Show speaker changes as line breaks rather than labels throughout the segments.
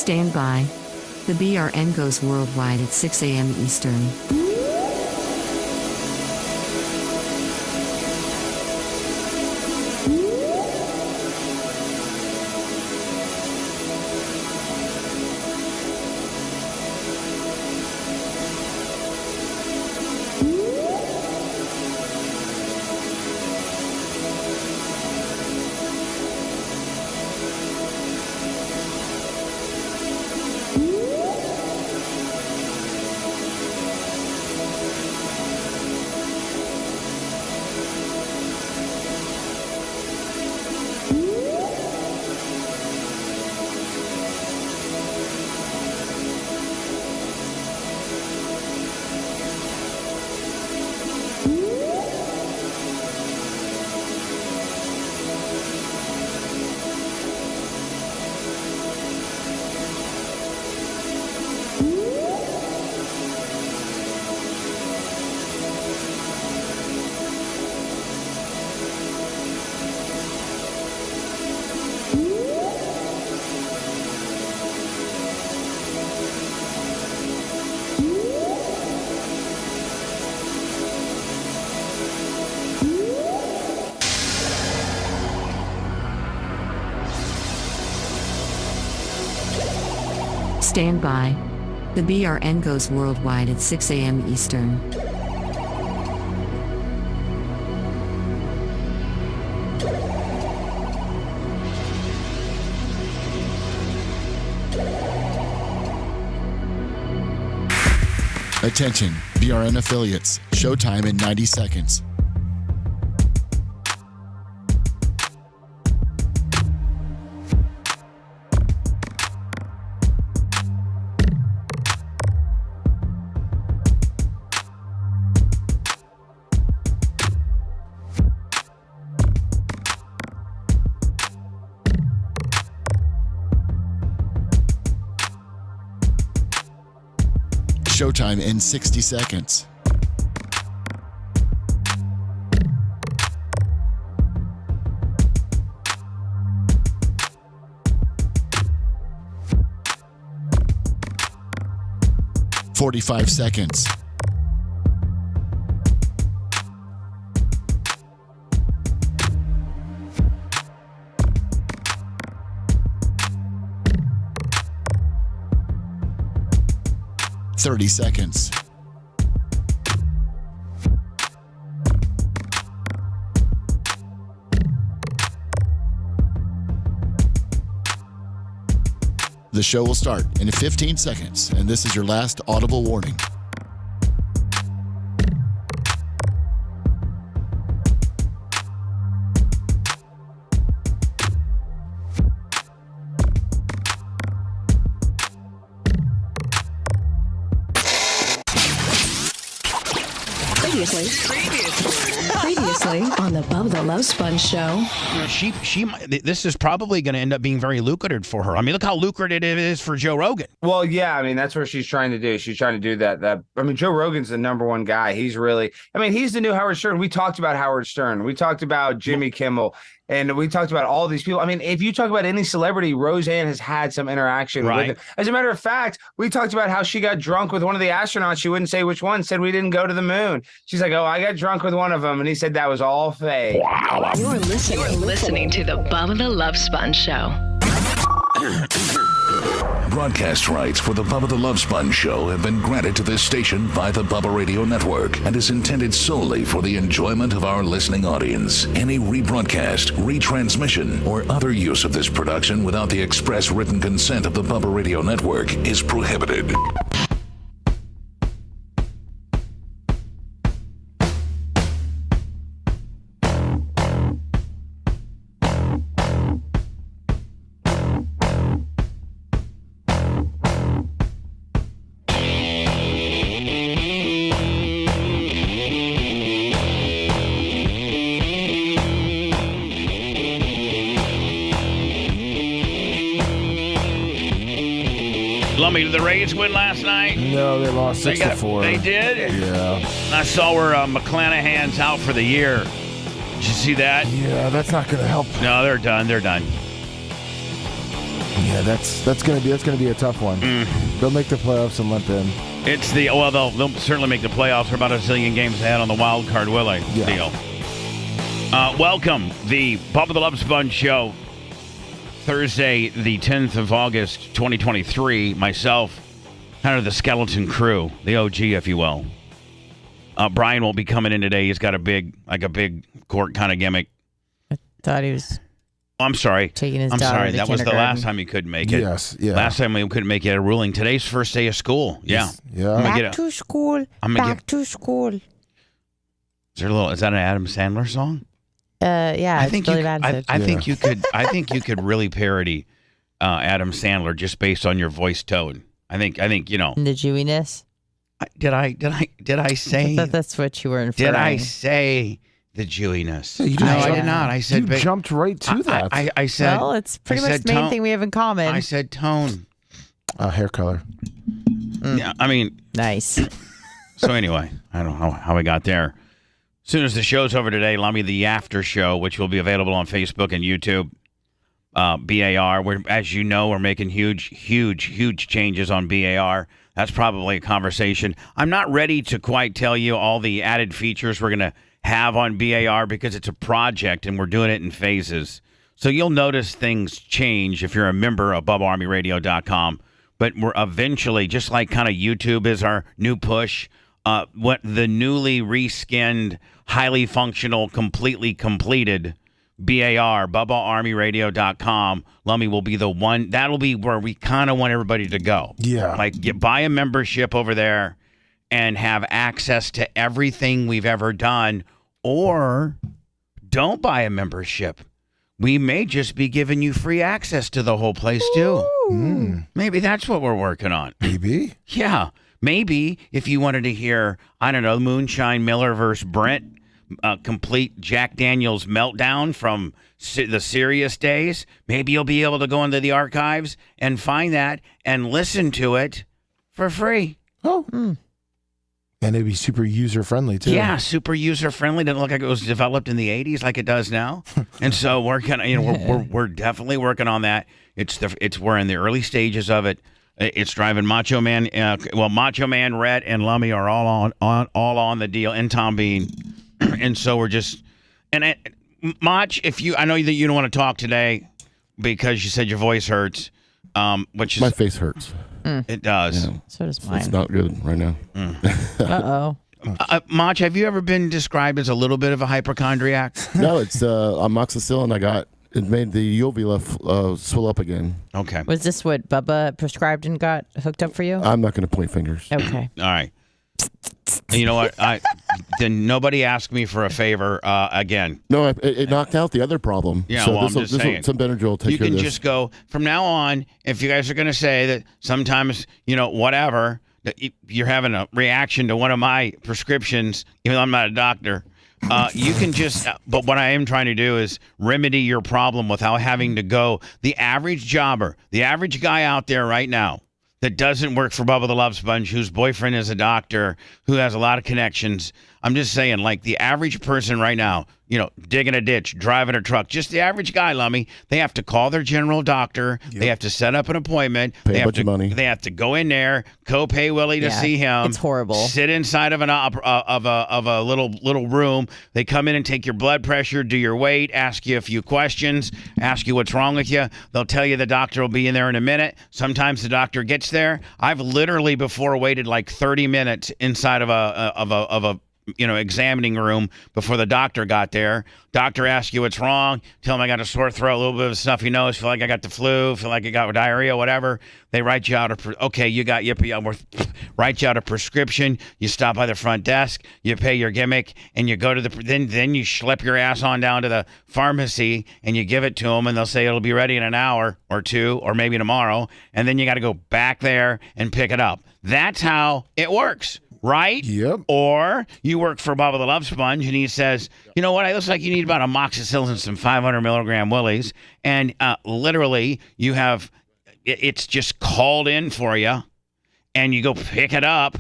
Stand by. The BRN goes worldwide at 6 a.m. Eastern. Stand by. The BRN goes worldwide at 6 a.m. Eastern.
Attention, BRN affiliates. Showtime in 90 seconds. Showtime in 60 seconds. "45 seconds. "30 seconds. The show will start in 15 seconds, and this is your last audible warning.
Previously on the Bubba the Love Sponge show.
This is probably going to end up being very lucrative for her. I mean, look how lucrative it is for Joe Rogan.
Well, yeah, I mean, that's what she's trying to do. She's trying to do that. I mean, Joe Rogan's the number one guy. He's the new Howard Stern. We talked about Howard Stern. We talked about Jimmy Kimmel. And we talked about all these people. I mean, if you talk about any celebrity, Roseanne has had some interaction with him. As a matter of fact, we talked about how she got drunk with one of the astronauts. She wouldn't say which one, said we didn't go to the moon. She's like, oh, I got drunk with one of them. And he said that was all fake.
Wow.
You're listening to the Bubba the Love Sponge show.
Broadcast rights for the Bubba the Love Sponge show have been granted to this station by the Bubba Radio Network and is intended solely for the enjoyment of our listening audience. Any rebroadcast, retransmission, or other use of this production without the express written consent of the Bubba Radio Network is prohibited.
Lummy, did the Rays win last night?
No, they lost 6-4.
They did?
Yeah.
I saw where McClanahan's out for the year. Did you see that?
Yeah, that's not going to help.
No, they're done. They're done.
Yeah, Yeah, that's gonna be a tough one. They'll make the playoffs and limp in.
It's they'll certainly make the playoffs. We're about a zillion games ahead on the wild card, will they?
Yeah.
Deal. Welcome, the Bubba the Love Sponge Show. Thursday, the 10th of August, 2023. Myself, kind of the skeleton crew, the OG, if you will. Brian won't be coming in today. He's got a big court kind of gimmick.
I thought he was.
I'm sorry.
Taking his
I'm
daughter
sorry.
to
That was the
kindergarten.
last time he couldn't make it.
Yes, yeah.
Last time we couldn't make it a ruling. Today's first day of school. Yeah.
Yeah.
I'm gonna get
Back to school.
I'm gonna
Back to school.
Is that an Adam Sandler song?
Yeah.
I think
Billy
you.
Madison.
I think you could. I think you could really parody Adam Sandler just based on your voice tone. I think you know.
And the Jewiness.
Did I say?
That's what you were inferring.
Did I say the Jewiness?
Yeah, you
No,
just
I
jumped-
did not. I said.
You jumped right to that.
I said.
Well, it's pretty
I
much
said
the main
tone.
thing we have in common.
I said tone.
Hair color.
Yeah. I mean.
Nice.
So anyway, I don't know how we got there. As soon as the show's over today, allow me the after show, which will be available on Facebook and YouTube. BAR, as you know, we're making huge changes on BAR. That's probably a conversation. I'm not ready to quite tell you all the added features we're going to have on BAR because it's a project and we're doing it in phases. So you'll notice things change if you're a member of BubbaArmyRadio.com. But we're eventually, just like kind of YouTube is our new push, what the newly reskinned, highly functional, completely completed BAR, BubbaArmyRadio.com, Lummy will be the one. That'll be where we kind of want everybody to go.
Yeah.
Like buy a membership over there and have access to everything we've ever done, or don't buy a membership. We may just be giving you free access to the whole place too. Maybe that's what we're working on.
Maybe.
Yeah. Maybe if you wanted to hear, I don't know, Moonshine Miller versus Brent, complete Jack Daniels meltdown from the serious days, maybe you'll be able to go into the archives and find that and listen to it for free.
Oh. And it'd be super user friendly too.
Yeah, super user friendly. Didn't look like it was developed in the 80s like it does now. And so we're gonna, we're definitely working on that. We're in the early stages of it. It's driving Macho Man. Macho Man, Rhett, and Lummy are all on the deal, and Tom Bean. And so we're just Mach. I know that you don't want to talk today because you said your voice hurts. Which is
My face hurts.
it does.
Yeah.
So does
It's
mine.
not good right now.
Uh-oh.
Mach, have you ever been described as a little bit of a hypochondriac?
No, it's amoxicillin. It made the uvula swell up again.
Okay.
Was this what Bubba prescribed and got hooked up for you?
I'm not going to point fingers.
Okay.
All right. You know what? Then nobody asked me for a favor again.
No, it knocked out the other problem.
Yeah,
so
well, I'm just saying.
some Benadryl will take
You
care
can
of this.
just go from now on. If you guys are going to say that sometimes, whatever, that you're having a reaction to one of my prescriptions, even though I'm not a doctor, you can just. But what I am trying to do is remedy your problem without having to go. The average jobber, the average guy out there right now that doesn't work for Bubba the Love Sponge, whose boyfriend is a doctor, who has a lot of connections. I'm just saying, like the average person right now, digging a ditch, driving a truck, just the average guy, Lummy, they have to call their general doctor. Yep. They have to set up an appointment.
Pay a bunch of money.
They have to go in there, co-pay Willie to see him.
It's horrible.
Sit inside of a little room. They come in and take your blood pressure, do your weight, ask you a few questions, ask you what's wrong with you. They'll tell you the doctor will be in there in a minute. Sometimes the doctor gets there. I've literally before waited like 30 minutes inside of a examining room before the doctor got there. Doctor asks you what's wrong. Tell him I got a sore throat, a little bit of a stuffy nose, feel like I got the flu, feel like I got diarrhea, whatever. They write you out write you out a prescription. You stop by the front desk, you pay your gimmick, and you go to then you schlep your ass on down to the pharmacy and you give it to them, and they'll say it'll be ready in an hour or two, or maybe tomorrow, and then you got to go back there and pick it up. That's how it works. Right?
Yep.
Or you work for Bubba the Love Sponge, and he says, you know what? It looks like you need about amoxicillin and some 500 milligram willies. And literally, you have, it's just called in for you, and you go pick it up,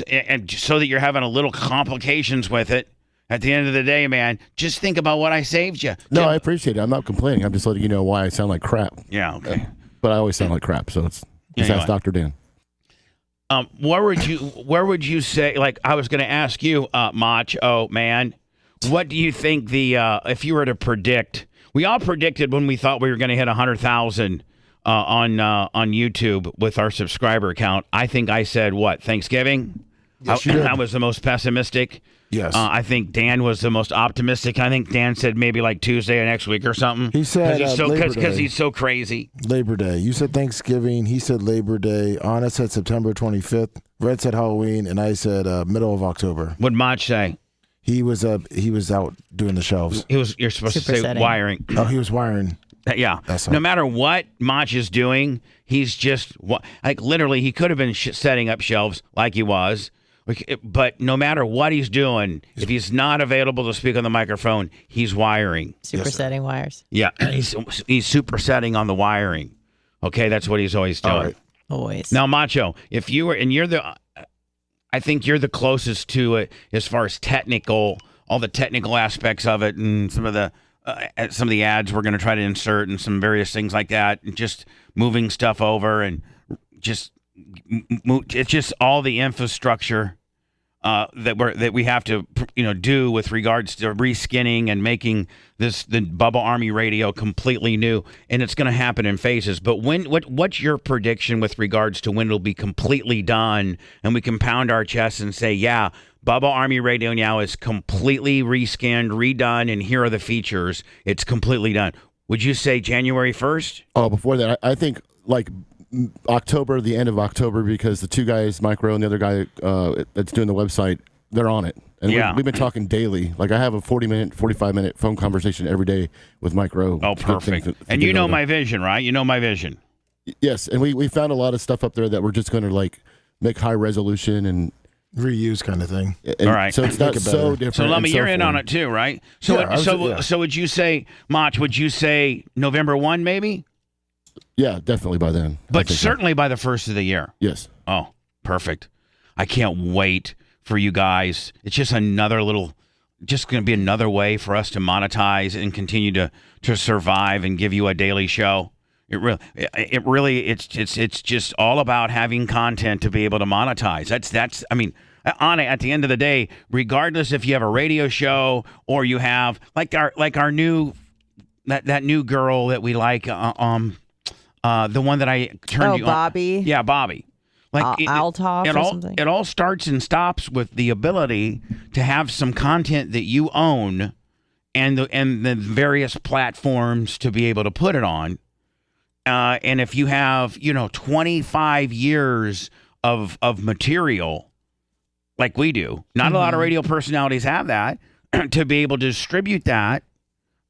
and so that you're having a little complications with it. At the end of the day, man, just think about what I saved you.
No, I appreciate it. I'm not complaining. I'm just letting you know why I sound like crap.
Yeah, okay.
but I always sound like crap. So it's just ask Dr. Dan.
Where would you say? Like I was going to ask you, Macho Man, what do you think if you were to predict? We all predicted when we thought we were going to hit 100,000 on YouTube with our subscriber count. I think I said what, Thanksgiving?
Yes, you did.
I was the most pessimistic.
Yes.
I think Dan was the most optimistic. I think Dan said maybe like Tuesday of next week or something.
He said
because he's so crazy.
Labor Day. You said Thanksgiving. He said Labor Day. Anna said September 25th. Red said Halloween, and I said middle of October.
What'd Mach say?
He was out doing the shelves.
You're supposed to say
Supersetting.
wiring.
Oh, he was wiring.
Yeah.
That's
No
all.
matter what Mach is doing, he's just like literally he could have been setting up shelves like he was. But no matter what he's doing, if he's not available to speak on the microphone, he's wiring.
Supersetting wires.
Yeah, he's supersetting on the wiring. Okay, that's what he's always doing.
All right.
Always.
Now, Macho, if you were, and I think you're the closest to it as far as all the technical aspects of it, and some of the ads we're going to try to insert, and some various things like that, and just moving stuff over, and just it's just all the infrastructure that we have to do with regards to reskinning and making the Bubba Army Radio completely new, and it's going to happen in phases. But what's your prediction with regards to when it'll be completely done, and we can pound our chests and say, yeah, Bubba Army Radio now is completely reskinned, redone, and here are the features. It's completely done. Would you say January 1st?
Oh, before that, I think like October, the end of October, because the two guys, Mike Rowe and the other guy that's doing the website, they're on it. And we've been talking daily. Like I have a 40-minute, 45-minute phone conversation every day with Mike Rowe.
Oh, perfect. And you know my vision, right? You know my vision.
Yes, and we found a lot of stuff up there that we're just going to like make high resolution and
Reuse kind of thing.
all
right.
So it's not so different.
So, Lummy, you're in
forth.
on it too, right? So,
Yeah,
so would you say, Mach, would you say November 1 maybe?
Yeah, definitely by then.
But certainly by the first of the year.
Yes.
Oh, perfect. I can't wait for you guys. It's just going to be another way for us to monetize and continue to survive and give you a daily show. It's just all about having content to be able to monetize. I mean, at the end of the day, regardless if you have a radio show or you have like our new that new girl that we like, the one that I turned you on.
Bobby.
Yeah, Bobby. Like
Althoff or something.
It all starts and stops with the ability to have some content that you own and the various platforms to be able to put it on. And if you have, 25 years of material like we do, not a lot of radio personalities have that, to be able to distribute that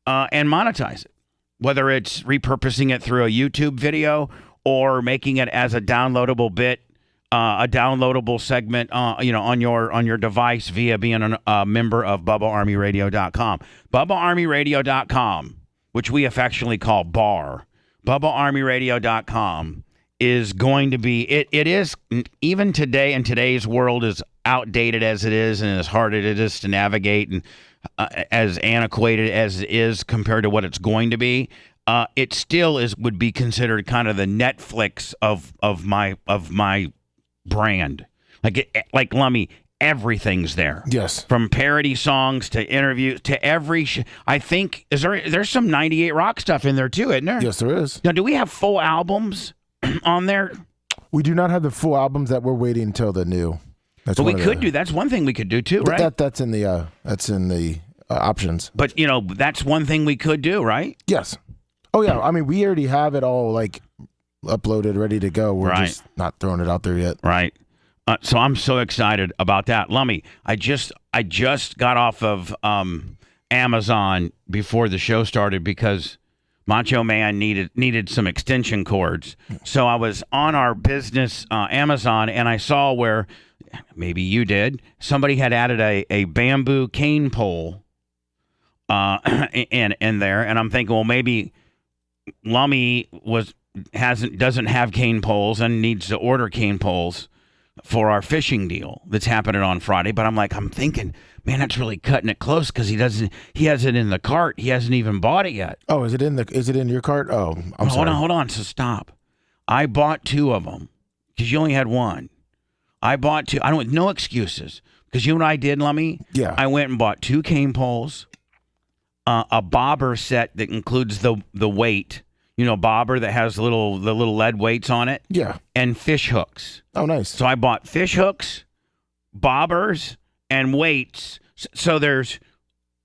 and monetize it, whether it's repurposing it through a YouTube video or making it as a downloadable bit, a downloadable segment, on your device via being a member of BubbaArmyRadio.com. BubbaArmyRadio.com, which we affectionately call BAR. BubbaArmyRadio.com is going to be, it is, even today in today's world, as outdated as it is and as hard as it is to navigate and as antiquated as it is compared to what it's going to be, it still would be considered kind of the Netflix of my brand. Like Lummy, everything's there.
Yes.
From parody songs to interviews to every I think there's some 98 Rock stuff in there too, isn't there?
Yes, there is.
Now, do we have full albums on there?
We do not have the full albums that we're waiting until the new. That's
But we
one of
could
the-
do. That's one thing we could do too,
but
right?
That's in the options.
But that's one thing we could do, right?
Yes. Oh yeah. I mean, we already have it all like uploaded, ready to go. We're
Right.
just not throwing it out there yet.
Right. So I'm so excited about that. Lummy, I just got off of Amazon before the show started because Macho Man needed some extension cords. So I was on our business Amazon, and I saw where, maybe you did, somebody had added a bamboo cane pole in there, and I'm thinking, well, maybe Lummy doesn't have cane poles and needs to order cane poles for our fishing deal that's happening on Friday. But I'm thinking, man, that's really cutting it close because he has it in the cart. He hasn't even bought it yet.
Oh, is it in your cart? Oh, I'm sorry.
Hold on. So stop. I bought 2 of them because you only had 1. I bought 2. I don't, no excuses. Because you know what I did, Lummy?
Yeah.
I went and bought 2 cane poles, a bobber set that includes the weight. You know, bobber that has the little lead weights on it.
Yeah.
And fish hooks.
Oh, nice.
So I bought fish hooks, bobbers, and weights. So there's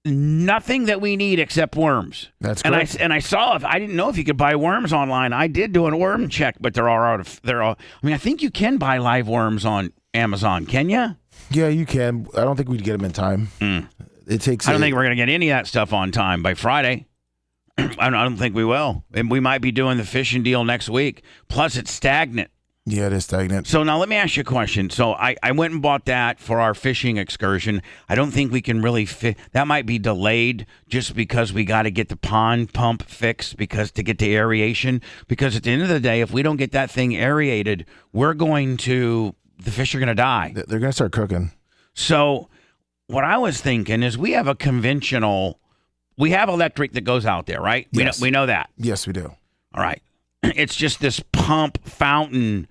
nothing that we need except worms.
That's correct.
And I saw, I didn't know if you could buy worms online. I did do a worm check, but I mean, I think you can buy live worms on Amazon. Can you?
Yeah, you can. I don't think we'd get them in time. It takes.
I don't think we're going to get any of that stuff on time by Friday. I don't think we will. And we might be doing the fishing deal next week. Plus, it's stagnant.
Yeah, it is stagnant.
So now let me ask you a question. So I went and bought that for our fishing excursion. I don't think we can really that might be delayed just because we got to get the pond pump fixed to get the aeration. Because at the end of the day, if we don't get that thing aerated, the fish are going to die.
They're going to start cooking.
So what I was thinking is we have electric that goes out there, right?
Yes.
We know that.
Yes, we do.
All right. It's just this pump fountain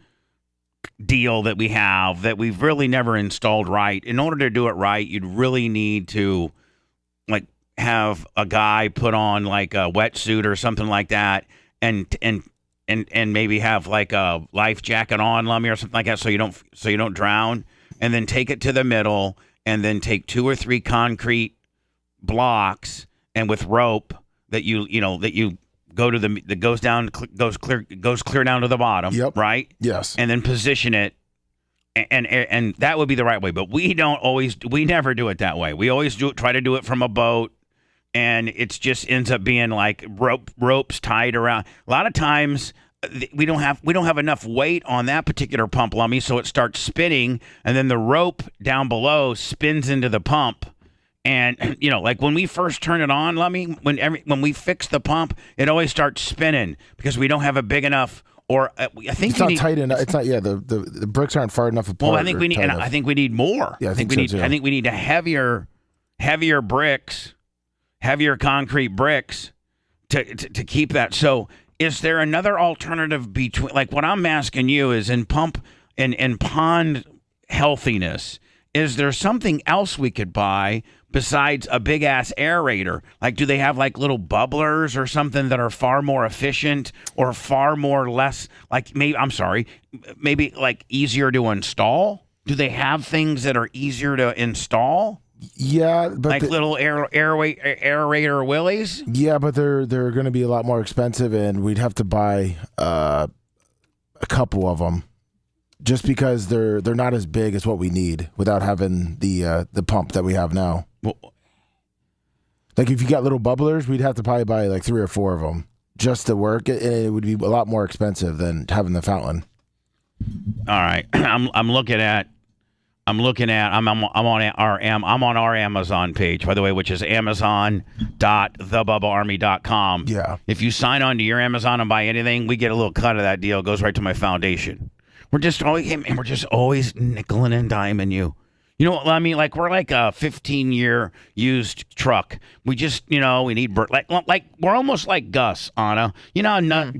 deal that we have that we've really never installed right. In order to do it right, you'd really need to like have a guy put on like a wetsuit or something like that and maybe have like a life jacket on, Lummy, or something like that so you don't drown, and then take it to the middle and then take 2 or 3 concrete blocks and with rope that you go to that goes clear down to the bottom.
Yep.
Right.
Yes.
And then position it, and that would be the right way. But we never do it that way. We always try to do it from a boat, and it just ends up being like ropes tied around. A lot of times we don't have enough weight on that particular pump, Lummy, so it starts spinning, and then the rope down below spins into the pump. And, like when we first turn it on, Lummy, when we fix the pump, it always starts spinning because we don't have a big enough, or I think
it's not tight enough. It's not. Yeah, the bricks aren't far enough apart.
Well, I think we need more.
Yeah, I think
we need a heavier bricks, heavier concrete bricks to keep that. So, is there another alternative between, like what I'm asking you is in pump and pond healthiness? Is there something else we could buy besides a big ass aerator? Like, do they have like little bubblers or something that are far more efficient or far more less maybe like easier to install? Do they have things that are easier to install?
Yeah, but
like little aerator willies?
Yeah, but they're going to be a lot more expensive, and we'd have to buy a couple of them. Just because they're not as big as what we need without having the pump that we have now.
Well,
like if you got little bubblers, we'd have to probably buy like 3 or 4 of them just to work, and it would be a lot more expensive than having the fountain.
All right, I'm on our Amazon page, by the way, which is amazon.thebubbaarmy.com.
Yeah.
If you sign on to your Amazon and buy anything, we get a little cut of that deal. It goes right to my foundation. We're just always nickeling and diming you. You know what I mean? Like we're like a 15-year used truck. We just, we need like we're almost like Gus, Anna.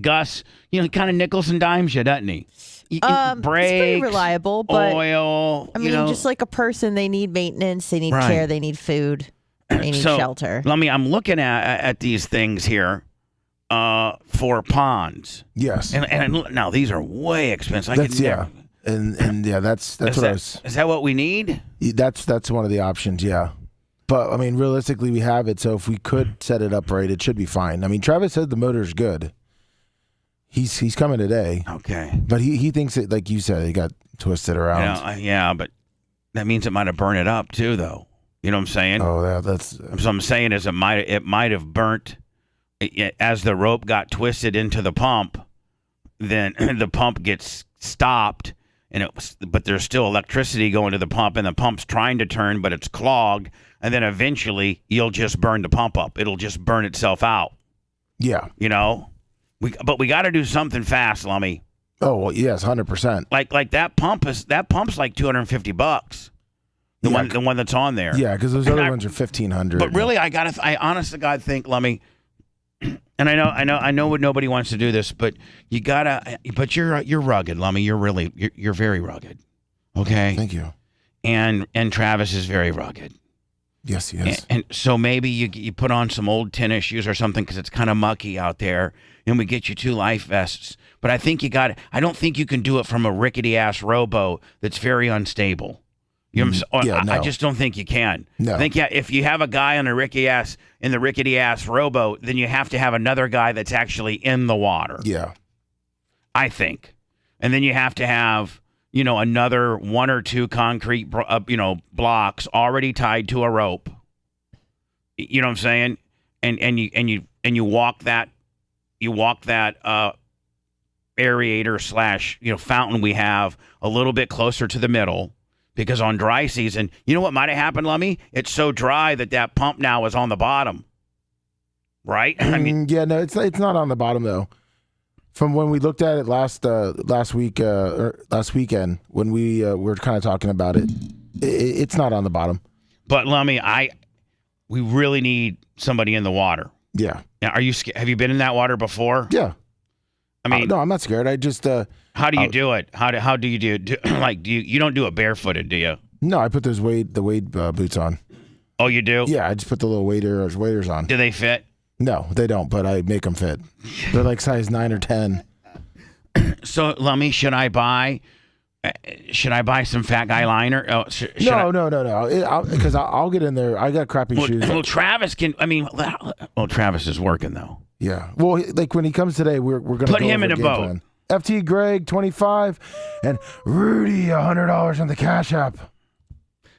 Gus, kind of nickels and dimes you, doesn't he?
Brakes, it's pretty reliable, but
oil.
I mean, just like a person, they need maintenance, they need care, they need food, they need shelter.
I'm looking at these things here. For ponds.
Yes.
And now these are way expensive.
That's what
Is that what we need?
That's one of the options, yeah. But I mean, realistically, we have it, so if we could set it up right, it should be fine. I mean, Travis said the motor's good. He's coming today.
Okay.
But he thinks it, like you said, it got twisted around.
Yeah, but that means it might have burned it up too, though. You know what I'm saying?
Oh, yeah, that's.
So I'm saying is it might have burnt. As the rope got twisted into the pump, then the pump gets stopped, but there's still electricity going to the pump, and the pump's trying to turn, but it's clogged, and then eventually you'll just burn the pump up. It'll just burn itself out.
Yeah.
But we got to do something fast, Lummy.
Oh well, yes, 100%.
Like that pump's like $250. The one that's on there.
Yeah, because those other ones are $1,500.
But really, I honest to God think, Lummy, And I know what nobody wants to do this, but you gotta. But you're rugged, Lummy. You're very rugged. Okay.
Thank you.
And Travis is very rugged.
Yes, he is.
And so maybe you put on some old tennis shoes or something because it's kind of mucky out there, and we get you 2 life vests. But I think I don't think you can do it from a rickety ass rowboat that's very unstable. You know what I'm saying? I just don't think you can.
No.
I think if you have a guy on the rickety ass rowboat, then you have to have another guy that's actually in the water.
Yeah.
I think. And then you have to have, another 1 or 2 concrete, blocks already tied to a rope. You know what I'm saying? And you walk that aerator / fountain we have a little bit closer to the middle. Because on dry season, you know what might have happened, Lummy? It's so dry that pump now is on the bottom. Right? I mean,
yeah, no, it's not on the bottom though. From when we looked at it last weekend when we were kind of talking about it, it's not on the bottom.
But Lummy, we really need somebody in the water.
Yeah.
Now, have you been in that water before?
Yeah.
I mean,
no, I'm not scared. I just
how do you do it? How do you do it? You don't do it barefooted, do you?
No, I put the Wade boots on.
Oh, you do?
Yeah, I just put the little waders on.
Do they fit?
No, they don't, but I make them fit. They're like size 9 or 10.
So, Lummy, should I buy some fat guy liner? Oh,
no. Because I'll get in there. I got crappy shoes.
Well, Travis can. I mean, Travis is working though.
Yeah. Well, like when he comes today, we're gonna
put him in a boat.
Plan. FT Greg 25 and Rudy $100 on the Cash App.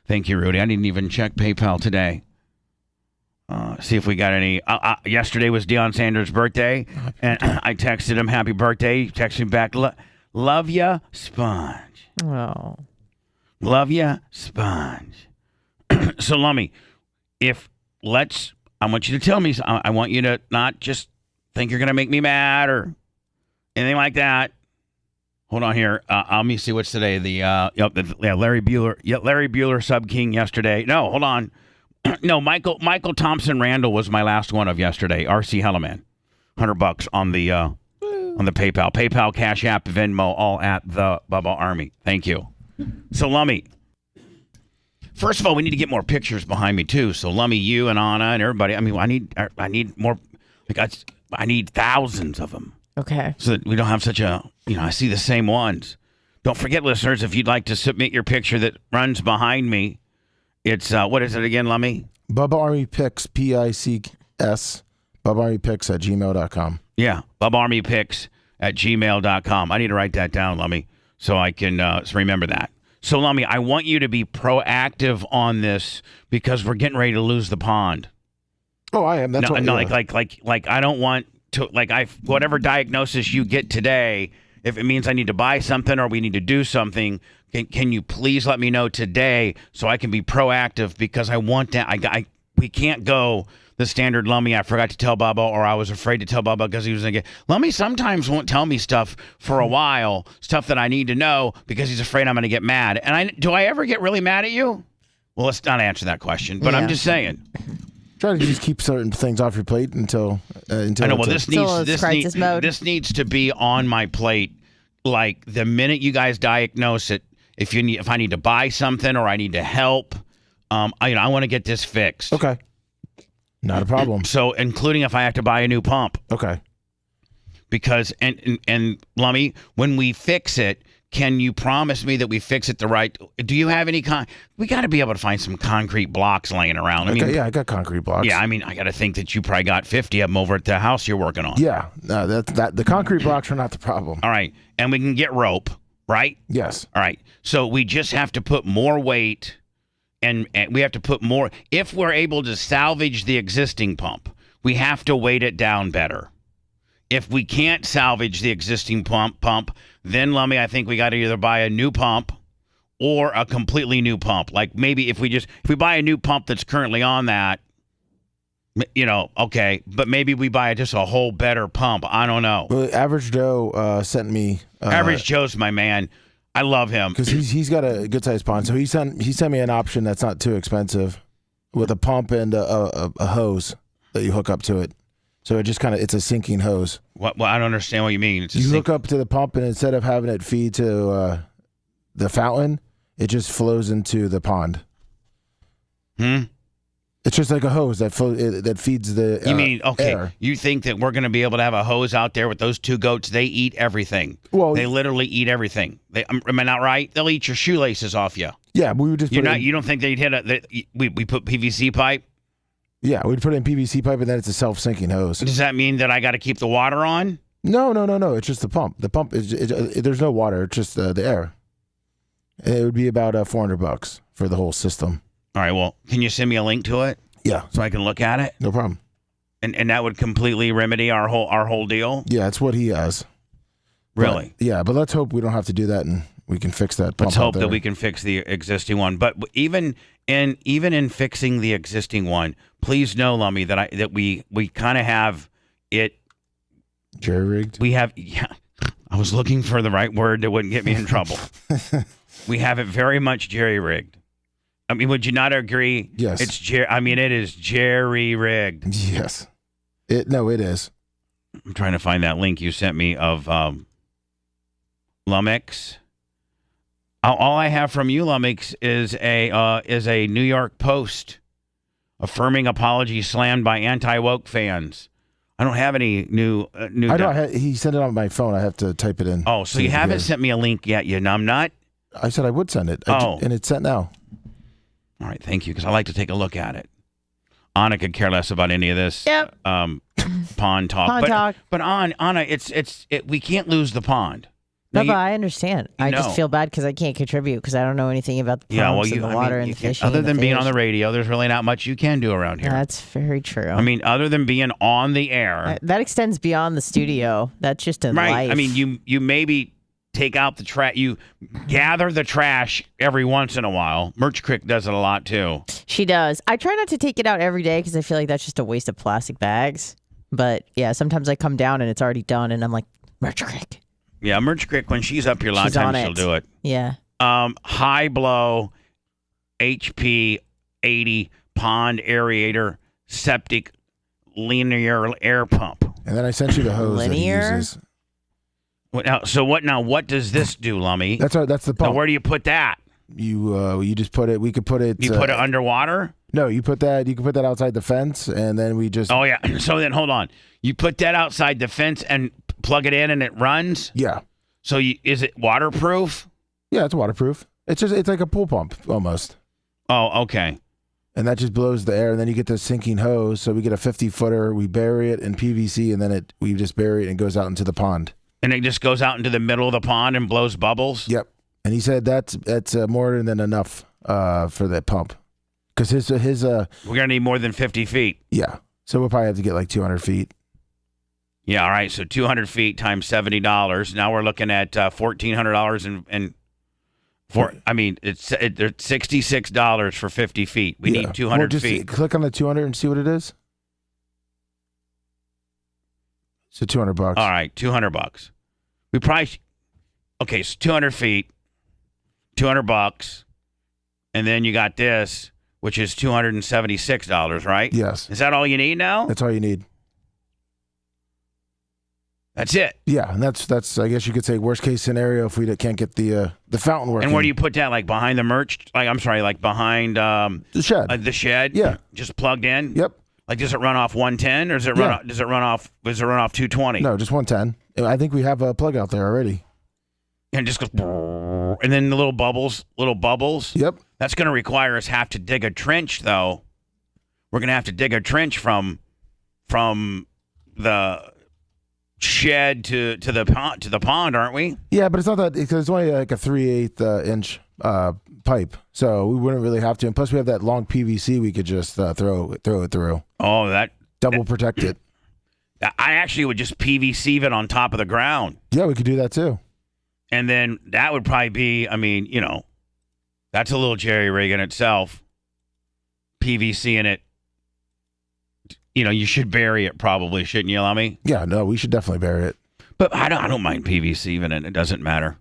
Thank you, Rudy. I didn't even check PayPal today. See if we got any. Yesterday was Deion Sanders' birthday, and I texted him happy birthday. He texted me back, love ya, Sponge.
Oh.
Love ya, Sponge. So, Lummy, I want you to tell me, I want you to not just think you're going to make me mad or anything like that. Hold on here. Let me see what's today. Larry Bueller. Yeah, Larry Bueller sub king yesterday. No, hold on. No, Michael Thompson Randall was my last one of yesterday. RC Hellaman, $100 on the PayPal, Cash App, Venmo, all at the Bubba Army. Thank you. So, Lummy, first of all, we need to get more pictures behind me too. So, Lummy, you and Anna and everybody. I mean, I need more. I need thousands of them.
Okay.
So that we don't have such a. I see the same ones. Don't forget, listeners, if you'd like to submit your picture that runs behind me, it's what is it again, Lummy?
Bubba Army Pics, PICS. Bubba Army Pics at gmail.com.
Yeah, Bubba Army Pics at gmail.com. I need to write that down, Lummy, so I can remember that. So, Lummy, I want you to be proactive on this because we're getting ready to lose the pond.
Oh, I am. That's
like I don't want to whatever diagnosis you get today. If it means I need to buy something or we need to do something, can you please let me know today so I can be proactive because I want that. We can't go the standard Lummy. I forgot to tell Bubba, or I was afraid to tell Bubba because he was going to get. Lummy sometimes won't tell me stuff for a while, stuff that I need to know because he's afraid I'm going to get mad. And do I ever get really mad at you? Well, let's not answer that question, but I'm just saying.
Try to just keep certain things off your plate until
I know. Well, this needs to be on my plate. Like the minute you guys diagnose it, if I need to buy something or I need to help, I want to get this fixed.
Okay, not a problem.
So, including if I have to buy a new pump.
Okay.
Because and Lummy, when we fix it, can you promise me that we fix it the right? Do you have any we got to be able to find some concrete blocks laying around.
I got concrete blocks.
Yeah, I got to think that you probably got 50 of them over at the house you're working on.
Yeah, no, the concrete blocks are not the problem.
All right, and we can get rope, right?
Yes.
All right, so we just have to put more weight, and we have to put more. If we're able to salvage the existing pump, we have to weight it down better. If we can't salvage the existing pump, then, Lummy, I think we got to either buy a new pump or a completely new pump. Like maybe if we buy a new pump that's currently on that, okay, but maybe we buy just a whole better pump. I don't know.
Well, Average Joe sent me.
Average Joe's my man. I love him
because he's got a good sized pond. So he sent me an option that's not too expensive with a pump and a hose that you hook up to it. So it just it's a sinking hose.
What? Well, I don't understand what you mean. It's
you hook up to the pump, and instead of having it feed to the fountain, it just flows into the pond. It's just like a hose that feeds the
You mean, okay,
air.
You think that we're going to be able to have a hose out there with those two goats? They eat everything.
Well,
they literally eat everything. Am I not right? They'll eat your shoelaces off you.
Yeah, we would just
you don't think they'd hit we put PVC pipe?
Yeah, we'd put it in PVC pipe, and then it's a self-sinking hose.
Does that mean that I got to keep the water on?
No. It's just the pump. The pump is there's no water. It's just the air. It would be about $400 for the whole system.
All right. Well, can you send me a link to it?
Yeah,
so I can look at it.
No problem.
And that would completely remedy our whole deal.
Yeah, that's what he has.
Really?
But let's hope we don't have to do that, and we can fix that pump.
Let's hope that we can fix the existing one. But even in fixing the existing one, please know, Lummy, that we kind of have it
jerry-rigged.
We have. Yeah, I was looking for the right word that wouldn't get me in trouble. We have it very much jerry-rigged. I mean, would you not agree?
Yes.
It is jerry-rigged.
Yes. It is.
I'm trying to find that link you sent me of Lumix. All I have from you, Lumix, is a New York Post affirming apology slammed by anti-woke fans. I don't have any new.
I don't. He sent it on my phone. I have to type it in.
Oh, so you haven't sent me a link yet, you numbnut?
I said I would send it. And it's sent now.
All right, thank you, because I like to take a look at it. Anna could care less about any of this.
Yep.
Pond talk. But Anna, we can't lose the pond.
No, but I understand. I just feel bad because I can't contribute because I don't know anything about the ponds and the water and the fishing.
Other than being on the radio, there's really not much you can do around here.
That's very true.
I mean, other than being on the air.
That extends beyond the studio. That's just in life.
Right. I mean, you maybe take out the trash. You gather the trash every once in a while. Merch Crick does it a lot, too.
She does. I try not to take it out every day because I feel like that's just a waste of plastic bags. But, yeah, sometimes I come down and it's already done, and I'm like, Merch Crick.
Yeah, Merch Crick, when she's up here a lot of times, she'll do it.
Yeah.
High blow, HP 80 pond aerator septic linear air pump.
And then I sent you the hose
linear?
that he uses.
What does this do, Lummy?
That's the pump.
Now, where do you put that?
You just put it. We could put it.
You put it underwater?
No, you put that. You can put that outside the fence, and then we just.
Oh yeah. So then, hold on. You put that outside the fence and plug it in, and it runs.
Yeah.
So is it waterproof?
Yeah, it's waterproof. It's like a pool pump almost.
Oh, okay.
And that just blows the air, and then you get the sinking hose. So we get a 50-footer. We bury it in PVC, and then we just bury it and it goes out into the pond. And
it just goes out into the middle of the pond and blows bubbles?
Yep. And he said that's more than enough for that pump. Because his we're
going to need more than 50 feet.
Yeah. So we'll probably have to get like 200 feet.
Yeah, all right. So 200 feet times $70. Now we're looking at $1,400 it's $66 for 50 feet. We need 200 feet.
Click on the 200 and see what it is. So $200.
All right, $200. We probably okay. So 200 feet, $200, and then you got this, which is $276, right?
Yes.
Is that all you need now?
That's all you need.
That's it.
Yeah, and that's I guess you could say worst case scenario if we can't get the fountain working.
And where do you put that? Like behind the merch? Like behind
the shed.
The shed.
Yeah.
Just plugged in.
Yep.
Like, does it run off 110 or does it run off 220?
No, just 110. I think we have a plug out there already.
And it just goes, and then the little bubbles.
Yep.
That's going to require us have to dig a trench, though. We're going to have to dig a trench from the shed to the pond, aren't we?
Yeah, but it's not that because it's only like a 3/8 inch pipe, so we wouldn't really have to. And plus, we have that long PVC we could just throw it through.
Oh, that
double protect it.
I actually would just PVC it on top of the ground.
Yeah, we could do that too.
And then that would probably be, I mean, that's a little jerry rig in itself. PVC in it. You should bury it probably, shouldn't you, Lummy?
Yeah, no, we should definitely bury it.
But I don't mind PVC even in it. It doesn't matter.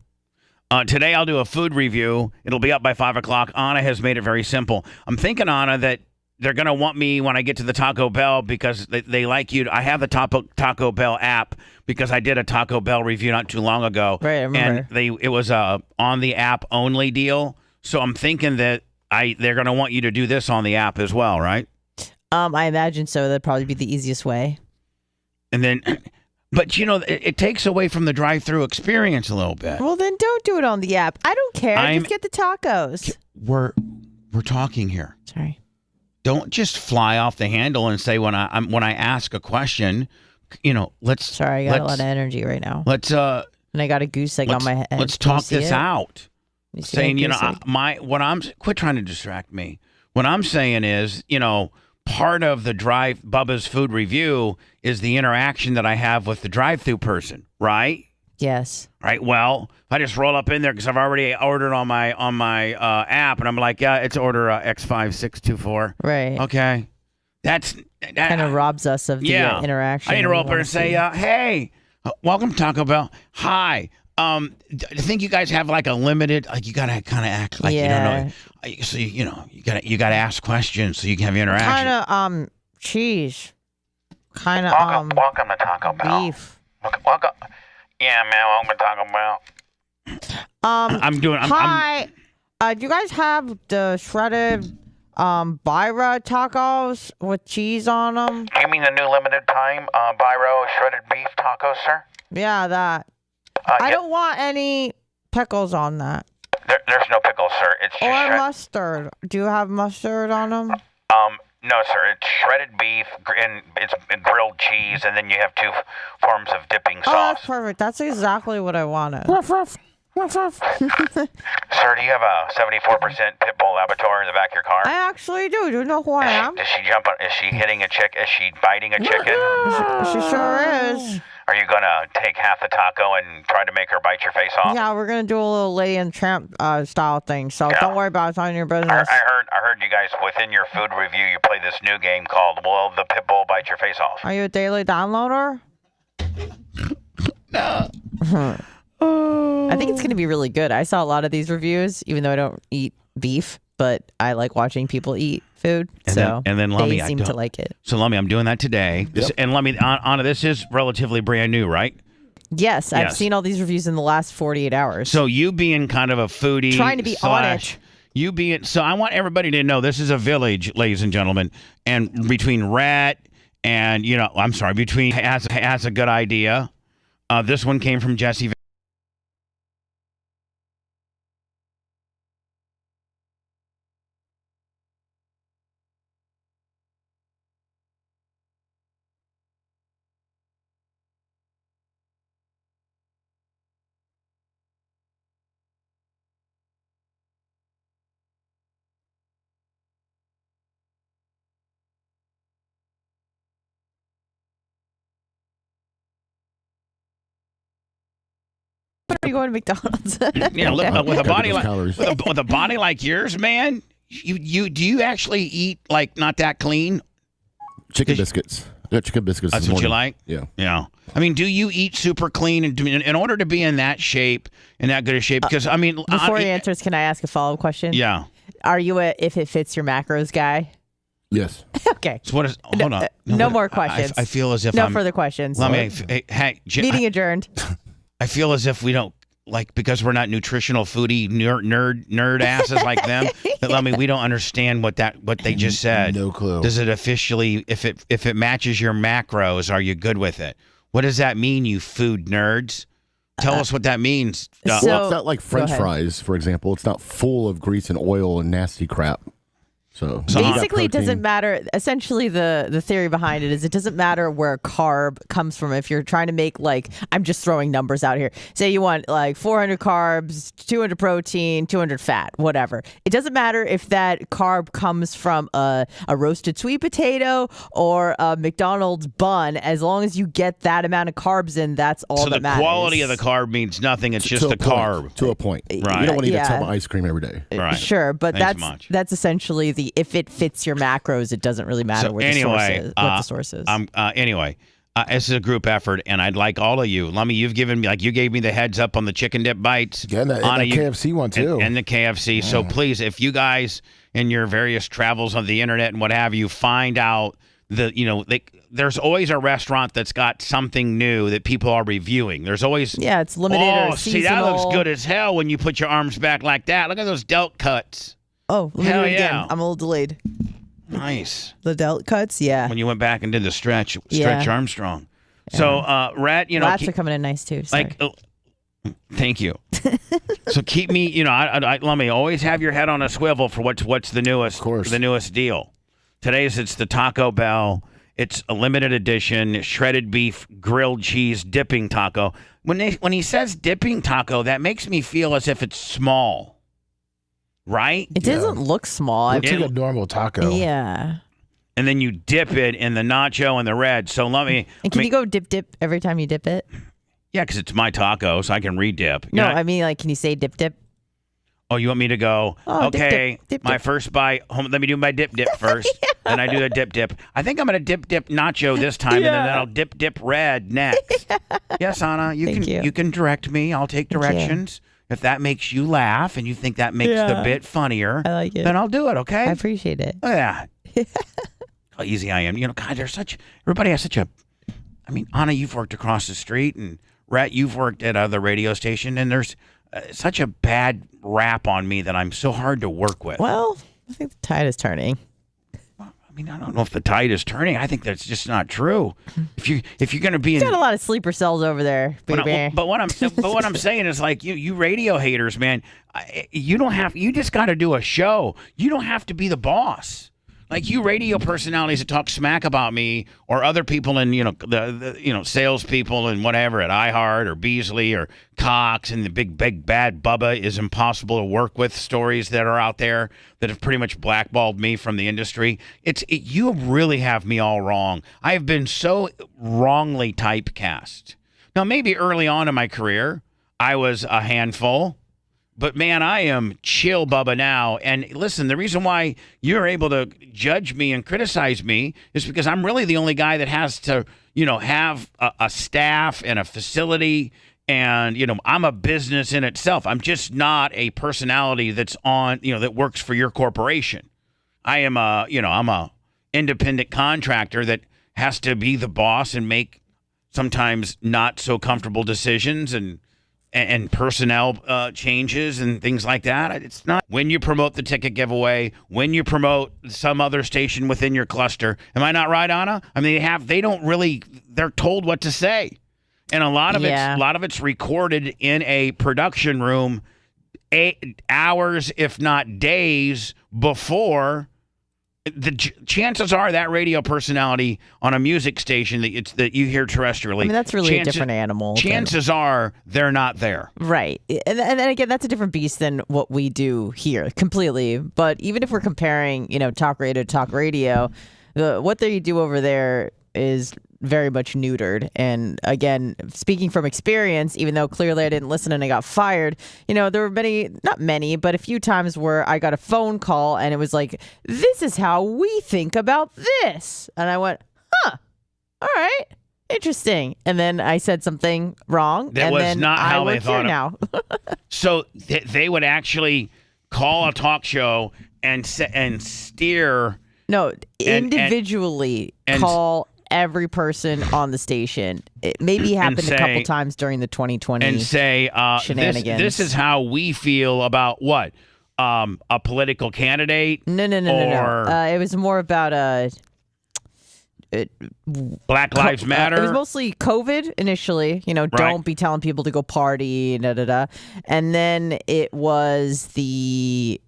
Today I'll do a food review. It'll be up by 5 o'clock. Anna has made it very simple. I'm thinking, Anna, that they're going to want me when I get to the Taco Bell because they like you. I have the Taco Bell app because I did a Taco Bell review not too long ago.
Right, I remember.
And it was a on the app only deal. So I'm thinking that they're going to want you to do this on the app as well, right?
I imagine so. That'd probably be the easiest way.
And then, but it takes away from the drive-through experience a little bit.
Well, then don't do it on the app. I don't care. Just get the tacos.
We're talking here.
Sorry.
Don't just fly off the handle and say when I ask a question, let's.
Sorry, I got a lot of energy right now.
Let's
and I got a goose egg on my head.
Let's talk this out.
Saying
quit trying to distract me. What I'm saying is, part of the Bubba's food review is the interaction that I have with the drive-through person, right?
Yes.
Right. Well, if I just roll up in there because I've already ordered on my app, and I'm like, yeah, it's order X5624.
Right.
Okay. That
kind of robs us of the interaction.
I need to roll up there and say, hey, welcome to Taco Bell. Hi. I think you guys have like a limited, like you gotta kind of act like you don't know. So you gotta ask questions so you can have interaction.
Kind of cheese. Kind of
welcome to Taco Bell.
Beef.
Welcome. Yeah, man. Welcome to Taco Bell.
Hi. Do you guys have the shredded Byra tacos with cheese on them?
You mean the new limited time Byro shredded beef tacos, sir?
Yeah, that. I don't want any pickles on that.
There's no pickles, sir. It's just
or mustard. Do you have mustard on them?
No, sir. It's shredded beef and it's grilled cheese, and then you have two forms of dipping sauce.
Oh, that's perfect. That's exactly what I wanted.
Sir, do you have a 74% pit bull Labrador in the back of your car?
I actually do. Do you know who I am?
Does she jump on? Is she hitting a chick? Is she biting a chicken?
She sure is.
Are you gonna take half the taco and try to make her bite your face off?
Yeah, we're gonna do a little Lady and Tramp style thing. So don't worry about it. It's on your business.
I heard you guys within your food review. You play this new game called "Will the Pit Bull Bite Your Face Off?"
Are you a daily downloader?
No.
I think it's gonna be really good. I saw a lot of these reviews, even though I don't eat beef, but I like watching people eat food. And then Lummi, they seem to like it.
So Lummi, I'm doing that today.
Yep.
And Lummi, Anna, this is relatively brand new, right?
Yes, I've seen all these reviews in the last 48 hours.
So you being kind of a foodie,
trying to be on it.
You being so, I want everybody to know this is a village, ladies and gentlemen, and between Rhett and between has a good idea. This one came from Jesse.
Are you going to McDonald's?
Yeah, look, with a body like yours, man. Do you actually eat like not that clean?
Chicken biscuits. I got chicken biscuits.
That's what you like?
Yeah.
Yeah. I mean, do you eat super clean in order to be in that shape, in that good a shape? Because I mean,
before he answers, can I ask a follow-up question?
Yeah.
Are you a if it fits your macros guy?
Yes.
Okay.
So what is? Hold on.
No more questions.
I feel as if
no further questions. Meeting adjourned.
I feel as if we don't because we're not nutritional foodie nerd asses like them. But we don't understand what they just said.
No clue.
Does it officially if it matches your macros? Are you good with it? What does that mean, you food nerds? Tell us what that means.
Well, it's not like French fries, for example. It's not full of grease and oil and nasty crap. So
basically, it doesn't matter. Essentially, the theory behind it is it doesn't matter where carb comes from. If you're trying to make I'm just throwing numbers out here. Say you want 400 carbs, 200 protein, 200 fat, whatever. It doesn't matter if that carb comes from a roasted sweet potato or a McDonald's bun. As long as you get that amount of carbs in, that's all that matters.
So the quality of the carb means nothing. It's just a carb.
To a point.
Right.
You don't want to eat a tub of ice cream every day.
Right.
Sure, but that's essentially the if it fits your macros, it doesn't really matter what the source is.
Anyway, This is a group effort, and I'd like all of you. Lummy, you've given me, you gave me the heads up on the chicken dip bites.
Yeah, and the KFC one, too.
And the KFC. So please, if you guys in your various travels on the internet and what have you, find out there's always a restaurant that's got something new that people are reviewing. There's always...
Yeah, it's limited or seasonal.
See, that looks good as hell when you put your arms back like that. Look at those delt cuts.
Oh, let me do it again. I'm a little delayed.
Nice.
The delt cuts, yeah.
When you went back and did the stretch Armstrong.
Yeah.
So, Rat,
lats are coming in nice too. Sorry.
Thank you. So keep me, let me always have your head on a swivel for what's the newest,
of course,
the newest deal. It's the Taco Bell. It's a limited edition shredded beef grilled cheese dipping taco. When he says dipping taco, that makes me feel as if it's small. Right?
It doesn't look small.
It looks like a normal taco.
Yeah.
And then you dip it in the nacho and the red. So
And can you go dip every time you dip it?
Yeah, because it's my taco, so I can re-dip.
No, I mean, can you say dip?
Oh, you want me to go, okay,
dip.
My first bite, let me do my dip first.
Yeah.
Then I do the dip. I think I'm going to dip nacho this time, and then I'll dip red next. Yes, Anna, you can direct me. I'll take directions. If that makes you laugh and you think that makes the bit funnier,
I like it.
Then I'll do it, okay?
I appreciate it.
Look at that. How easy I am. God, everybody has such a, Anna, you've worked across the street, and Rhett, you've worked at the radio station, and there's such a bad rap on me that I'm so hard to work with.
Well, I think the tide is turning.
I don't know if the tide is turning. I think that's just not true. If you're going to be
got a lot of sleeper cells over there, baby.
But what I'm saying is you radio haters, man. You just got to do a show. You don't have to be the boss. Like you radio personalities that talk smack about me or other people in the salespeople and whatever at iHeart or Beasley or Cox and the big bad Bubba is impossible to work with stories that are out there that have pretty much blackballed me from the industry. You really have me all wrong. I have been so wrongly typecast. Now maybe early on in my career I was a handful. But, man, I am chill Bubba now. And, listen, the reason why you're able to judge me and criticize me is because I'm really the only guy that has to, have a staff and a facility. And, I'm a business in itself. I'm just not a personality that's on, that works for your corporation. I am I'm a independent contractor that has to be the boss and make sometimes not so comfortable decisions and personnel changes and things like that. It's not when you promote the ticket giveaway, when you promote some other station within your cluster. Am I not right, Anna? They're told what to say. And a lot of it's recorded in a production room 8 hours, if not days before. The chances are that radio personality on a music station that you hear terrestrially.
That's really a different animal.
Chances are they're not there.
Right. And again, that's a different beast than what we do here completely. But even if we're comparing, talk radio to talk radio, what they do over there is very much neutered. And again, speaking from experience, even though clearly I didn't listen and I got fired, there were not many, but a few times where I got a phone call and it was like, this is how we think about this. And I went, all right, interesting. And then I said something wrong.
That was not how they thought.
Now.
So they would actually call a talk show and steer.
No, individually call every person on the station. It maybe happened a couple times during the 2020
and say
shenanigans.
This is how we feel about what a political candidate.
No. It was more about
Black Lives Matter.
It was mostly COVID initially. Don't be telling people to go party. And then it was the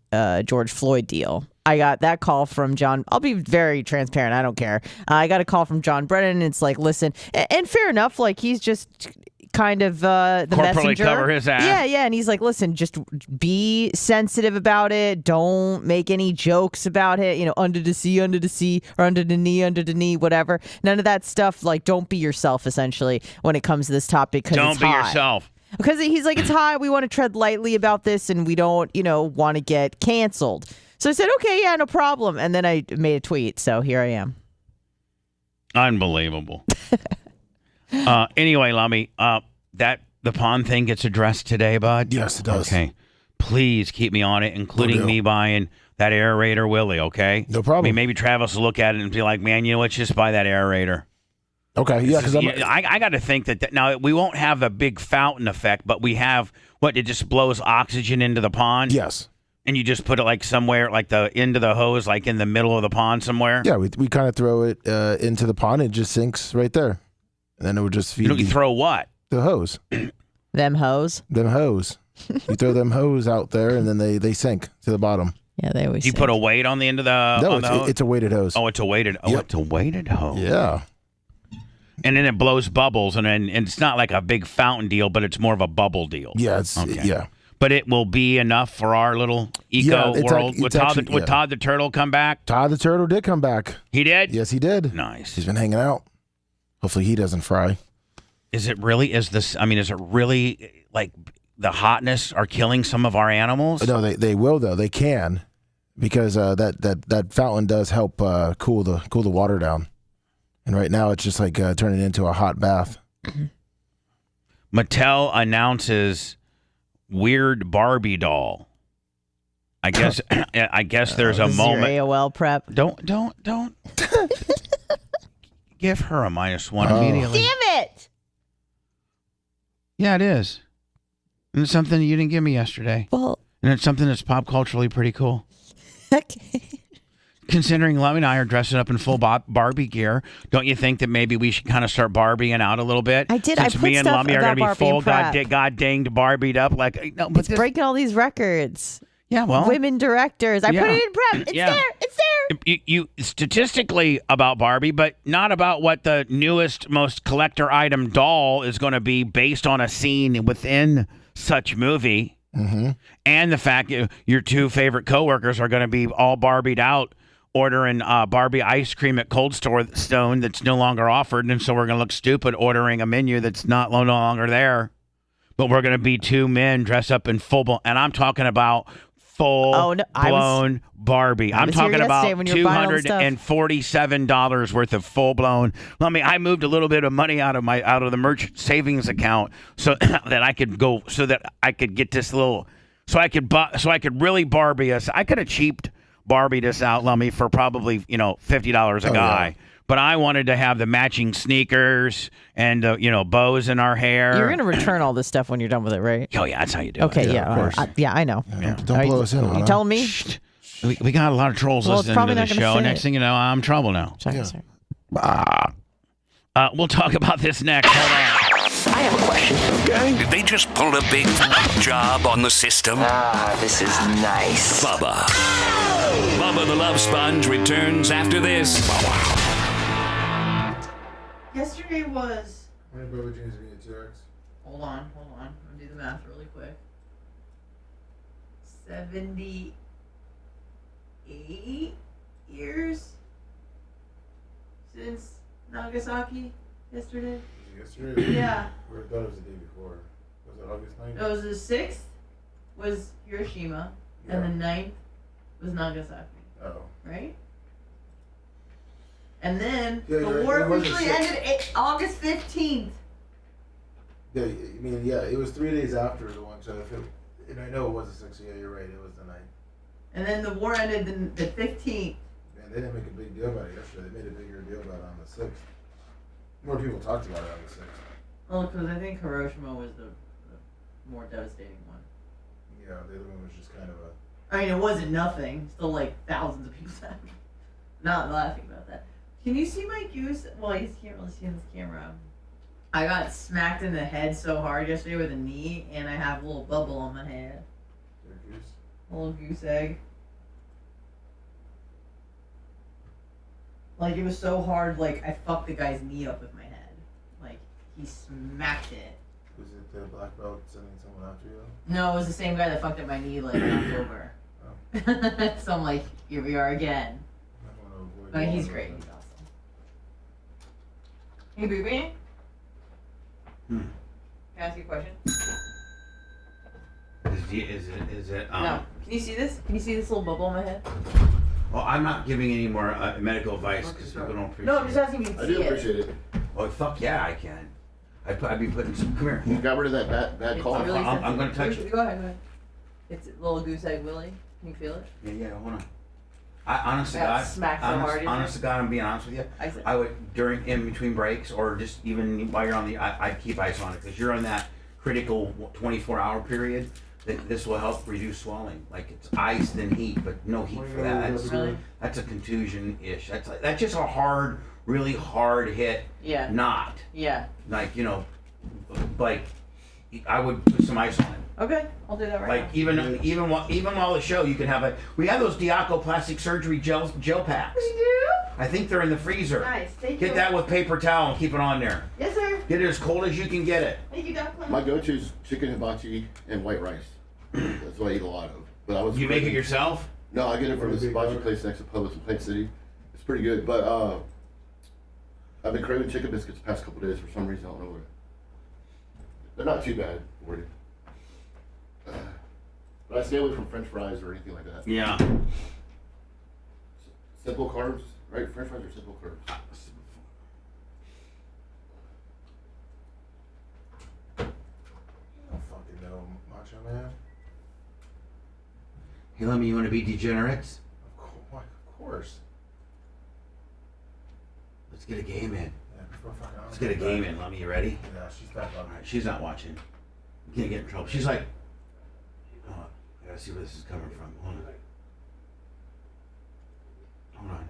George Floyd deal. I got that call from John. I'll be very transparent. I don't care. I got a call from John Brennan. And it's like, listen, and fair enough. Like he's just kind of the
corporally
messenger.
Cover his ass.
Yeah. And he's like, listen, just be sensitive about it. Don't make any jokes about it. Under the sea, or under the knee, whatever. None of that stuff. Like, don't be yourself. Essentially, when it comes to this topic, because
don't be yourself.
Because he's like, it's hot. We want to tread lightly about this, and we don't, want to get canceled. So I said, okay, yeah, no problem. And then I made a tweet. So here I am.
Unbelievable. Anyway, Lummy, that the pond thing gets addressed today, bud?
Yes, it does.
Okay. Please keep me on it, including me buying that aerator, Willie, okay?
No problem.
I mean, maybe Travis will look at it and be like, man, you know what? Just buy that aerator.
Okay, yeah, because
I got to think that now we won't have a big fountain effect, but we have it just blows oxygen into the pond.
Yes.
And you just put it like somewhere, like the end of the hose, like in the middle of the pond somewhere.
Yeah, we kind of throw it into the pond and it just sinks right there, and then it would just feed.
You throw what?
The hose.
Them hose.
Them hose. You throw them hose out there, and then they sink to the bottom.
Yeah, they always.
Do you put a weight on the end of the?
No, it's a weighted hose.
Oh, it's a weighted. Oh, it's a weighted hose.
Yeah.
And then it blows bubbles, and it's not like a big fountain deal, but it's more of a bubble deal.
Yeah,
yeah. But it will be enough for our little eco world. Would Todd the turtle come back?
Todd the turtle did come back.
He did?
Yes, he did.
Nice.
He's been hanging out. Hopefully he doesn't fry.
Is it really like the hotness are killing some of our animals?
No, they will though. They can, because that fountain does help cool the water down. And right now it's just like turning into a hot bath.
Mattel announces weird Barbie doll. I guess there's a moment.
Your AOL prep.
Don't give her a -1 immediately.
Damn it!
Yeah, it is. And it's something you didn't give me yesterday.
Well,
and it's something that's pop culturally pretty cool.
Okay.
Considering Lummy and I are dressing up in full Barbie gear, don't you think that maybe we should kind of start Barbieing out a little bit?
I did.
Since
I put
me and
stuff
Lummy are
about
going to be
Barbie
full
in prep.
god danged Barbied up. Like, no, but
it's breaking all these records.
Yeah, well,
women directors. I put it in prep. It's there. It's there.
You statistically about Barbie, but not about what the newest, most collector item doll is going to be based on a scene within such movie.
Mm-hmm.
And the fact your two favorite coworkers are going to be all Barbied out, ordering Barbie ice cream at Cold Stone that's no longer offered, and so we're going to look stupid ordering a menu that's no longer there. But we're going to be two men dressed up in full, and I'm talking about full-blown Barbie. I'm talking about $247 worth of full-blown. I moved a little bit of money out of the merchant savings account so that I could get this little, so I could really Barbie us. I could have cheaped Barbie this out, Lummy, for probably $50 a guy. Yeah. But I wanted to have the matching sneakers and bows in our hair.
You're going to return all this stuff when you're done with it, right?
Oh yeah, that's how you do it.
Okay, yeah,
of course.
I know.
Yeah. Don't blow us in.
You telling me?
We got a lot of trolls listening to the show. Next thing you know, I'm in trouble now.
Sorry.
We'll talk about this next. Hold on.
I have a question.
Okay. Did they just pull a big job on the system?
This is nice.
Bubba the Love Sponge returns after this.
Yesterday was.
How many Bubba jeans do you need, 2X?
Hold on. I'm gonna do the math really quick. 78 years since Nagasaki. Yesterday.
Yesterday?
Yeah.
I thought it was the day before. Was it August 9th?
No, it was the 6th was Hiroshima, and the 9th was Nagasaki.
Oh.
Right? And then
Yeah,
the
you're
war
right. It wasn't
officially ended August 15th.
Yeah, I mean, yeah, it was 3 days after the one. So and I know it was the 6th. Yeah, you're right. It was the 9th.
And then the war ended the 15th.
Man, they didn't make a big deal about it yesterday. They made a bigger deal about it on the 6th. More people talked about it on the 6th.
Well, because I think Hiroshima was the more devastating one.
Yeah, the other one was just kind of a...
I mean, it wasn't nothing. Still, like, thousands of people died. Not laughing about that. Can you see my goose? Well, you can't really see in this camera. I got smacked in the head so hard yesterday with a knee, and I have a little bubble on my head.
Your goose?
A little goose egg. Like, it was so hard, like, I fucked the guy's knee up with my head. Like, he smacked it.
Was it the black belt sending someone after you?
No, it was the same guy that fucked up my knee, like, in October.
Oh.
So I'm like, here we are again.
I want to avoid
But he's great. He's awesome. Hey, Boobie? Can I ask you a question?
Is it?
No. Can you see this? Can you see this little bubble on my head?
Well, I'm not giving any more medical advice because people don't appreciate it.
No, I'm just asking if you can see it.
I do appreciate it.
Oh, fuck yeah, I can. I'd be putting some. Come here.
You got rid of that bad call.
I'm going to touch it.
Go ahead. It's a little goose egg Willie. Can you feel it?
Yeah, hold on. Honest to God,
smack so hard.
honest to God, I'm being honest with you. I would in between breaks or just even while you're on I'd keep ice on it because you're on that critical 24-hour period. This will help reduce swelling. Like it's ice then heat, but no heat for that. That's a contusion-ish. That's just a really hard hit. Yeah. Knot.
Yeah.
Like like I would put some ice on it.
Okay, I'll do that right now.
Even while the show, you can have we have those Diaco plastic surgery gel packs.
We do?
I think they're in the freezer.
Nice.
Get that with paper towel and keep it on there.
Yes, sir.
Get it as cold as you can get it.
Thank you, Duckling.
My go-to is chicken hibachi and white rice. That's what I eat a lot of.
You make it yourself?
No, I get it from this hibachi place next to Publix in Plain City. It's pretty good, but I've been craving chicken biscuits the past couple days for some reason. I don't know why. They're not too bad for you. But I stay away from French fries or anything like that.
Yeah.
Simple carbs, right? French fries are simple carbs.
I don't fucking know, Macho Man.
Hey, let me. You want to be degenerates?
Of course.
Let's get a game in.
Yeah, before fucking.
Let's get a game in. Let me. You ready?
Yeah, she's back on.
All right, she's not watching. You can't get in trouble. She's like, oh, I gotta see where this is coming from. Hold on.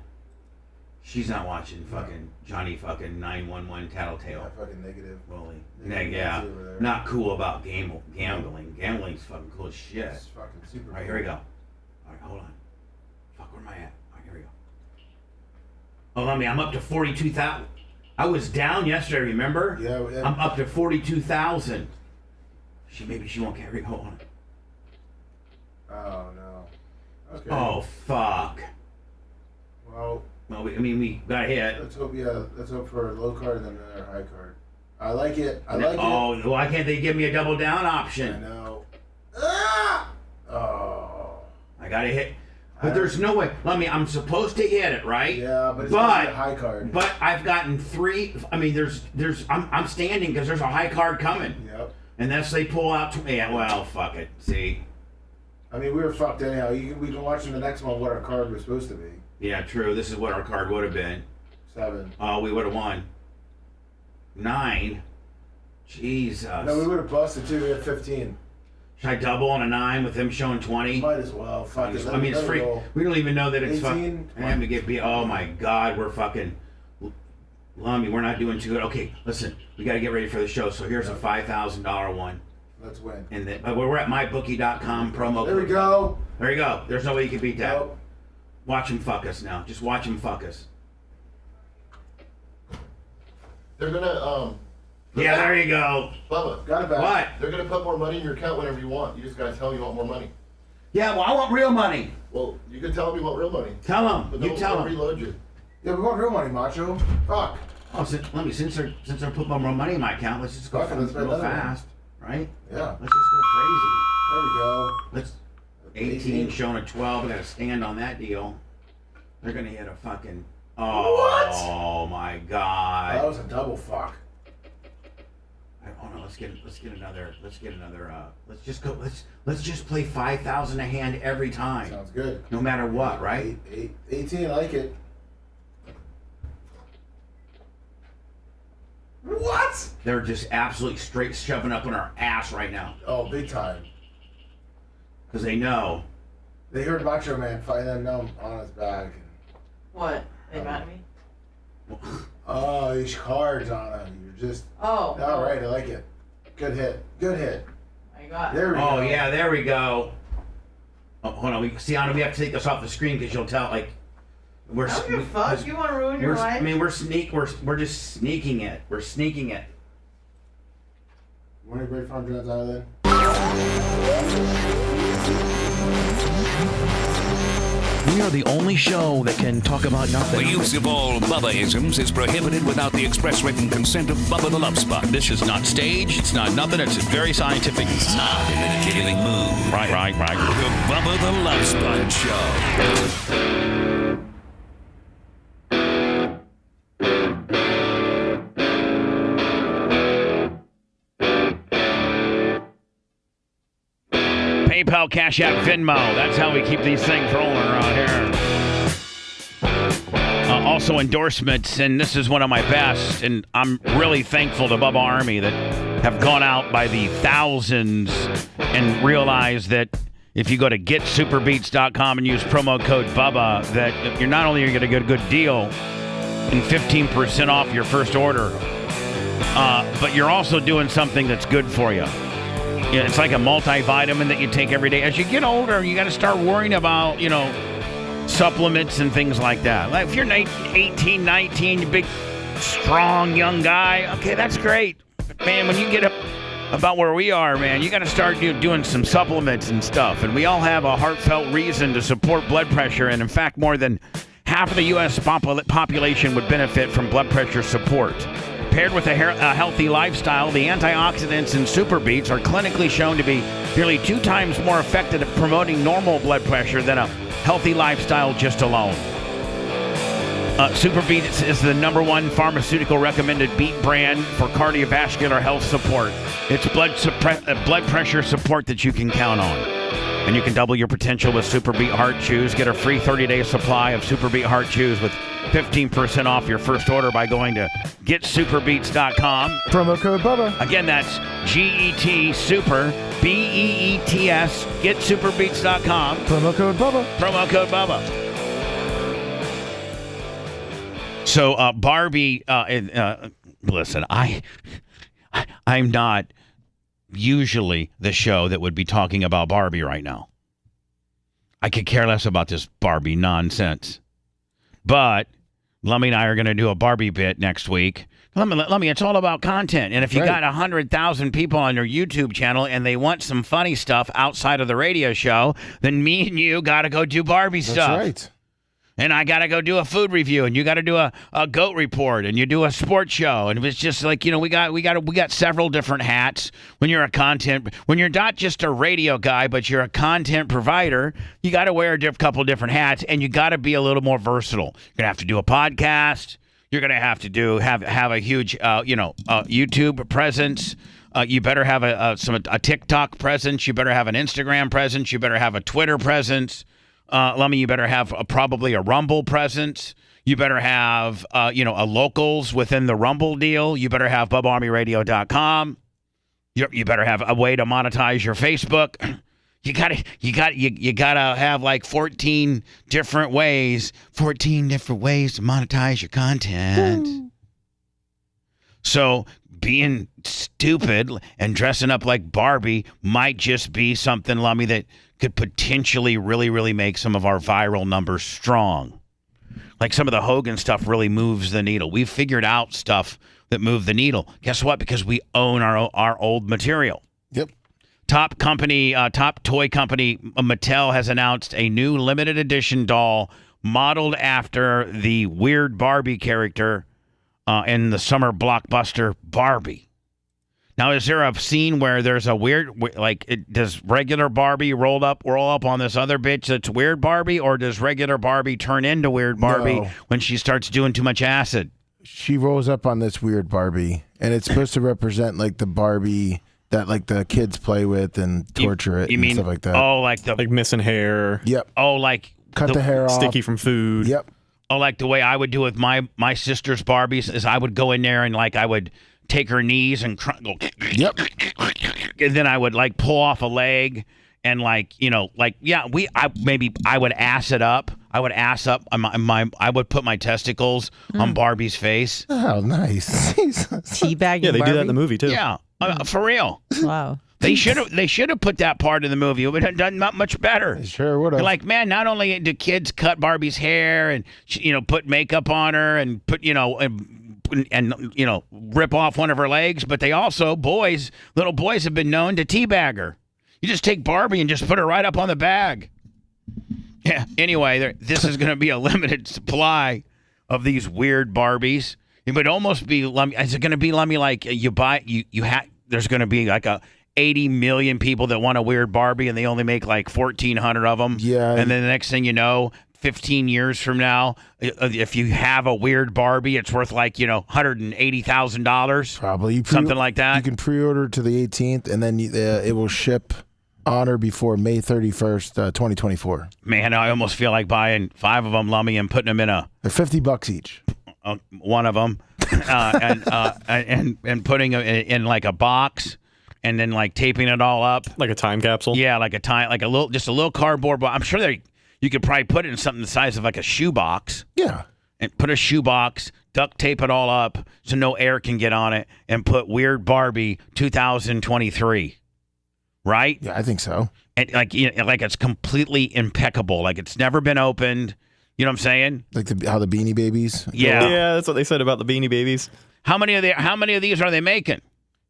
She's not watching fucking Johnny fucking 911 Tattletale.
Yeah, fucking negative.
Rolling. Yeah. Not cool about gambling. Gambling's fucking cool as shit.
It's fucking super.
All right, here we go. All right, hold on. Fuck, where am I at? All right, here we go. Oh, let me. I'm up to 42,000. I was down yesterday, remember?
Yeah.
I'm up to 42,000. Maybe she won't carry. Hold on.
Oh no. Okay.
Oh fuck.
Well,
we got hit.
Let's hope for a low card and then another high card. I like it.
Oh, why can't they give me a double down option?
I know. Ah! Oh.
I gotta hit. But there's no way. I'm supposed to hit it, right?
Yeah, but it's gonna be a high card.
But I've gotten 3. I'm standing because there's a high card coming.
Yep.
Unless they pull out. Yeah, well, fuck it. See.
I mean, we were fucked anyhow. We can watch in the next one what our card was supposed to be.
Yeah, true. This is what our card would have been.
7.
Oh, we would have won. 9. Jesus.
No, we would have busted too. We had 15.
Should I double on a 9 with them showing 20?
Might as well. Fuck it.
I mean, it's free. We don't even know that it's
18,
fucking. I have to get beat. Oh my God, we're fucking. Lummy, we're not doing too good. Okay, listen, we got to get ready for the show. So here's a $5,000 one.
Let's win.
And we're at mybookie.com promo.
There we go.
There you go. There's no way you can beat that.
Nope.
Watch him fuck us now. Just watch him fuck us.
They're gonna
Yeah, there you go.
Bubba,
got it back.
What?
They're gonna put more money in your account whenever you want. You just gotta tell them you want more money.
Yeah, well, I want real money.
Well, you can tell them you want real money.
Tell them.
But
You tell
they'll
them.
reload you.
Yeah, we want real money, Macho. Fuck.
Oh, since they're putting more money in my account, let's just go
Fuck it, let's
real
play another
fast, right?
Yeah.
Let's just go crazy.
There we go.
Let's 18 showing a 12. We got to stand on that deal. They're gonna hit a fucking. Oh,
What?
Oh my God.
That was a double fuck.
Oh no, let's get another. Let's just go. Let's just play 5,000 a hand every time.
Sounds good.
No matter what, right?
18, I like it. What?
They're just absolutely straight shoving up in our ass right now
Oh, big time.
because they know.
They heard Macho Man fighting them down on his back.
What? They mad at me?
Oh, these cards on him. You're just.
Oh.
All right, I like it. Good hit. Good hit.
I got it.
There we go.
Oh yeah, there we go. Oh, hold on, we have to take this off the screen because you'll tell like we're.
I don't give a fuck. You want to ruin your life?
I mean, we're just sneaking it. We're sneaking it.
Want to break from Jones Island?
We are the only show that can talk about nothing.
The use of all Bubba-isms is prohibited without the express written consent of Bubba the Love Sponge.
This is not staged. It's not nothing. It's very scientific.
It's not in a killing mood.
Right.
The Bubba the Love Sponge Show.
PayPal, Cash App, Venmo. That's how we keep these things rolling around here. Also endorsements, and this is one of my best, and I'm really thankful to Bubba Army that have gone out by the thousands and realized that if you go to getsuperbeats.com and use promo code Bubba, that you're not only going to get a good deal and 15% off your first order, but you're also doing something that's good for you. It's like a multivitamin that you take every day. As you get older, you got to start worrying about, supplements and things like that. Like if you're 18, 19, you big, strong, young guy, okay, that's great. But man, when you get up about where we are, man, you got to start doing some supplements and stuff. And we all have a heartfelt reason to support blood pressure. And in fact, more than half of the U.S. population would benefit from blood pressure support. Paired with a healthy lifestyle, the antioxidants in Super Beets are clinically shown to be nearly 2 times more effective at promoting normal blood pressure than a healthy lifestyle just alone. Super Beets is the #1 pharmaceutical recommended beet brand for cardiovascular health support. It's blood pressure support that you can count on. And you can double your potential with Super Beet Heart Chews. Get a free 30-day supply of Super Beet Heart Chews with 15% off your first order by going to getsuperbeets.com.
Promo code Bubba.
Again, that's GET Super, BEETS, getsuperbeets.com.
Promo code Bubba.
Promo code Bubba. So, Barbie, listen, I'm not usually the show that would be talking about Barbie right now. I could care less about this Barbie nonsense. But Lummy and I are going to do a Barbie bit next week. Lummy, it's all about content. And if you got 100,000 people on your YouTube channel and they want some funny stuff outside of the radio show, then me and you got to go do Barbie stuff.
That's right.
And I got to go do a food review, and you got to do a goat report, and you do a sports show. And it's just like, we got several different hats when you're when you're not just a radio guy, but you're a content provider, you got to wear a couple different hats, and you got to be a little more versatile. You're going to have to do a podcast. You're going to have to have a huge, YouTube presence. You better have a TikTok presence. You better have an Instagram presence. You better have a Twitter presence. Lummy, you better have probably a Rumble presence. You better have, a locals within the Rumble deal. You better have BubbaArmyRadio.com. You better have a way to monetize your Facebook. You gotta have like 14 different ways to monetize your content. So being stupid and dressing up like Barbie might just be something, Lummy, that could potentially really, really make some of our viral numbers strong. Like some of the Hogan stuff really moves the needle. We've figured out stuff that move the needle. Guess what? Because we own our old material.
Yep.
Top toy company Mattel has announced a new limited edition doll modeled after the weird Barbie character in the summer blockbuster Barbie. Now, is there a scene where there's a weird, does regular Barbie roll up on this other bitch that's weird Barbie, or does regular Barbie turn into weird Barbie when she starts doing too much acid?
She rolls up on this weird Barbie, and it's supposed to represent like the Barbie that like the kids play with and torture it and stuff like that.
Oh, like
missing hair.
Yep.
Oh, like
cut the hair off.
Sticky from food.
Yep.
Oh, like the way I would do with my sister's Barbies is I would go in there and I would take her knees and go.
Yep.
And then I would pull off a leg and I would ass it up. I would ass up I would put my testicles on Barbie's face.
Oh, nice.
Teabagging.
Yeah, they
Barbie?
do that in the movie too.
Yeah, for real.
Wow.
They should have put that part in the movie. It would have done not much better.
Sure would have.
Man, not only do kids cut Barbie's hair and put makeup on her and put and rip off one of her legs, but they also little boys have been known to teabag her. You just take Barbie and just put her right up on the bag. Yeah. Anyway, this is going to be a limited supply of these weird Barbies. It would almost be, is it going to be, like there's going to be like 80 million people that want a weird Barbie and they only make 1,400 of them.
Yeah.
And then the next thing you know, 15 years from now, if you have a weird Barbie, it's worth $180,000.
Probably.
Something like that.
You can pre-order to the 18th and then it will ship on or before May 31st, 2024.
Man, I almost feel like buying 5 of them, Lummy, and putting them in
They're $50 each.
One of them, and putting it in like a box, and then like taping it all up
like a time capsule.
Yeah, like a little cardboard box. I'm sure you could probably put it in something the size of like a shoebox.
Yeah.
And put a shoebox, duct tape it all up so no air can get on it, and put Weird Barbie 2023. Right?
Yeah, I think so.
And like it's completely impeccable. Like it's never been opened. You know what I'm saying?
Like how the Beanie Babies.
Yeah,
that's what they said about the Beanie Babies.
How many of these are they making?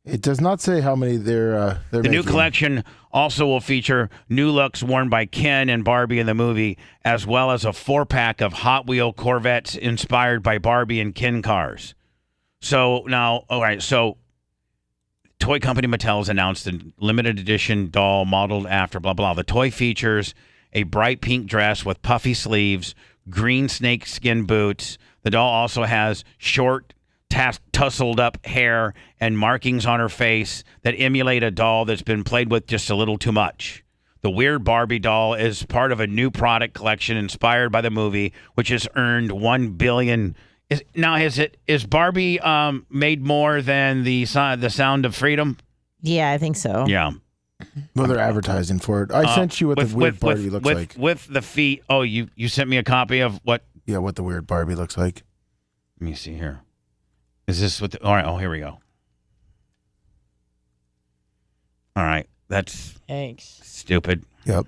It does not say how many they're
The
making.
new collection also will feature new looks worn by Ken and Barbie in the movie, as well as a 4-pack of Hot Wheel Corvettes inspired by Barbie and Ken cars. So now, all right, so toy company Mattel has announced a limited edition doll modeled after blah, blah. The toy features a bright pink dress with puffy sleeves, green snakeskin boots. The doll also has short, tousled up hair and markings on her face that emulate a doll that's been played with just a little too much. The Weird Barbie doll is part of a new product collection inspired by the movie, which has earned $1 billion. Is Barbie made more than the Sound of Freedom?
Yeah, I think so.
Yeah.
Well, they're advertising for it. I sent you what the Weird Barbie looks like.
With the feet. Oh, you sent me a copy of what?
Yeah, what the Weird Barbie looks like.
Let me see here. Is this what all right, here we go. All right, that's
Thanks.
stupid.
Yep.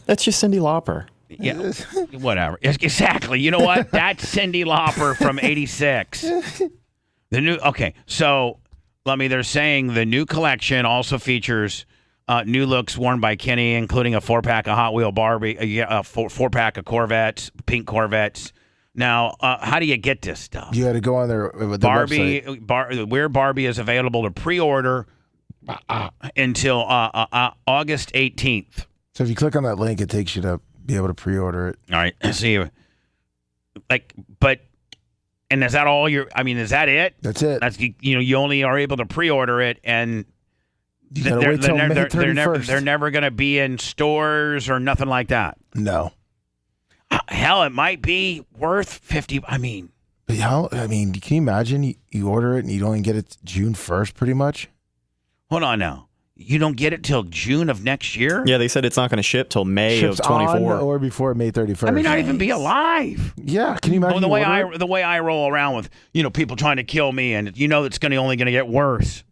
That's just Cyndi Lauper.
Yeah, whatever. Exactly. You know what? That's Cyndi Lauper from '86. Okay, so they're saying the new collection also features new looks worn by Kenny, including a 4-pack of Hot Wheel Barbie, a 4-pack of Corvettes, pink Corvettes. Now, how do you get this stuff?
You got to go on their website.
Weird Barbie is available to pre-order until August 18th.
So if you click on that link, it takes you to be able to pre-order it.
All right. See, and is that all is that it?
That's it.
That's you only are able to pre-order it, and
you gotta wait till May 31st.
They're never going to be in stores or nothing like that.
No.
Hell, it might be worth $50.
But can you imagine you order it and you only get it June 1st, pretty much?
Hold on now. You don't get it till June of next year?
Yeah, they said it's not going to ship till May of 24.
Or before May 31st.
I may not even be alive.
Yeah, can you imagine?
The way I roll around with people trying to kill me, and it's only going to get worse.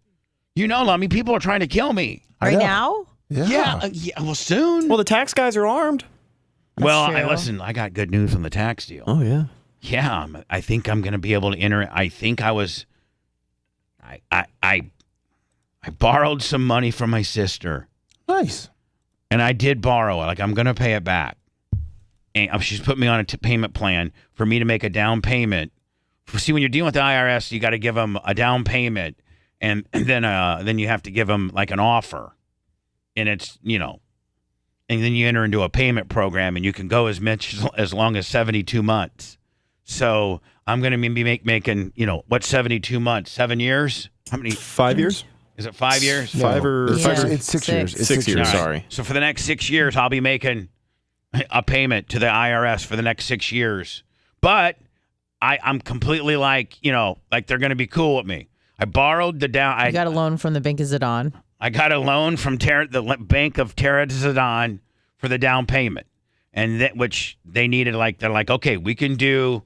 Lummy, people are trying to kill me
right now.
Yeah.
Well, soon.
Well, the tax guys are armed.
Listen, I got good news on the tax deal.
Oh, yeah.
Yeah, I think I'm going to be able to enter it. I think I borrowed some money from my sister.
Nice.
And I did borrow it. Like, I'm going to pay it back. And she's put me on a payment plan for me to make a down payment. See, when you're dealing with the IRS, you got to give them a down payment, and then you have to give them like an offer. And it's, and then you enter into a payment program, and you can go as long as 72 months. So I'm going to be making, what's 72 months? 7 years? How many?
5 years?
Is it 5 years?
No, it's 6 years. It's
6 years,
Right.
sorry.
So for the next 6 years, I'll be making a payment to the IRS for the next 6 years. But I'm completely like they're going to be cool with me. I borrowed the down.
You got a loan from the Bank of Zidane.
I got a loan from the Bank of Terra Zidane for the down payment, and which they needed. They're like, okay, we can do.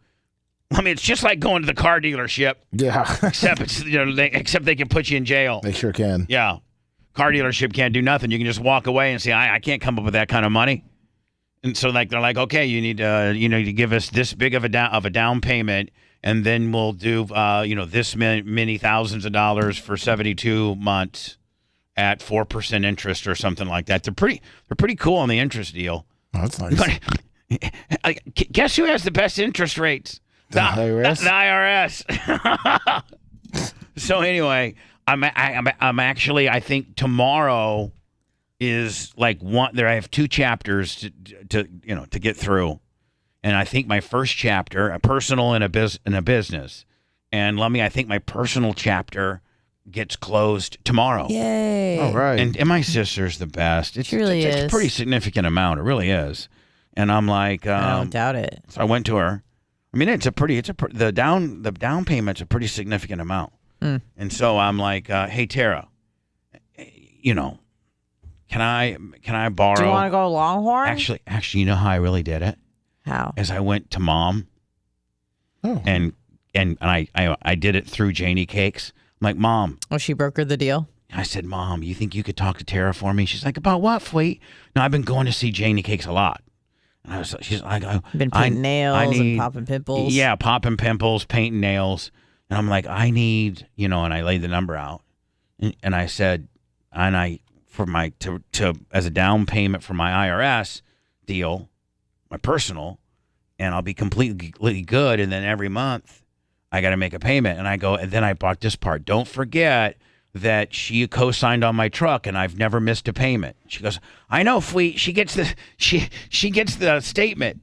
It's just like going to the car dealership.
Yeah.
Except it's except they can put you in jail.
They sure can.
Yeah, car dealership can't do nothing. You can just walk away and say, I can't come up with that kind of money. And so they're like, okay, you need to give us this big of a down payment, and then we'll do this many thousands of dollars for 72 months at 4% interest or something like that. They're pretty cool on the interest deal.
Oh, that's nice.
But guess who has the best interest rates?
The IRS.
The IRS. So anyway, I'm actually, I think tomorrow is like one there. I have 2 chapters to get through, and I think my first chapter, a personal and a business, and I think my personal chapter gets closed tomorrow.
Yay!
All right.
And my sister's the best. It's
really
it's
is.
a pretty significant amount. It really is. And I'm like,
I don't doubt it.
so I went to her. I mean, the down payment's a pretty significant amount. And so I'm like, hey Tara, you know, can I borrow?
Do you want to go Longhorn?
Actually, you know how I really did it?
How?
Is I went to Mom, and I did it through Janie Cakes. I'm like, Mom.
Oh, she brokered the deal?
I said, Mom, you think you could talk to Tara for me? She's like, about what, Fleet? No, I've been going to see Janie Cakes a lot. And she's like,
been painting nails and popping pimples.
Yeah, popping pimples, painting nails. And I'm like, I need, and I laid the number out. And I said, as a down payment for my IRS deal, my personal, and I'll be completely good. And then every month I got to make a payment. And I go, and then I bought this part. Don't forget that she co-signed on my truck and I've never missed a payment. She goes, I know, Fleet. She gets the statement.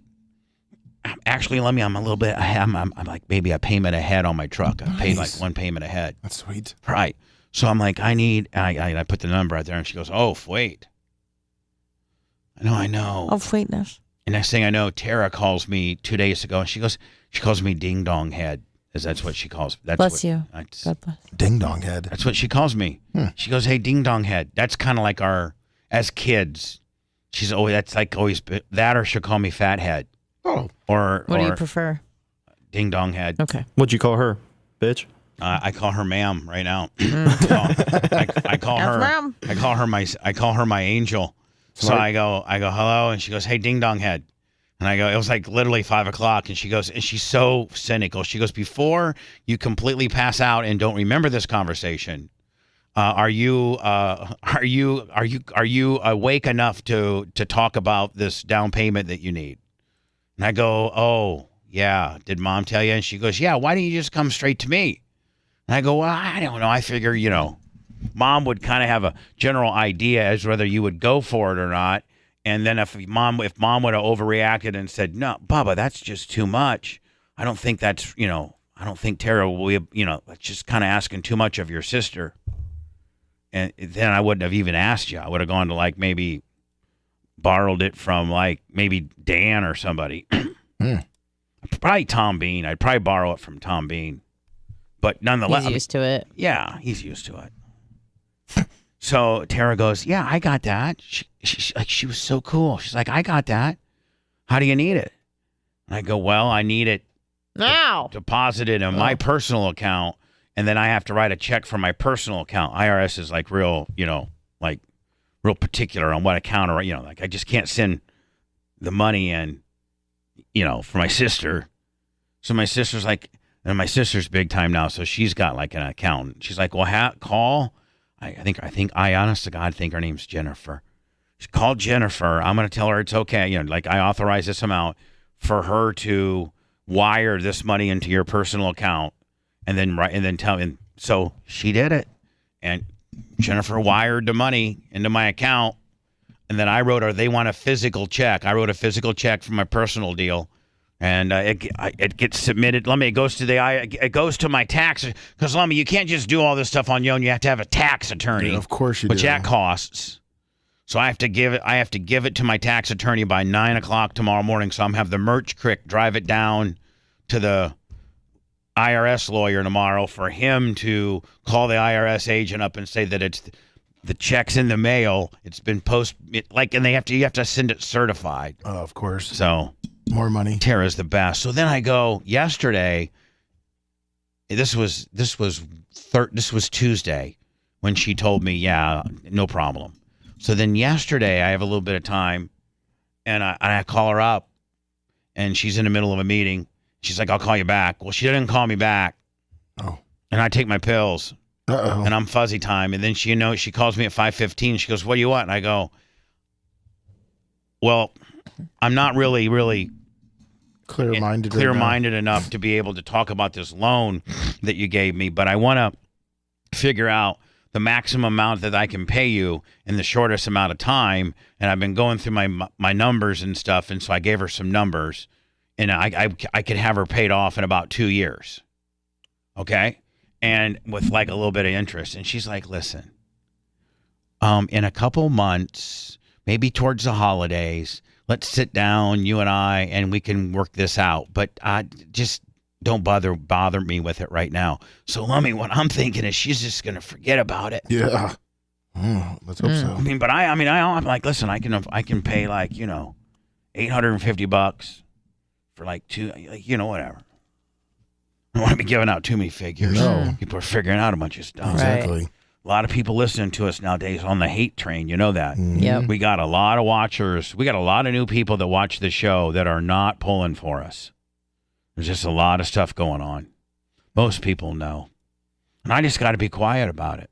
Actually, I'm a little bit ahead. I'm like maybe a payment ahead on my truck. I paid like one payment ahead.
That's sweet.
Right. So I'm like, I put the number out there and she goes, oh, wait. I know.
Oh, sweetness.
And next thing I know, Tara calls me 2 days ago and she calls me Ding Dong Head. That's what she calls.
Bless you. God bless.
Ding Dong Head.
That's what she calls me. She goes, hey, Ding Dong Head. That's kind of like as kids, that's like always that, or she'll call me Fat Head.
Oh.
Or
what do you prefer?
Ding Dong Head.
Okay.
What'd you call her, bitch?
I call her ma'am right now. I call her.
Ma'am.
I call her my angel. So I go hello, and she goes, hey, Ding Dong Head. And I go, it was like literally 5 o'clock, and she goes, and she's so cynical. She goes, before you completely pass out and don't remember this conversation, are you awake enough to talk about this down payment that you need? And I go, oh yeah, did Mom tell you? And she goes, yeah. Why don't you just come straight to me? And I go, well, I don't know. I figure Mom would kind of have a general idea as whether you would go for it or not. And then if mom would have overreacted and said, no, Bubba, that's just too much. I don't think that's, I don't think Tara will, that's just kind of asking too much of your sister. And then I wouldn't have even asked you. I would have gone to like maybe borrowed it from like maybe Dan or somebody. Probably Tom Bean. I'd probably borrow it from Tom Bean. But nonetheless.
He's used to it.
Yeah, he's used to it. So Tara goes, yeah, I got that. She was so cool. She's like, I got that. How do you need it? And I go, well, I need it
now
deposited in my personal account, and then I have to write a check from my personal account. IRS is like real, like real particular on what account, or like I just can't send the money in, for my sister. So my sister's like, and my sister's big time now, so she's got like an account. She's like, well, call. I think I honest to God think her name's Jennifer. She called Jennifer. I'm going to tell her it's okay. Like I authorize this amount for her to wire this money into your personal account, and then tell. And so she did it, and Jennifer wired the money into my account, and then I wrote her. They want a physical check. I wrote a physical check for my personal deal. And it gets submitted. It goes to my tax, because you can't just do all this stuff on your own. You have to have a tax attorney.
Yeah, of course you
do. Which
do.
that costs. So I have to give it to my tax attorney by 9 o'clock tomorrow morning. So I'm have the merch crick drive it down to the IRS lawyer tomorrow for him to call the IRS agent up and say that it's the check's in the mail. It's been and you have to send it certified.
Oh, of course.
So.
More money.
Tara's the best. So then I go yesterday. This was Tuesday when she told me, yeah, no problem. So then yesterday I have a little bit of time, and I call her up, and she's in the middle of a meeting. She's like, I'll call you back. Well, she didn't call me back.
Oh.
And I take my pills.
Uh-oh.
And I'm fuzzy time. And then she calls me at 5:15. She goes, what do you want? And I go, well, I'm not really clear-minded enough to be able to talk about this loan that you gave me, but I want to figure out the maximum amount that I can pay you in the shortest amount of time. And I've been going through my numbers and stuff, and so I gave her some numbers, and I could have her paid off in about 2 years. Okay? and with like a little bit of interest. And she's like, listen, in a couple months, maybe towards the holidays, let's sit down, you and I, and we can work this out. But just don't bother me with it right now. So, Lummy, what I'm thinking is she's just going to forget about it.
Yeah. Let's hope so.
I mean, but I'm like, listen, I can pay like, $850 for like two, like, whatever. I don't want to be giving out too many figures.
No.
People are figuring out a bunch of stuff.
Exactly.
A lot of people listening to us nowadays on the hate train. You know that.
Yep.
We got a lot of watchers. We got a lot of new people that watch the show that are not pulling for us. There's just a lot of stuff going on. Most people know. And I just got to be quiet about it.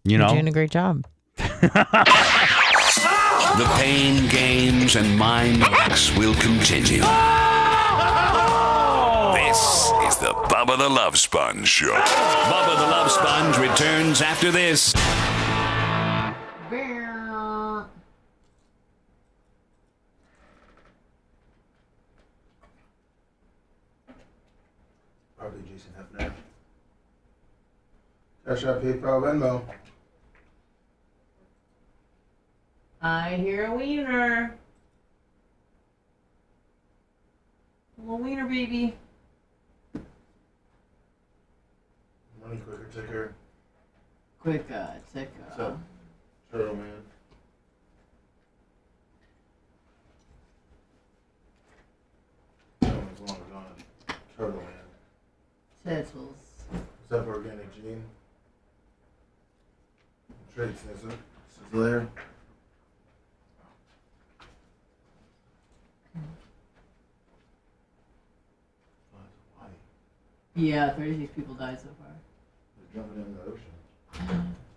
You're
doing a great job.
The pain, games, and mind tricks will continue. This is the Bubba the Love Sponge Show. Bubba the Love Sponge returns after this.
Probably Jason Hefner. Cash App, PayPal, Venmo.
I hear a wiener. A little wiener baby.
Money quicker, ticker.
Quicker, ticker.
What's up? Turtle man. That one's long gone. Turtle man.
Turtles.
What's up, Organic Gene? Trade Sizzler.
Yeah, 36 people died so far.
They're jumping in the ocean.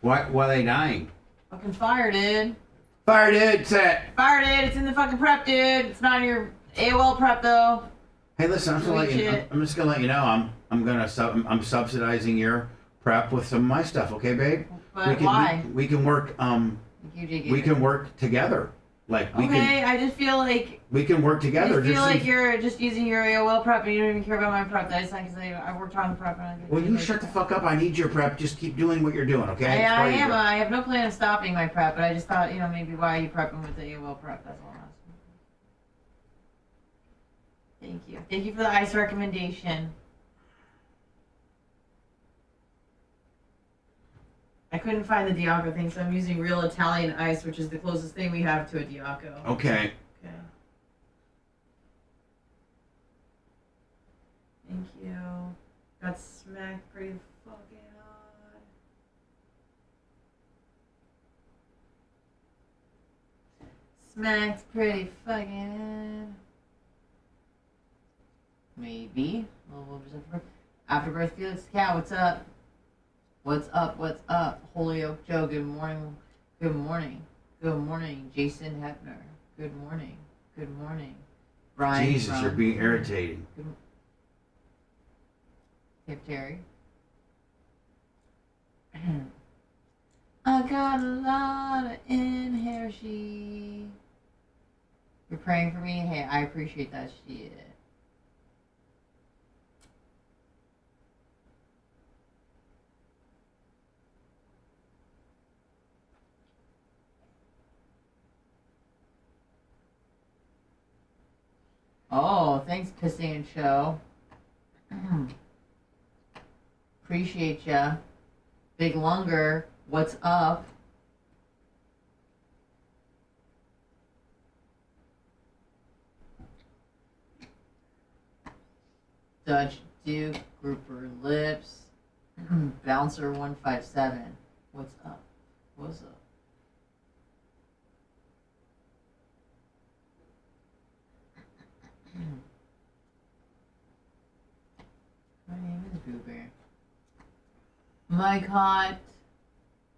Why are they dying?
Fucking fire, dude.
Fire, dude. Set.
Fire, dude. It's in the fucking prep, dude. It's not in your AOL prep, though.
Hey, listen, I'm just gonna let you know I'm subsidizing your prep with some of my stuff, okay, babe?
But why?
We can work we can work together. Like we can.
I just feel like
We can work together.
I feel like you're just using your AOL prep and you don't even care about my prep. That's not because I worked on the prep.
Well, you shut the fuck up. I need your prep. Just keep doing what you're doing, okay?
I am. I have no plan of stopping my prep, but I just thought, maybe why are you prepping with the AOL prep? That's all I'm asking. Thank you. Thank you for the ice recommendation. I couldn't find the Diaco thing, so I'm using real Italian ice, which is the closest thing we have to a Diaco.
Okay.
Okay. Thank you. Got smacked pretty fucking hard. Smacked pretty fucking. Maybe. Afterbirth Felix Cat, what's up? What's up? What's up? Holyoke Joe, good morning. Good morning. Good morning. Jason Hepner, good morning. Good morning. Brian.
Jesus, you're being irritating.
Tip Terry. I got a lot of inheritance. You're praying for me? Hey, I appreciate that shit. Oh, thanks, Pissing Show. Appreciate ya. Big Lunger, what's up? Dutch Duke, Grouper Lips, Bouncer 157, what's up? What's up? My name is Goober. Mike Hot.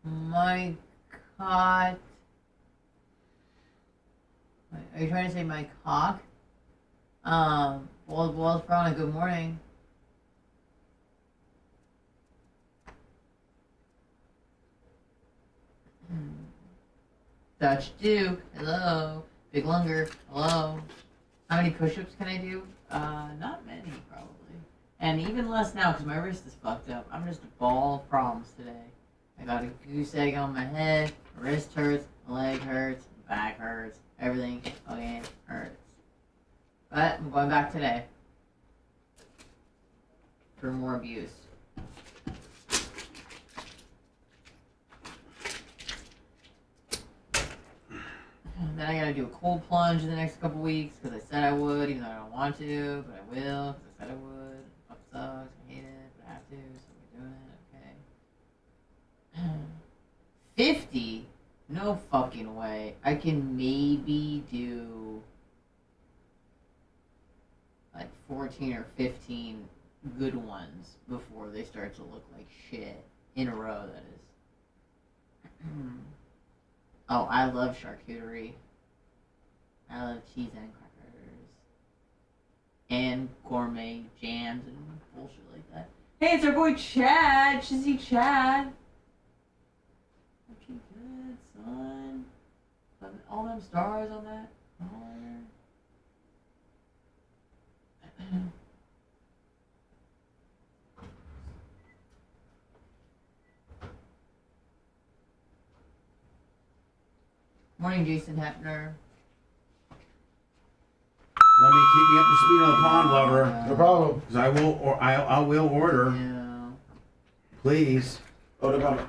Mike Hot. Are you trying to say Mike Hawk? Walls Browna, good morning. Dutch Duke, hello. Big Lunger, hello. How many push-ups can I do? Not many, probably. And even less now because my wrist is fucked up. I'm just a ball of problems today. I got a goose egg on my head, my wrist hurts, my leg hurts, my back hurts, everything fucking hurts. But I'm going back today for more abuse. And then I gotta do a cold plunge in the next couple weeks because I said I would, even though I don't want to, but I will because I said I would. Fuck sucks, I hate it, but I have to, so we're doing it, okay. 50? No fucking way. I can maybe do like 14 or 15 good ones before they start to look like shit. In a row, that is. Oh, I love charcuterie. I love cheese and crackers. And gourmet jams and bullshit like that. Hey, it's our boy Chad. Chizzy Chad. Looking good, son. All them stars on that. Morning, Jason Hepner.
Let me keep me up to speed on the pond, lover.
No problem.
Because I will order.
Yeah.
Please.
Oh, no problem.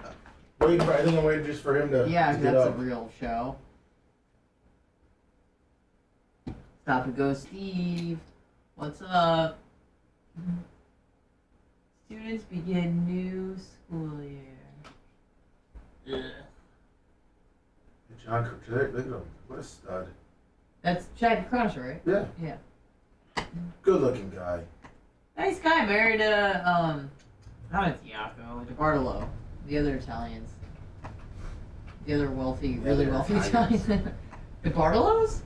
I think I'm waiting just for him to.
Yeah,
to
that's
get
a
up.
real show. Stop and go, Steve. What's up? Students begin new school year. Ugh.
John Cook, look at him. What a stud.
That's Chad Crusher, right?
Yeah.
Yeah.
Good looking guy.
Nice guy. Married not a Diaco, DeBartolo. The other Italians. The other wealthy, really wealthy Italians. DeBartolos?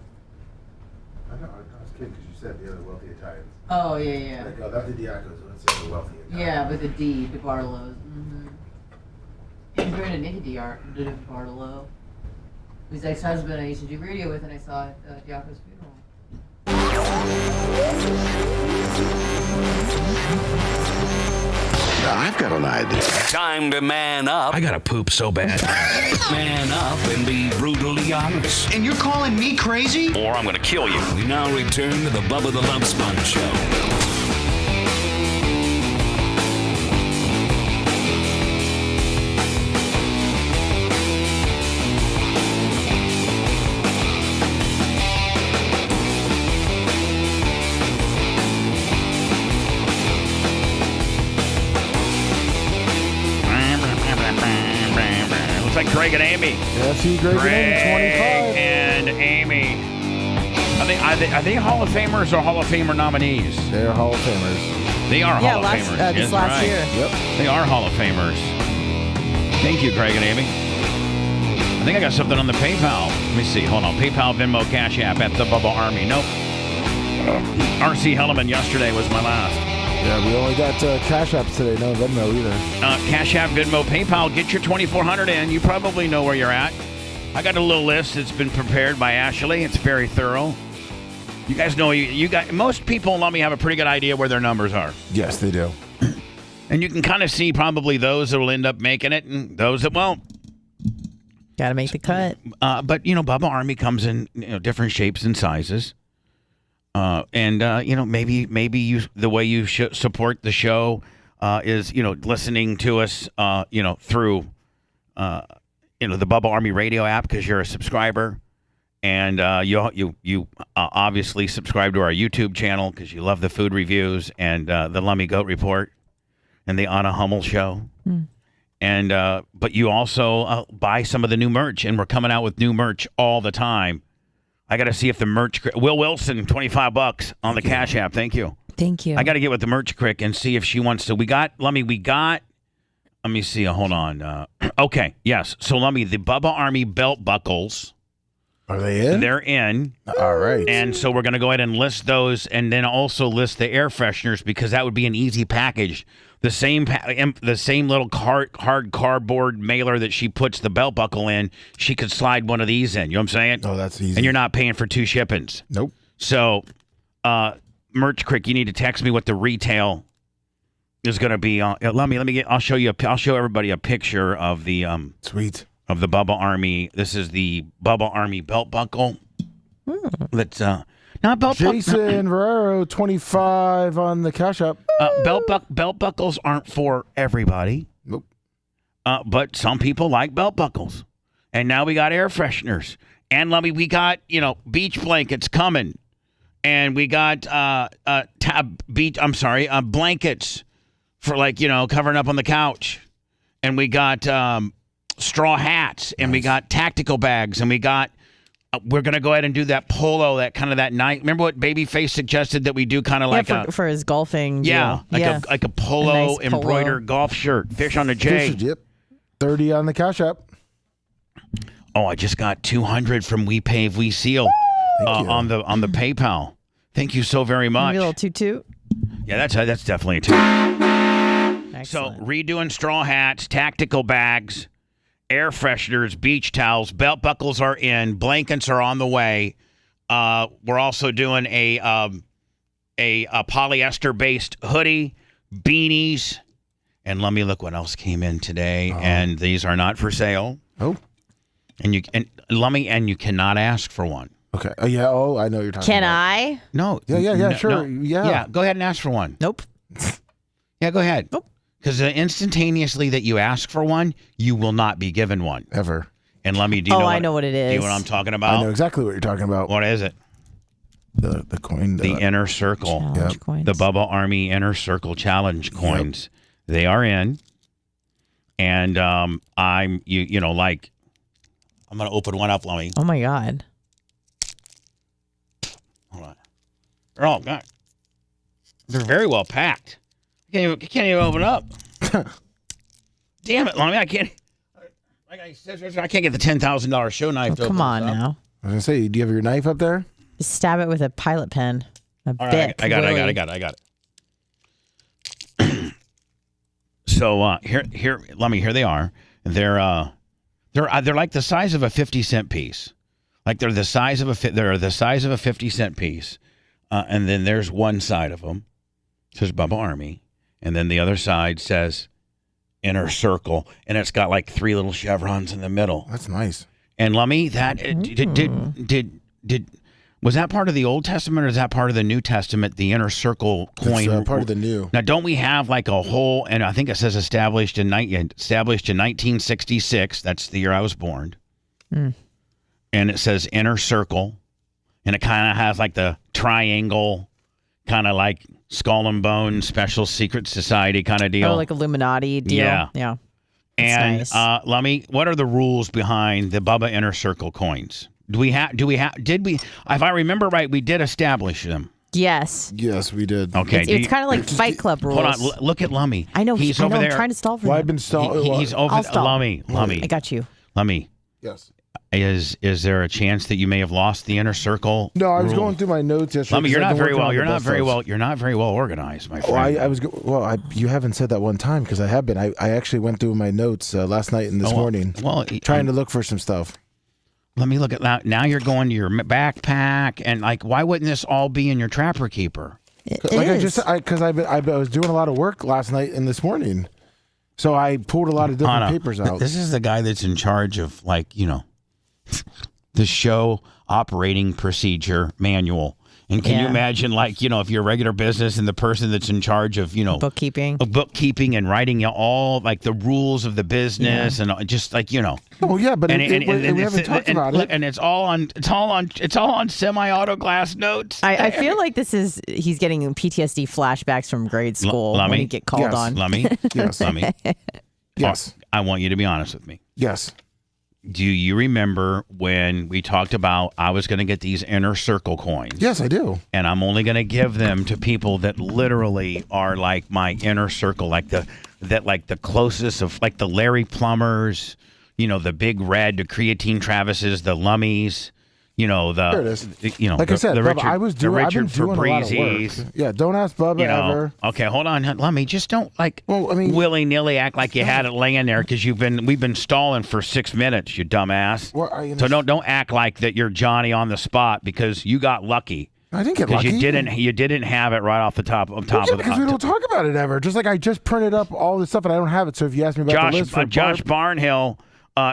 I know, I was kidding because you said the other wealthy Italians.
Oh, yeah.
Like, oh, not the Diacos, let's say the wealthy Italians.
Yeah, with a D, DeBartolos. Mm-hmm. He's married to Nikki DeBartolo, whose ex-husband I used to do radio with, and I saw at Diaco's funeral.
I've got an idea. Time to man up.
I gotta poop so bad.
Man up and be brutally honest.
And you're calling me crazy?
Or I'm gonna kill you. We now return to the Bubba the Love Sponge Show.
Looks like Greg and Amy.
Yeah, see Greg
and Amy. Are they Hall of Famers or Hall of Famer nominees?
They're Hall of Famers.
They are Hall of Famers.
This last year.
Yep.
They are Hall of Famers. Thank you, Greg and Amy. I think I got something on the PayPal. Let me see. Hold on. PayPal, Venmo, Cash App at the Bubba Army. Nope. RC Helleman yesterday was my last.
Yeah, we only got Cash Apps today. No Venmo either.
Cash App, Venmo, PayPal. Get your 2,400 in. You probably know where you're at. I got a little list that's been prepared by Ashley. It's very thorough. You guys know you got most people let me have a pretty good idea where their numbers are.
Yes, they do.
And you can kind of see probably those that will end up making it and those that won't.
Gotta make the cut.
But Bubba Army comes in different shapes and sizes. Maybe the way you support the show is listening to us through the Bubba Army radio app because you're a subscriber, and you obviously subscribe to our YouTube channel because you love the food reviews and the Lummy Goat Report and the Anna Hummel Show. And but you also buy some of the new merch, and we're coming out with new merch all the time. I got to see if the merch... Will Wilson, $25 on the Cash App. Thank you.
Thank you.
I got to get with the merch crick and see if she wants to. Let me see. Hold on. Okay. Yes. So, Lummy, the Bubba Army belt buckles.
Are they in?
They're in.
All right.
And so we're going to go ahead and list those and then also list the air fresheners because that would be an easy package. The same little hard cardboard mailer that she puts the belt buckle in, she could slide one of these in. You know what I'm saying?
Oh, that's easy.
And you're not paying for 2 shippings.
Nope.
So, Merch Crick, you need to text me what the retail is going to be. I'll show you. I'll show everybody a picture of the
sweet
of the Bubba Army. This is the Bubba Army belt buckle. That's not belt.
Jason Ferrero, 25 on the Cash App.
Belt buckles aren't for everybody.
Nope.
But some people like belt buckles, and now we got air fresheners, and we got beach blankets coming, and we got blankets for covering up on the couch, and we got straw hats, and we got tactical bags, and we got. We're gonna go ahead and do that polo, that night. Remember what Babyface suggested that we do,
for his golfing.
Yeah,
deal.
like a polo
nice
embroidered golf shirt. Fish on the J.
Yep. 30 on the Cash App.
Oh, I just got 200 from We Pave We Seal on the PayPal. Thank you so very much.
Maybe a little toot.
Yeah, that's definitely a toot.
Excellent.
So redoing straw hats, tactical bags, air fresheners, beach towels, belt buckles are in, blankets are on the way. We're also doing a polyester based hoodie, beanies, and let me look what else came in today. And these are not for sale.
Oh,
and you cannot ask for one.
Okay. Oh yeah. Oh, I know what you're talking
Can
about.
I?
No.
Yeah. Sure.
No.
Yeah.
Go ahead and ask for one.
Nope.
Yeah, go ahead.
Nope.
Because instantaneously that you ask for one, you will not be given one.
Ever.
And let me do you know
I know what it is.
Do you know what I'm talking about?
I know exactly what you're talking about.
What is it?
The coin.
The Inner Circle.
Challenge coins.
The Bubba Army Inner Circle Challenge coins. Yep. They are in. And I'm going to open one up, Lummy.
Oh my God.
Hold on. Oh God. They're very well packed. I can't even open up. Damn it, Lummy. I can't. Like I said, I can't get the $10,000 show knife to open
Come on
this up.
now.
I was gonna say, do you have your knife up there?
Just stab it with a pilot pen. A
All
Bic.
right, I got it. So here, Lummy, they are. They're like the size of a 50-cent piece. Like they're the size of a 50-cent piece. And then there's one side of them says Bubba Army, and then the other side says Inner Circle, and it's got like 3 little chevrons in the middle.
That's nice.
And Lummy, that did was that part of the Old Testament or is that part of the New Testament? The Inner Circle coin.
That's part of the New.
Now, don't we have like a whole? And I think it says established in 1966. That's the year I was born. And it says Inner Circle, and it kind of has like the triangle, kind of like Skull and Bone Special Secret Society kind of deal.
Oh, like Illuminati deal.
Yeah.
And
nice. Lummy, what are the rules behind the Bubba Inner Circle coins? Did we, if I remember right, we did establish them.
Yes.
Yes, we did.
Okay.
It's kind of like Fight Club rules.
Hold on. Look at Lummy.
I know.
He's
I know,
over there.
I'm trying to stall for
Well,
him.
I've been stalling.
He's over
I'll stall.
Lummy.
I got you.
Lummy.
Yes.
Is there a chance that you may have lost the Inner Circle?
No, I was
rule?
going through my notes yesterday.
Lummy, you're
because
not
I've been
very well.
working
You're
on
not
the
very
best
well. You're not very well organized, my
Oh,
friend.
you haven't said that one time because I have been. I actually went through my notes last night and this morning.
Well,
trying to look for some stuff.
Let me look at that. Now you're going to your backpack, and like, why wouldn't this all be in your Trapper Keeper?
Because I was doing a lot of work last night and this morning, so I pulled a lot of different papers out.
This is the guy that's in charge of the show operating procedure manual. And can you imagine, if you're a regular business and the person that's in charge of,
bookkeeping
and writing all like the rules of the business and just like,
Oh yeah, but we haven't talked about it.
And it's all on semi-auto glass notes.
I feel like he's getting PTSD flashbacks from grade school when he get called on.
Lummy,
Yes.
Lummy.
Yes.
I want you to be honest with me.
Yes.
Do you remember when we talked about I was going to get these Inner Circle coins?
Yes, I do.
And I'm only going to give them to people that literally are like my inner circle, like the closest of like the Larry Plumbers, the Big Red, the Creatine Travises, the Lummies,
There it is. Like I said,
the
Bubba,
Richard,
I've been doing a lot of
Fabrizi's.
work. Yeah, don't ask Bubba ever.
Okay, hold on, Lummy. Just don't willy nilly act like you had it laying there because we've been stalling for 6 minutes, you dumbass. So don't act like that you're Johnny on the spot because you got lucky.
I didn't get lucky.
You didn't have it right off the top of the.
Because we don't talk about it ever. Just like I just printed up all this stuff and I don't have it. So if you ask me about the list for
Josh Barnhill,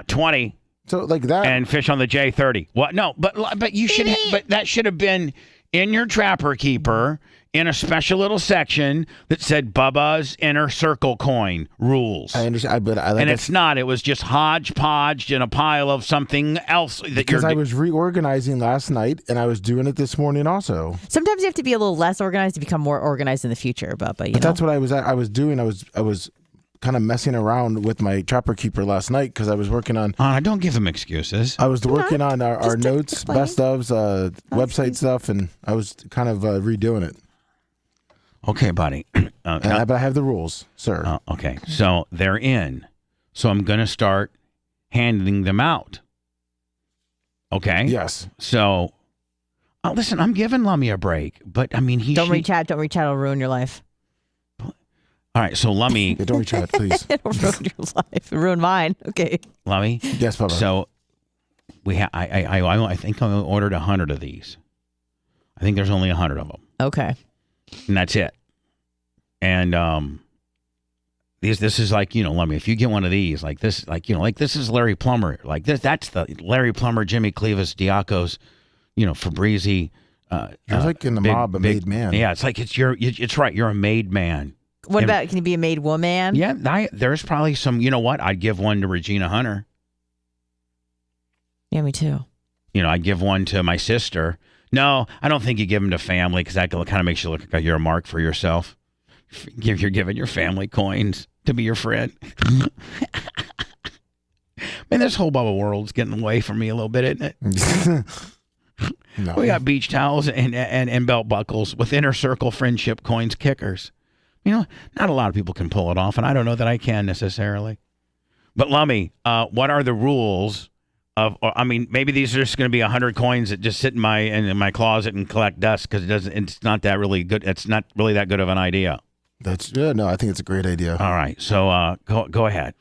20.
So like that.
And fish on the J 30. What? No, but you should. But that should have been in your Trapper Keeper in a special little section that said Bubba's Inner Circle Coin rules.
I understand, but
it's not. It was just hodgepodge in a pile of something else.
Because I was reorganizing last night, and I was doing it this morning also.
Sometimes you have to be a little less organized to become more organized in the future, Bubba. But
that's what I was doing. I was kind of messing around with my Trapper Keeper last night because I was working on.
Don't give them excuses.
I was working on our notes, best ofs, website stuff, and I was kind of redoing it.
Okay, buddy.
But I have the rules, sir.
Okay, so they're in. So I'm going to start handing them out. Okay?
Yes.
So, listen, I'm giving Lummy a break, but I mean,
Don't reach out. Don't reach out. It'll ruin your life.
All right, so Lummy.
Don't reach out, please.
It'll ruin your life. It'll ruin mine. Okay.
Lummy?
Yes, Bubba.
So, I think I ordered 100 of these. I think there's only 100 of them.
Okay.
And that's it. And this is like, Lummy, if you get one of these, like this, this is Larry Plummer. Like that's the Larry Plummer, Jimmy Clevis, Diacos, Fabrizi.
You're like in the mob, a made man.
Yeah, it's like it's right. You're a made man.
What about, can you be a made woman?
Yeah, there's probably some, I'd give one to Regina Hunter.
Yeah, me too.
I'd give one to my sister. No, I don't think you give them to family because that kind of makes you look like you're a mark for yourself. You're giving your family coins to be your friend. Man, this whole Bubba world's getting away from me a little bit, isn't it?
No.
We got beach towels and belt buckles with inner circle friendship coins kickers. Not a lot of people can pull it off, and I don't know that I can necessarily. But Lummy, what are the rules? Maybe these are just going to be 100 coins that just sit in my closet and collect dust because it's not that really good. It's not really that good of an idea.
That's good. No, I think it's a great idea.
All right, so go ahead.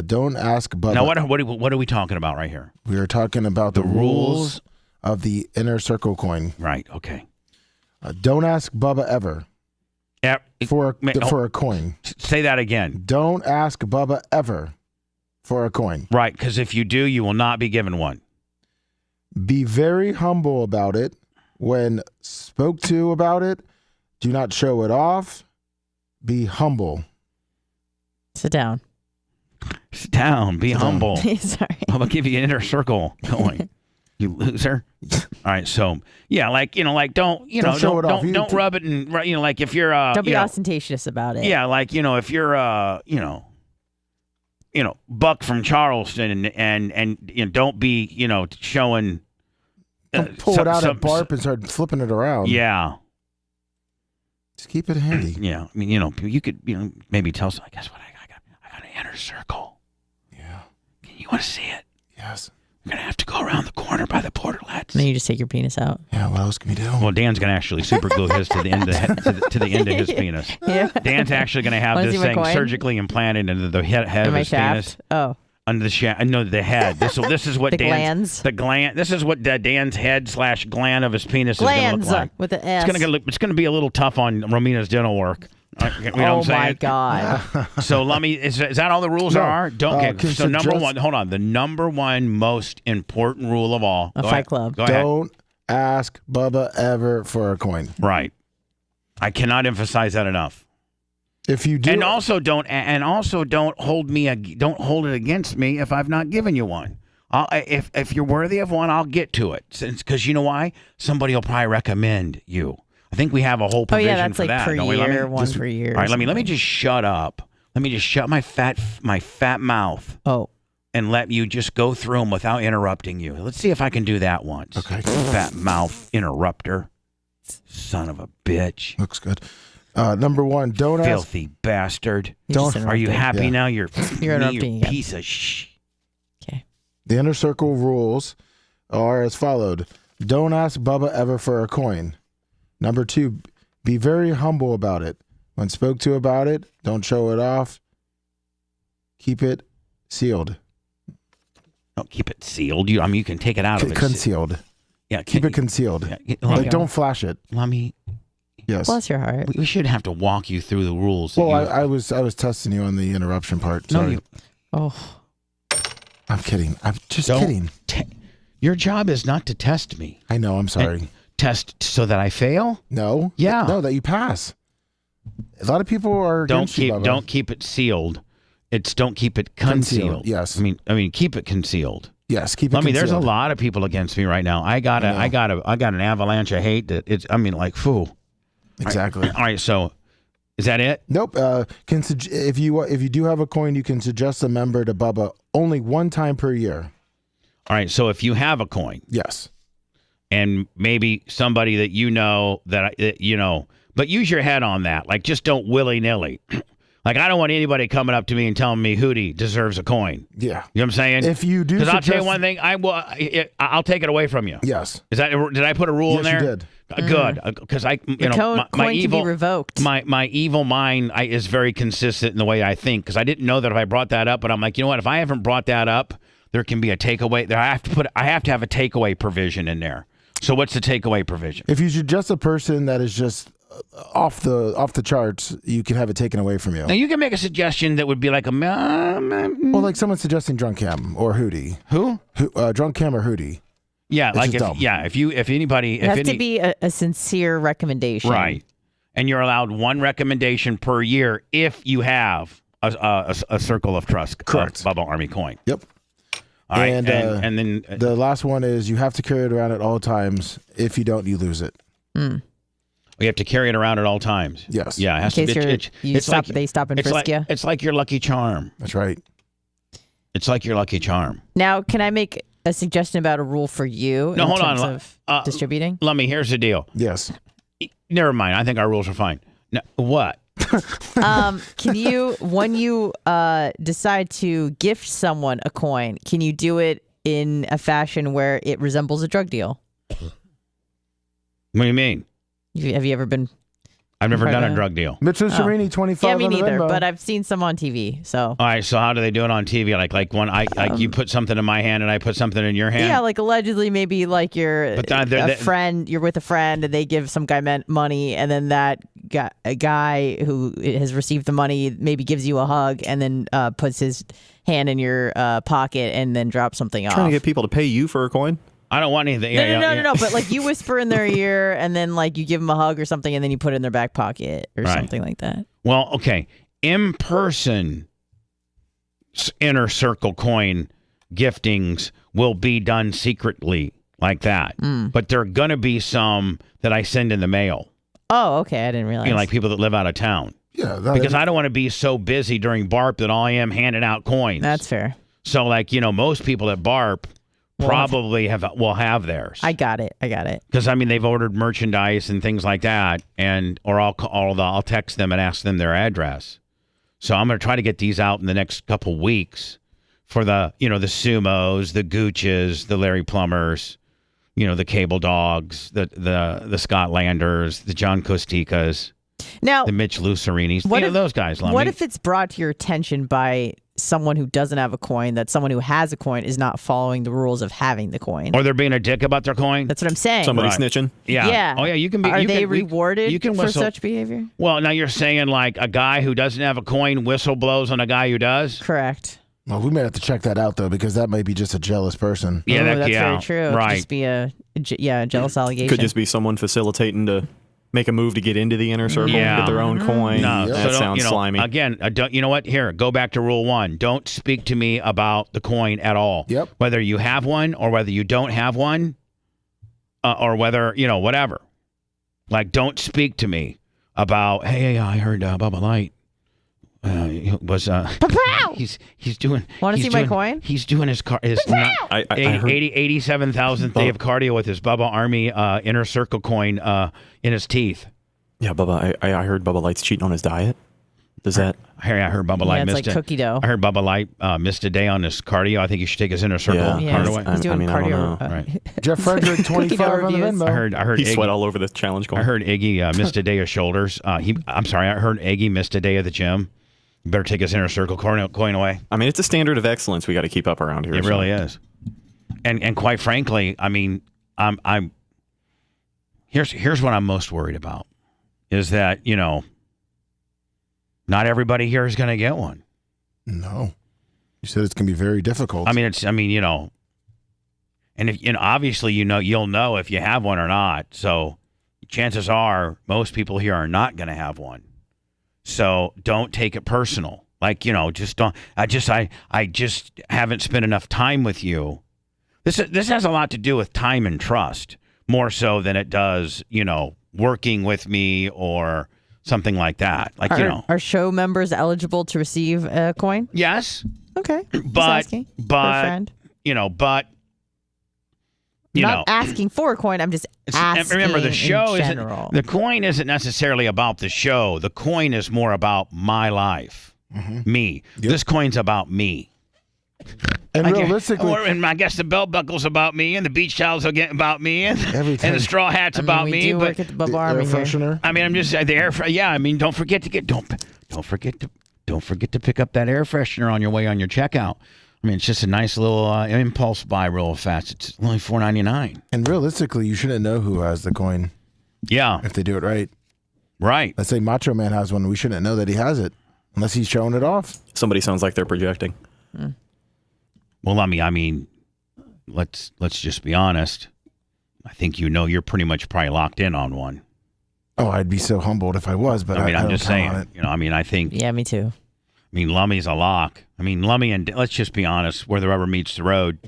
Don't ask Bubba.
Now, what are we talking about right here?
We are talking about the rules of the Inner Circle coin.
Right. Okay.
Don't ask Bubba ever for a coin.
Say that again.
Don't ask Bubba ever for a coin.
Right, because if you do, you will not be given one.
Be very humble about it. When spoke to about it, do not show it off. Be humble.
Sit down.
Sit down. Be humble.
Sorry.
I'm gonna give you an inner circle coin. You loser. All right, so yeah, don't
show it off.
Don't rub it and like if you're
don't be ostentatious about it.
Yeah, like if you're Buck from Charleston and don't be showing.
Don't pull it out at Barp and start flipping it around.
Yeah.
Just keep it handy.
Yeah, I mean you could maybe tell someone. Guess what? I got an inner circle.
Yeah.
You want to see it?
Yes.
We're going to have to go around the corner by the portalets.
Then you just take your penis out.
Yeah, what else can we do?
Well, Dan's going to actually super glue his to the end to the end of his penis.
Yeah.
Dan's actually going to have this thing surgically implanted into the head of his penis.
Oh.
Under the shaft. No, the head. This is what
the
Dan's
glands.
The gland. This is what Dan's head / gland of his penis
glands
is going to look like.
With an S.
It's going to be a little tough on Romina's dental work. You know what I'm saying?
My God.
So Lummy, is that all the rules there are? Don't get. So number one, hold on. The number one most important rule of all.
A Fight Club.
Go ahead.
Don't ask Bubba ever for a coin.
Right. I cannot emphasize that enough.
If you do,
and also don't hold it against me if I've not given you one. If you're worthy of one, I'll get to it. Because you know why? Somebody will probably recommend you. I think we have a whole provision for that.
Oh yeah, that's like per year, one per year.
All right, let me just shut up. Let me just shut my fat mouth.
Oh.
And let you just go through them without interrupting you. Let's see if I can do that once.
Okay.
Fat mouth interrupter. Son of a bitch.
Looks good. Number one, don't ask.
Filthy bastard. Are you happy now? You're
interrupting.
You piece of shh.
Okay.
The Inner Circle rules are as followed. Don't ask Bubba ever for a coin. Number two, be very humble about it. When spoke to about it, don't show it off. Keep it sealed.
Don't keep it sealed. You can take it out of it.
Concealed.
Yeah,
Keep it concealed. Like, don't flash it.
Let me.
Yes.
Bless your heart.
We should have to walk you through the rules.
Well, I was testing you on the interruption part. Sorry.
No, you.
Oh.
I'm kidding. I'm just
Don't
kidding.
Your job is not to test me.
I know. I'm sorry.
Test so that I fail?
No.
Yeah.
No, that you pass. A lot of people are
Don't
against you, Bubba.
don't keep it sealed. It's don't keep it concealed.
Yes.
I mean keep it concealed.
Yes, keep it
I mean,
concealed.
there's a lot of people against me right now. I got an avalanche of hate that it's. I mean, like, foo.
Exactly.
All right. So, is that it?
Nope. If you do have a coin, you can suggest a member to Bubba only one time per year.
All right. So if you have a coin,
yes,
and maybe somebody that you know but use your head on that. Like, just don't willy nilly. Like, I don't want anybody coming up to me and telling me Hootie deserves a coin.
Yeah.
You know what I'm saying?
If you do,
because I'll tell you one thing, I'll take it away from you.
Yes.
Is that? Did I put a rule in there?
Yes, you did.
Good, because my
coin
evil
can be revoked.
My evil mind is very consistent in the way I think, because I didn't know that if I brought that up, but I'm like, you know what? If I haven't brought that up, there can be a takeaway. I have to have a takeaway provision in there. So what's the takeaway provision?
If you suggest a person that is just off the charts, you can have it taken away from you.
Now you can make a suggestion that would be like
well, like someone suggesting Drunk Cam or Hootie.
Who?
Drunk Cam or Hootie.
Yeah,
It's
like
just dumb.
if anybody,
It has to be a sincere recommendation.
right, and you're allowed one recommendation per year if you have a circle of trust.
Correct.
Bubba Army coin.
Yep.
All right,
And,
and then
the last one is you have to carry it around at all times. If you don't, you lose it.
we have to carry it around at all times.
Yes.
Yeah, it has
In
to
case
be.
they stop and frisk you.
It's like your lucky charm.
That's right.
It's like your lucky charm.
Now, can I make a suggestion about a rule for you
No,
in
hold
terms
on.
of distributing?
Let me. Here's the deal.
Yes.
Never mind. I think our rules are fine. No, what?
Can you, when you decide to gift someone a coin, can you do it in a fashion where it resembles a drug deal?
What do you mean?
Have you ever been?
I've never done a drug deal.
Mitchell Serini, 25.
Yeah, me
on the
neither.
Venmo.
But I've seen some on TV. So.
All right. So how do they do it on TV? Like when you put something in my hand and I put something in your hand.
Yeah, like allegedly, maybe like you're a friend. You're with a friend, and they give some guy money, and then that guy who has received the money maybe gives you a hug, and then puts his hand in your pocket, and then drops something off.
Trying to get people to pay you for a coin?
I don't want anything.
No. But like you whisper in their ear, and then like you give them a hug or something, and then you put it in their back pocket or something like that.
Well, okay. In-person inner circle coin giftings will be done secretly like that. But there are going to be some that I send in the mail.
Oh, okay. I didn't realize.
You know, like people that live out of town.
Yeah.
Because I don't want to be so busy during BARP that all I am handing out coins.
That's fair.
So, like, most people at BARP probably will have theirs.
I got it.
Because, I mean, they've ordered merchandise and things like that, or I'll text them and ask them their address. So I'm going to try to get these out in the next couple weeks for the Sumos, the Gooches, the Larry Plumbers, the Cable Dogs, the Scott Landers, the John Costikas,
now
the Mitch Lucerinis, those guys.
What if it's brought to your attention by someone who doesn't have a coin that someone who has a coin is not following the rules of having the coin?
Or they're being a dick about their coin?
That's what I'm saying.
Somebody snitching?
Yeah.
Yeah.
Oh, yeah, you can be.
Are they rewarded for
whistle.
such behavior?
Well, now you're saying like a guy who doesn't have a coin whistle blows on a guy who does?
Correct.
Well, we may have to check that out, though, because that may be just a jealous person.
Yeah,
that's very true.
Right.
It could just be a jealous allegation.
Could just be someone facilitating to make a move to get into the inner circle and get their own coin.
No,
that
so
sounds slimy.
Again, you know what? Here, go back to rule 1. Don't speak to me about the coin at all.
Yep.
Whether you have one or whether you don't have one, or whether, whatever. Like, don't speak to me about, hey, I heard Bubba Light was he's doing.
Want to see my coin?
He's doing his car. His 87,000th day of cardio with his Bubba Army inner circle coin in his teeth.
Yeah, Bubba. I heard Bubba Light's cheating on his diet. Does that?
I heard Bubba Light
it's
missed
like cookie dough.
I heard Bubba Light missed a day on his cardio. I think he should take his inner circle card away.
He's doing
I don't
cardio.
know.
Right.
Jeff Frederick, 25 on the
reviews.
Venmo.
I heard
He
Iggy,
sweat all over the challenge coin.
I heard Iggy missed a day of shoulders. I heard Iggy missed a day at the gym. You better take his inner circle coin away.
I mean, it's a standard of excellence we got to keep up around here.
It really is. And quite frankly, I mean, I'm here's what I'm most worried about is that, not everybody here is going to get one.
No. You said it's going to be very difficult.
and if, obviously, you'll know if you have one or not. So chances are most people here are not going to have one. So don't take it personal. Like, just don't. I just haven't spent enough time with you. This has a lot to do with time and trust, more so than it does, working with me or something like that. Like,
Are show members eligible to receive a coin?
Yes.
Okay.
But not
asking for a coin. I'm just asking.
Remember, the show
isn't.
The coin isn't necessarily about the show. The coin is more about my life, me. Yep. This coin's about me.
And realistically,
I guess the belt buckle's about me, and the beach towels are getting about me, and the straw hat's about me.
Do work at the Bubba Army
air freshener.
I'm just the air. Don't forget to pick up that air freshener on your way on your checkout. It's just a nice little impulse buy real fast. It's only $4.99.
And realistically, you shouldn't know who has the coin.
Yeah.
If they do it right.
Right.
Let's say Macho Man has one. We shouldn't know that he has it unless he's showing it off.
Somebody sounds like they're projecting.
Well, let's just be honest. I think you're pretty much probably locked in on one.
Oh, I'd be so humbled if I was, but
I'm just saying. I think.
Yeah, me too.
Lummy's a lock. Lummy and let's just be honest, where the rubber meets the road,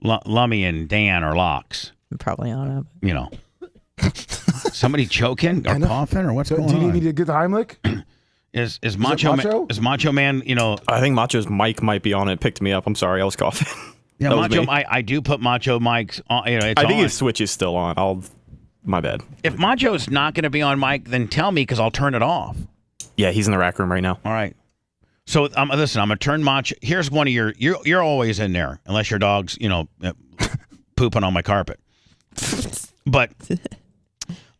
Lummy and Dan are locks.
I'm probably on
it. Somebody choking or coughing or what's going on?
Do you need me to get the Heimlich?
Is Macho Man? Is Macho Man?
I think Macho's mic might be on it. Picked me up. I'm sorry, I was coughing.
Yeah, Macho. I do put Macho mics on.
I think his switch is still on. My bad.
If Macho's not going to be on mic, then tell me because I'll turn it off.
Yeah, he's in the rack room right now.
All right. So listen, I'm gonna turn Macho. Here's one of you're always in there unless your dog's pooping on my carpet. But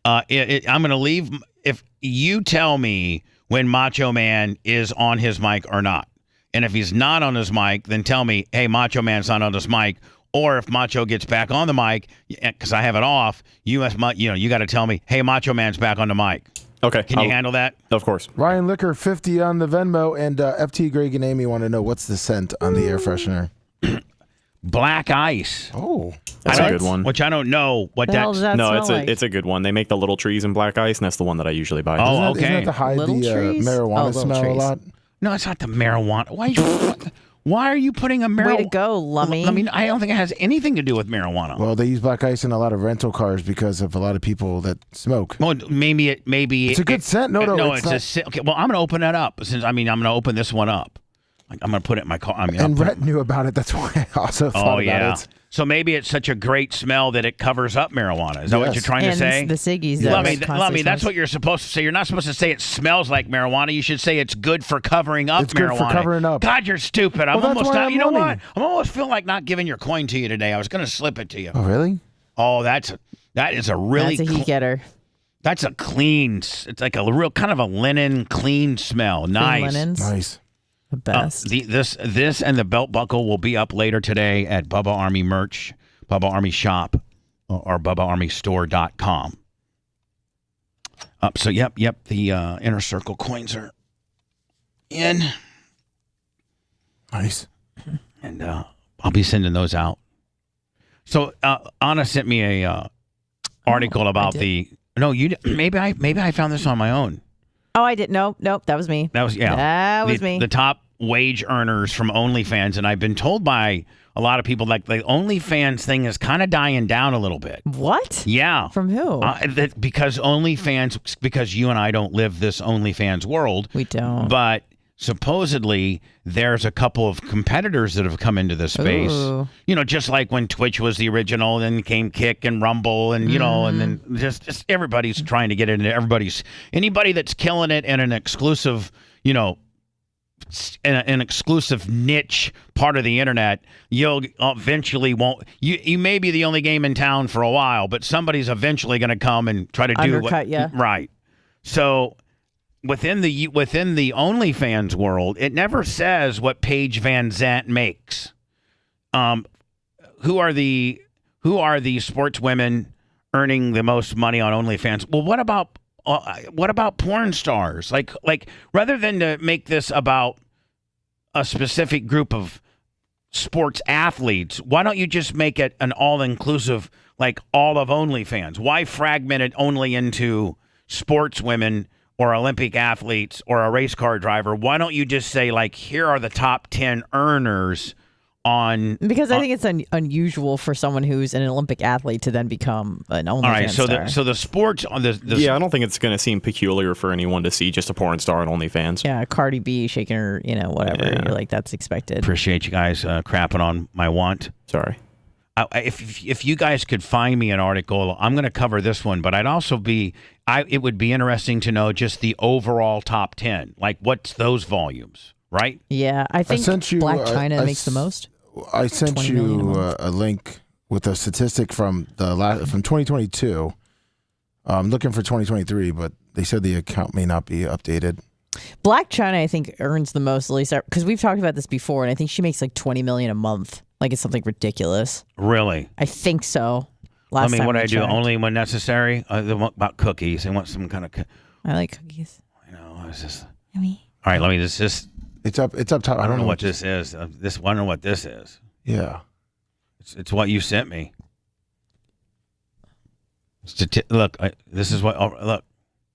I'm gonna leave if you tell me when Macho Man is on his mic or not, and if he's not on his mic, then tell me, hey, Macho Man's not on his mic. Or if Macho gets back on the mic, because I have it off, you got to tell me, hey, Macho Man's back on the mic.
Okay.
Can you handle that?
Of course.
Ryan Liquor, 50 on the Venmo, and FT Greg and Amy want to know what's the scent on the air freshener.
Black ice.
Oh,
that's a good one.
Which I don't know what
does that
No,
smell like?
it's a good one. They make the little trees in black ice, and that's the one that I usually buy.
Oh, okay.
Isn't that to hide the marijuana smell
trees.
a lot?
No, it's not the marijuana. Why are you putting a marijuana?
Way to go, Lummy.
I don't think it has anything to do with marijuana.
Well, they use black ice in a lot of rental cars because of a lot of people that smoke.
Well, maybe
it's a good scent. No,
it's okay. Well, I'm going to open that up. I'm going to open this one up. I'm going to put it in my car.
And Rhett knew about it. That's why I also thought about it.
So maybe it's such a great smell that it covers up marijuana. Is that what you're trying to say?
The ciggies.
Lummy, that's what you're supposed to say. You're not supposed to say it smells like marijuana. You should say it's good for covering up marijuana.
It's good for covering up.
God, you're stupid. I'm almost
done.
You know what? I'm almost feel like not giving your coin to you today. I was going to slip it to you.
Oh, really?
Oh, that is a really.
That's a heat getter.
That's a clean. It's like a real kind of a linen clean smell. Nice.
Nice.
The best.
This and the belt buckle will be up later today at Bubba Army merch, Bubba Army shop, or BubbaArmyStore.com. So yep, the Inner Circle coins are in.
Nice.
And I'll be sending those out. So Anna sent me a article about maybe I found this on my own.
Oh, I didn't. Nope. That was me.
That was me. The top wage earners from OnlyFans, and I've been told by a lot of people like the OnlyFans thing is kind of dying down a little bit.
What?
Yeah.
From who?
Because OnlyFans, because you and I don't live this OnlyFans world.
We don't.
But supposedly there's a couple of competitors that have come into this space.
Ooh.
Just like when Twitch was the original, then came Kick and Rumble, and and then just everybody's trying to get into anybody that's killing it in an exclusive, an exclusive niche part of the internet, you'll eventually you may be the only game in town for a while, but somebody's eventually going to come and try to
undercut you.
Right. So within the OnlyFans world, it never says what Paige Van Zandt makes. Who who are the sports women earning the most money on OnlyFans? Well, what about porn stars? Like rather than to make this about a specific group of sports athletes, why don't you just make it an all-inclusive, like all of OnlyFans? Why fragment it only into sports women or Olympic athletes or a race car driver? Why don't you just say, like, here are the top 10 earners on...
Because I think it's unusual for someone who's an Olympic athlete to then become an OnlyFans
all right, so
star.
so the sports on the
yeah, I don't think it's going to seem peculiar for anyone to see just a porn star on OnlyFans.
Yeah, Cardi B shaking her, whatever.
Yeah.
You're like, that's expected.
Appreciate you guys crapping on my want.
Sorry.
If you guys could find me an article, I'm going to cover this one, but I'd also it would be interesting to know just the overall top 10. Like, what's those volumes, right?
Yeah, I think Black China makes the most.
I sent you a link with a statistic from 2022. I'm looking for 2023, but they said the account may not be updated.
Black China, I think, earns the most, at least because we've talked about this before, and I think she makes like $20 million a month. Like, it's something ridiculous.
Really?
I think so.
What I do only when necessary. They want about cookies. They want some kind of.
I like cookies.
I know. It's just.
Yummy.
All right, let me just.
It's up top.
I don't know what this is. I don't know what this is.
Yeah.
It's what you sent me. Look, this is what. Oh, look.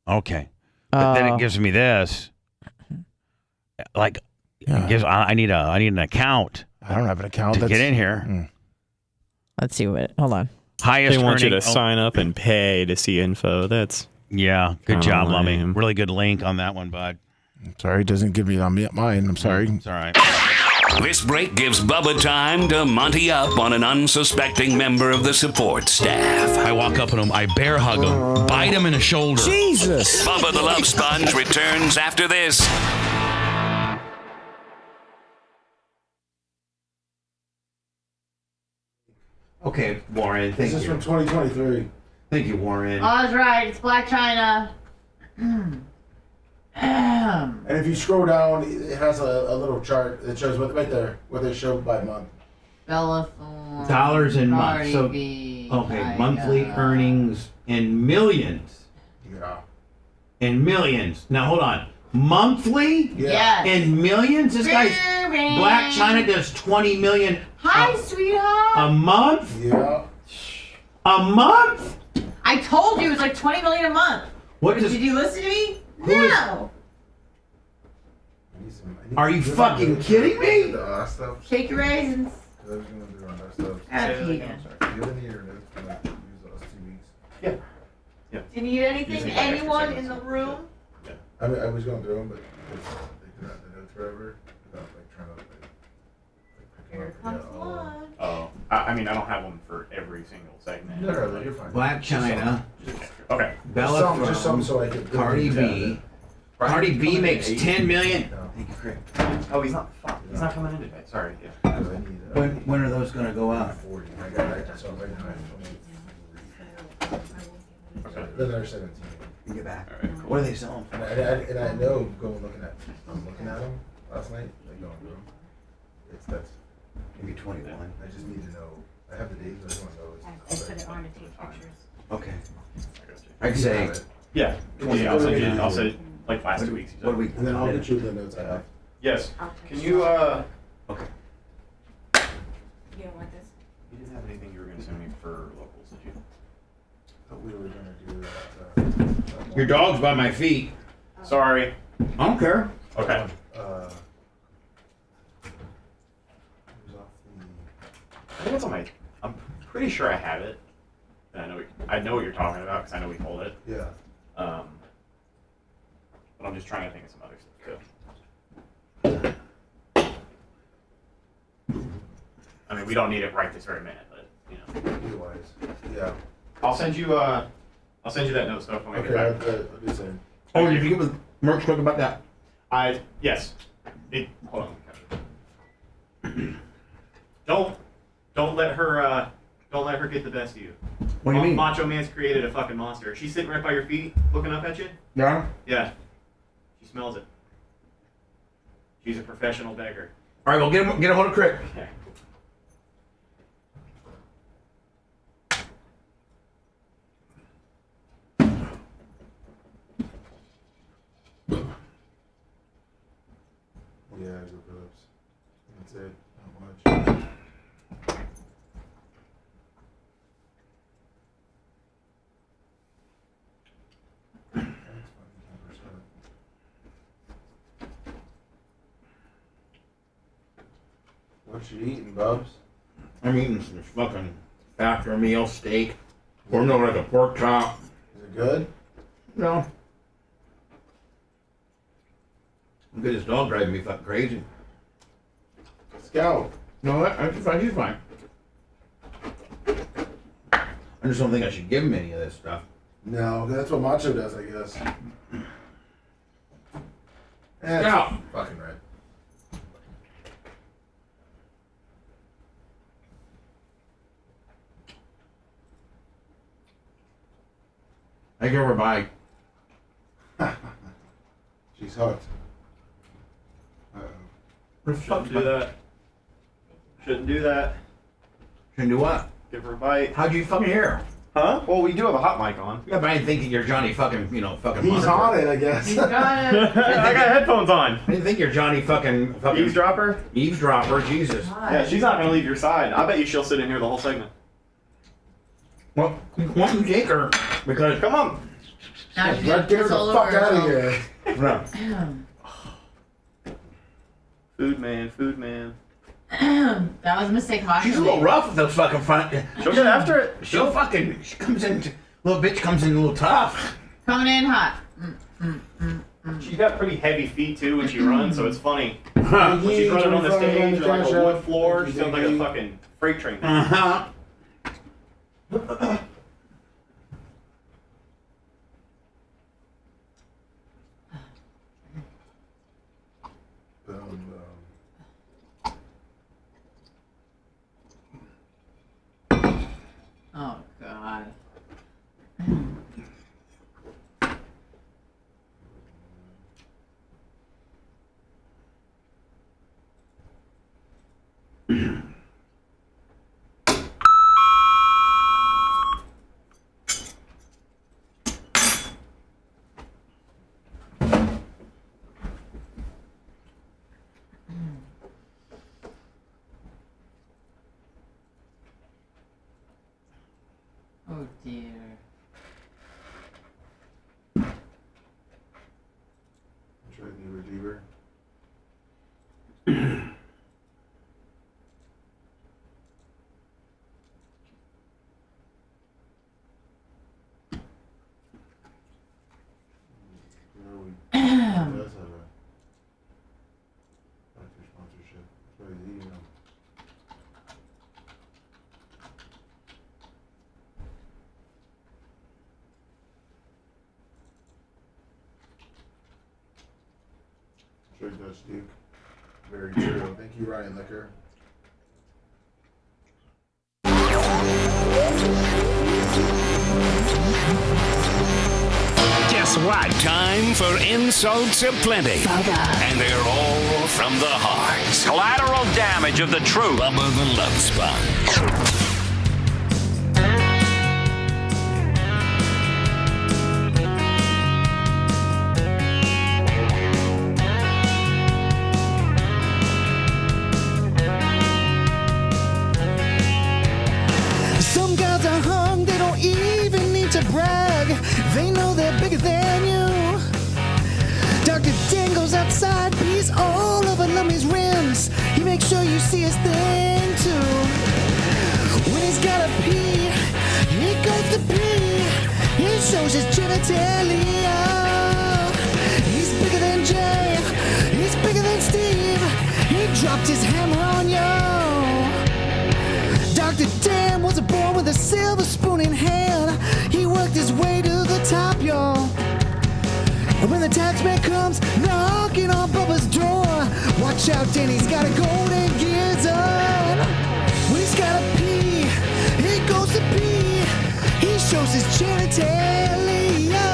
Okay. But then it gives me this. Like,
yeah.
It gives. I need an account.
I don't have an account
to get in here.
Let's see what. Hold on.
Highest.
They want you to sign up and pay to see info. That's.
Yeah. Good job, Lummy. Really good link on that one, bud.
Sorry, it doesn't give me on mine. I'm sorry.
It's all right.
This break gives Bubba time to Monty up on an unsuspecting member of the support staff.
I walk up on him, I bear hug him, bite him in the shoulder.
Jesus!
Bubba the Love Sponge returns after this.
Okay, Warren. Thank you.
This is from 2023.
Thank you, Warren.
Oh, that's right. It's Black China.
And if you scroll down, it has a little chart that shows right there what they show by month.
Bella Thorne.
Dollars in month.
Cardi
So,
B,
okay, monthly earnings in millions.
Yeah.
In millions. Now, hold on. Monthly?
Yes.
In millions? This guy's Black China does 20 million.
Hi, sweetheart.
A month?
Yeah.
A month?
I told you it was like 20 million a month.
What
Did you listen to me?
Who is-
No.
Are you fucking kidding me?
Shake your raisins.
Yeah.
Do you need anything? Anyone in the room?
I was going through them, but they did not the notes forever without trying to
Here comes one.
Oh, I mean, I don't have one for every single segment.
No, you're fine.
Black China,
Okay.
Bella
Just some
Thorne,
so I could.
Cardi B.
Cardi B makes 10 million.
Thank you, Craig. Oh, he's not. He's not coming in today. Sorry. Yeah.
When are those gonna go out?
40. I got it. So right now I have 20.
Okay.
Then there's 17.
You get back.
All right. Cool.
What are they selling for?
And I know I'm looking at them last night, going through them. That's
Maybe 21.
I just need to know. I have the dates, but I just want to know.
I put it on to take pictures.
Okay.
I got you.
I can say,
Yeah. Yeah. I'll send it like last 2 weeks.
what do we?
And then I'll get you the notes I have.
Yes. Can you
Okay.
You don't want this?
You didn't have anything you were gonna send me for locals, did you?
But we were gonna do that.
Your dog's by my feet.
Sorry.
I don't care.
Okay. I think it's on my. I'm pretty sure I have it. And I know what you're talking about because I know we pulled it.
Yeah.
But I'm just trying to think of some other stuff too. I mean, we don't need it right this very minute, but
Otherwise, yeah.
I'll send you that note stuff when we
Okay,
get back.
I'll do the same.
Oh, did you give a merch quick about that?
Yes. Hold on. Don't let her get the best of you.
What do you mean?
Macho Man's created a fucking monster. She's sitting right by your feet, looking up at you.
Yeah.
Yeah. She smells it. She's a professional beggar.
All right, well, get a hold of Crick.
Okay.
boobs. That's it. Not much. What you eating, Bubs?
I'm eating some fucking after meal steak. Or no, like a pork chop.
Is it good?
No. Look at this dog driving me fucking crazy.
Scout.
No, that's fine. He's fine. I just don't think I should give him any of this stuff.
No, that's what Macho does, I guess.
Scout.
Fucking right.
I give her a bite.
She's hooked.
Shouldn't do that. Shouldn't do that.
Shouldn't do what?
Give her a bite.
How'd you fucking hear?
Huh? Well, we do have a hot mic on.
Yeah, but I didn't think you're Johnny fucking, fucking.
He's
monitor.
on it, I guess.
He's got it.
I got headphones on.
I didn't think you're Johnny fucking
Eavesdropper?
Eavesdropper, Jesus.
Yeah, she's not gonna leave your side. I bet you she'll sit in here the whole segment.
Well, why don't you take her? Because
Come on.
Now she
Get her
gets all
the
over
fuck out of
herself.
here.
no.
Food man, food man.
That was a mistake.
She's a little rough with those fucking front.
She'll get after it.
She comes in, little bitch comes in a little tough.
Coming in hot.
She's got pretty heavy feet too when she runs, so it's funny. When she's running on the stage or like a wood floor, she sounds like a fucking freight train.
Uh-huh.
Oh God. Oh dear.
Try the Redeemer. Does have a actor sponsorship. That's why he's eating them. True Dutch Duke. Very true. Thank you, Ryan Liquor.
Guess what? Time for insults aplenty. And they're all from the heart.
Collateral damage of the truth.
Bubba the Love Sponge.
Some guys are hung, they don't even need to brag. They know they're bigger than you. Dr. Dan goes outside, pees all over Lummy's rims. He makes sure you see his thing too. When he's gotta pee, he goes to pee. He shows his genitalia. He's bigger than Jay, he's bigger than Steve. He dropped his hammer on you. Dr. Dan wasn't born with a silver spoon in hand. He worked his way to the top, y'all. And when the tax man comes knocking on Bubba's door, watch out, Danny's got a golden gears on. When he's gotta pee, he goes to pee. He shows his genitalia.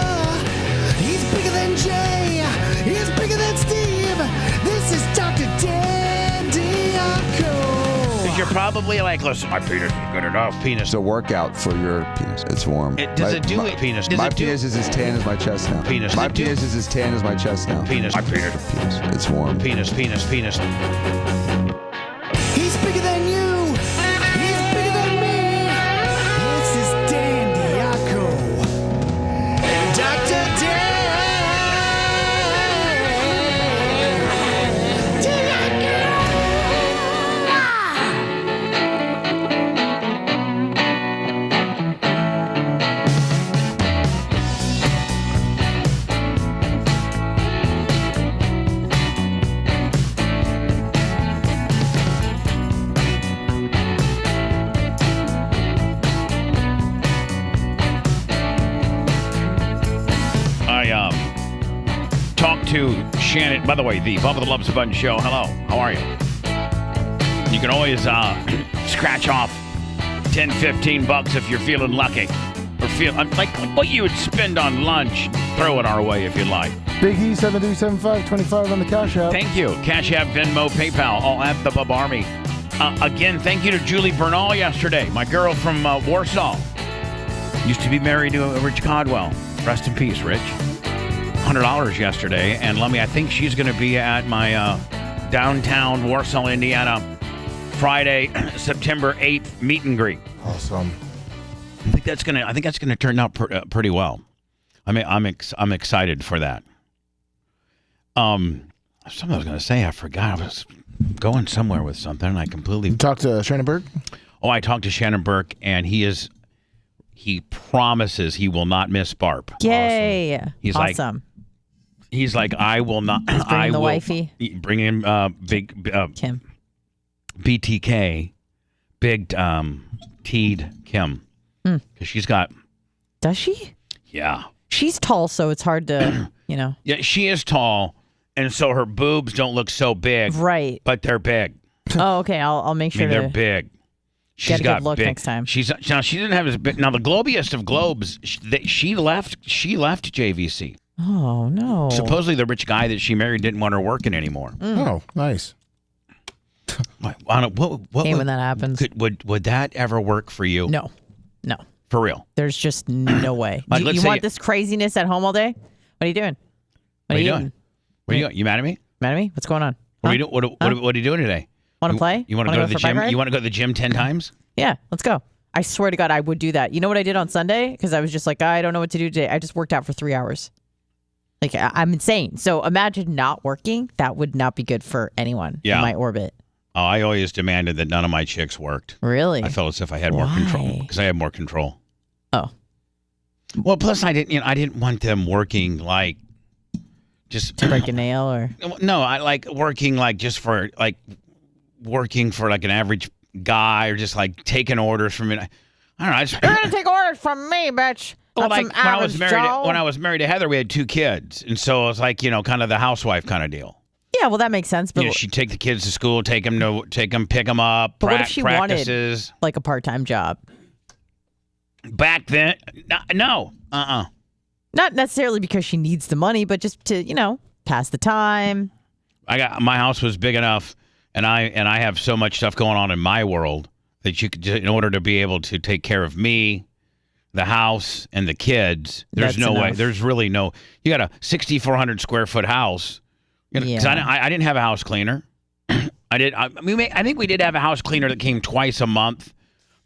He's bigger than Jay. He's bigger than Steve. This is Dr. Dan Diaco.
Is you're probably like, listen, my penis is good enough. Penis.
It's a workout for your penis. It's warm.
Does it do it? Penis. Does
my
it do
penis is as tan as my chest now.
Penis.
My penis is as tan as my chest now.
Penis. My penis.
It's warm.
Penis. Penis. Penis.
He's bigger than you. He's bigger than me. This is Dan Diaco. Dr. Dan.
Talk to Shannon. By the way, the Bubba the Love Sponge show. Hello. How are you? You can always scratch off 10, 15 bucks if you're feeling lucky. Or feel like what you would spend on lunch. Throw it our way if you'd like.
Big E 737525 on the Cash App.
Thank you. Cash App, Venmo, PayPal, all at the Bub Army. Again, thank you to Julie Bernal yesterday. My girl from Warsaw. Used to be married to Rich Codwell. Rest in peace, Rich. $100 yesterday, and Lummy, I think she's going to be at my downtown Warsaw, Indiana, Friday, September 8th meet and greet.
Awesome.
I think that's gonna turn out pretty well. I mean, I'm excited for that. Something I was going to say, I forgot. I was going somewhere with something, and I completely.
You talked to Shannon Burke?
Oh, I talked to Shannon Burke, and he promises he will not miss Barb.
Yay!
Awesome. He's
awesome.
He's like, I will not.
He's bringing the wifey.
Bring in big
Kim.
BTK, big teed Kim, because she's got.
Does she?
Yeah.
She's tall, so it's hard to,
Yeah, she is tall, and so her boobs don't look so big.
Right.
But they're big.
Oh, okay. I'll make sure.
They're big. She's
got a
got
good look
big.
next time.
She didn't have as big. Now the globiest of globes, she left JVC.
Oh no!
Supposedly the rich guy that she married didn't want her working anymore.
Oh, nice.
What
when that happens.
Would that ever work for you?
No.
For real?
There's just no way.
Like,
you want this craziness at home all day? What are you doing?
What are you doing? What are you doing? You mad at me?
Mad at me? What's going on?
What are you doing? What are you doing today?
Want to play?
You want to go to the gym? You want to go to the gym 10 times?
Yeah, let's go. I swear to God, I would do that. You know what I did on Sunday? Because I was just like, I don't know what to do today. I just worked out for 3 hours. Like, I'm insane. So imagine not working. That would not be good for anyone in my orbit.
Oh, I always demanded that none of my chicks worked.
Really?
I felt as if I had more control because I had more control.
Oh.
Well, plus I didn't want them working like just
to break a nail or
no. I like working like just for like working for like an average guy or just like taking orders from me. I don't know.
You're gonna take orders from me, bitch.
Well, like when I was married to Heather, we had 2 kids, and so it was like kind of the housewife kind of deal.
Yeah, well, that makes sense. But
she'd take the kids to school, pick them up.
But what if she
practices.
wanted like a part-time job?
Back then, no,
Not necessarily because she needs the money, but just to pass the time.
My house was big enough, and I have so much stuff going on in my world that you could, in order to be able to take care of me, the house, and the kids. There's no way. There's really no. You got a 6,400 square foot house. Because I didn't have a house cleaner. I think we did have a house cleaner that came twice a month.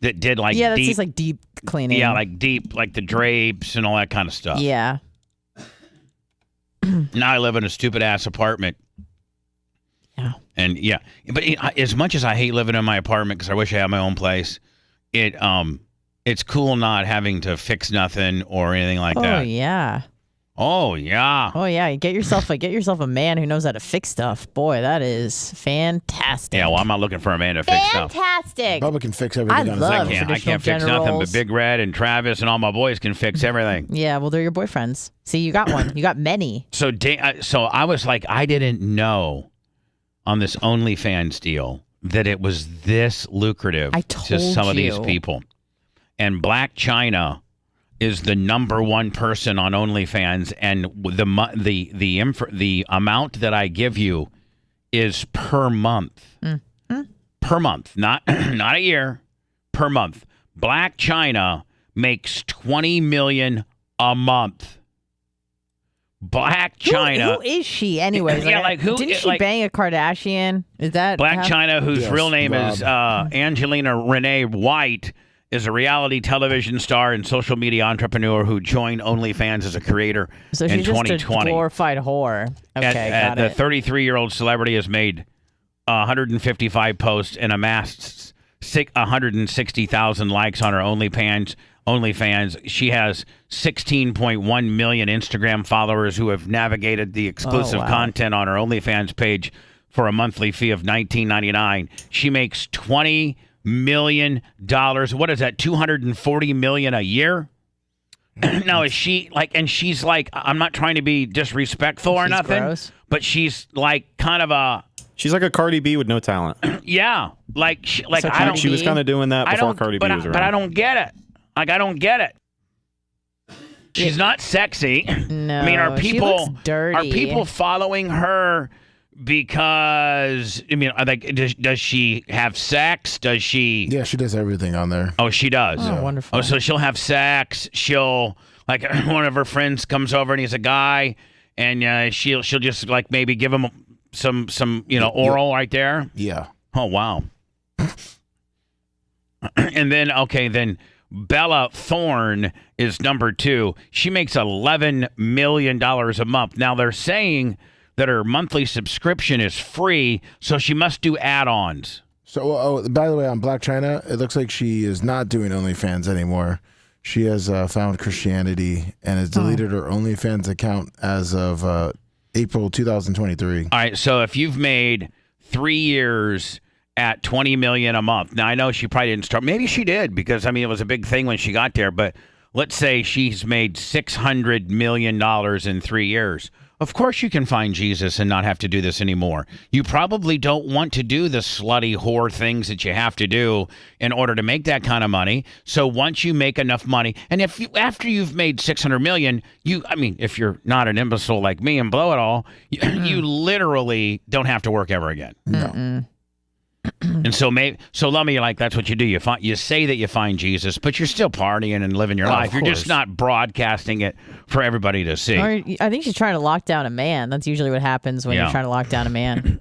That did like
that's just like deep cleaning.
Yeah, like deep, like the drapes and all that kind of stuff.
Yeah.
Now I live in a stupid ass apartment.
Yeah.
And but as much as I hate living in my apartment because I wish I had my own place, it's cool not having to fix nothing or anything like that.
Oh yeah.
Oh yeah.
Oh yeah. Get yourself a man who knows how to fix stuff. Boy, that is fantastic.
Yeah, well, I'm not looking for a man to fix stuff.
Fantastic.
Bubba can fix everything.
I can't fix nothing, but Big Red and Travis and all my boys can fix everything.
Yeah, well, they're your boyfriends. See, you got one. You got many.
So I was like, I didn't know on this OnlyFans deal that it was this lucrative to some of these people. And Black China is the #1 person on OnlyFans, and the amount that I give you is per month. per month, not not a year, per month. Black China makes $20 million a month. Black China.
Who is she, anyways?
Yeah, like who?
Didn't she
like,
bang a Kardashian? Is that
Black China, whose
Yes,
real name
Rob.
is Angelina Renee White, is a reality television star and social media entrepreneur who joined OnlyFans as a creator
So
in
she's just a
2020.
glorified whore. Okay, got
The
it.
33-year-old celebrity has made 155 posts and amassed 160,000 likes on her OnlyFans. She has 16.1 million Instagram followers who have navigated the exclusive content on her OnlyFans page for a monthly fee of $19.99. She makes $20 million. What is that? $240 million a year? Now, is she like, and she's like, I'm not trying to be disrespectful or nothing,
gross.
but she's like kind of a,
She's like a Cardi B with no talent.
yeah, like,
So
I don't.
She was kind of doing that before Cardi B was around.
But I don't get it. Like, I don't get it. She's not sexy.
No,
I mean, are
she
people
looks dirty.
Are people following her because does she have sex? Does she?
Yeah, she does everything on there.
Oh, she does.
Oh, wonderful.
Oh, so she'll have sex. She'll like one of her friends comes over and he's a guy, and she'll just like maybe give him some oral right there.
Yeah.
Oh wow. And then Bella Thorne is number 2. She makes $11 million a month. Now they're saying that her monthly subscription is free, so she must do add-ons.
So, by the way, on Black China, it looks like she is not doing OnlyFans anymore. She has found Christianity and has deleted her OnlyFans account as of April 2023.
All right, so if you've made 3 years at $20 million a month, now I know she probably didn't start. Maybe she did because it was a big thing when she got there. But let's say she's made $600 million in 3 years. Of course, you can find Jesus and not have to do this anymore. You probably don't want to do the slutty whore things that you have to do in order to make that kind of money. So once you make enough money, and after you've made $600 million, if you're not an imbecile like me and blow it all, you literally don't have to work ever again.
No.
And so let me that's what you do. You say that you find Jesus, but you're still partying and living your life. You're just not broadcasting it for everybody to see.
Or I think she's trying to lock down a man. That's usually what happens when you're trying to lock down a man.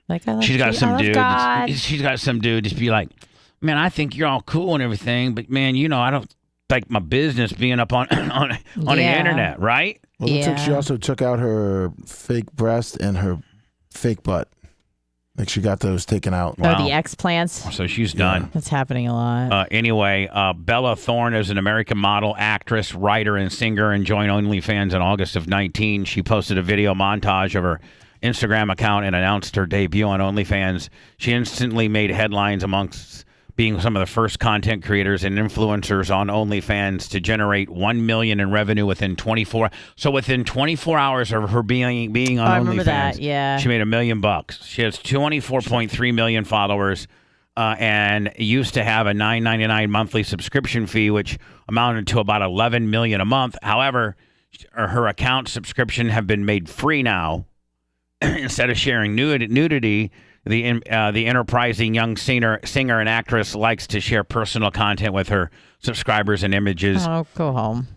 Like
She's got some dude.
God.
She's got some dude just be like, man, I think you're all cool and everything, but man, I don't like my business being up on the internet, right?
Well, it looks like she also took out her fake breast and her fake butt. Like she got those taken out.
Wow. Oh, the explants.
So she's done.
That's happening a lot.
Anyway, Bella Thorne is an American model, actress, writer, and singer, and joined OnlyFans in August of 19. She posted a video montage of her Instagram account and announced her debut on OnlyFans. She instantly made headlines amongst being some of the first content creators and influencers on OnlyFans to generate $1 million in revenue within 24. So within 24 hours of her being on OnlyFans,
I remember that. Yeah,
she made $1 million. She has 24.3 million followers, and used to have a $9.99 monthly subscription fee, which amounted to about $11 million a month. However, her account subscription have been made free now. Instead of sharing nudity. The enterprising young singer and actress likes to share personal content with her subscribers and images.
Oh, go home.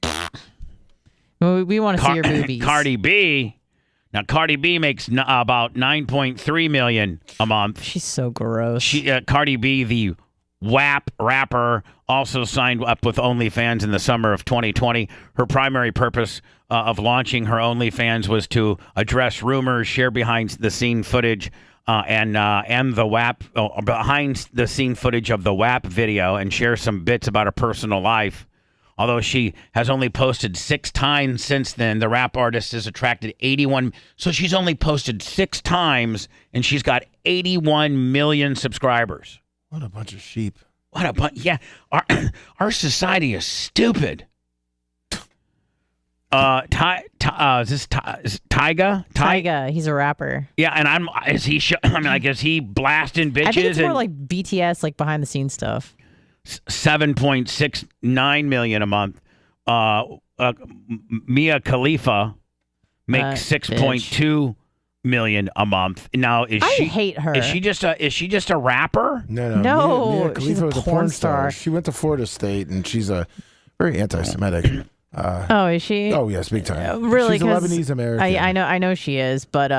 Yeah. Well, we want to see your movies.
Cardi B. Now, Cardi B makes about $9.3 million a month.
She's so gross.
Cardi B, the WAP rapper, also signed up with OnlyFans in the summer of 2020. Her primary purpose of launching her OnlyFans was to address rumors, share behind-the-scene footage, and the WAP behind-the-scene footage of the WAP video, and share some bits about her personal life. Although she has only posted 6 times since then, the rap artist has attracted 81. So she's only posted 6 times, and she's got 81 million subscribers.
What a bunch of sheep.
What a bunch. Yeah. Our society is stupid. Is this Tyga?
Tyga, he's a rapper.
Yeah, and is he blasting bitches?
I think it's more like BTS, like behind the scenes stuff.
7.69 million a month. Mia Khalifa makes 6.2 million a month. Now
I hate her.
Is she just a rapper?
No.
No,
Mia
she's
Khalifa
a
was
porn star.
She went to Florida State, and she's a very anti-Semitic.
Oh, is she?
Oh, yes, big time.
Really?
She's a
'Cause
Lebanese American.
I know she is, but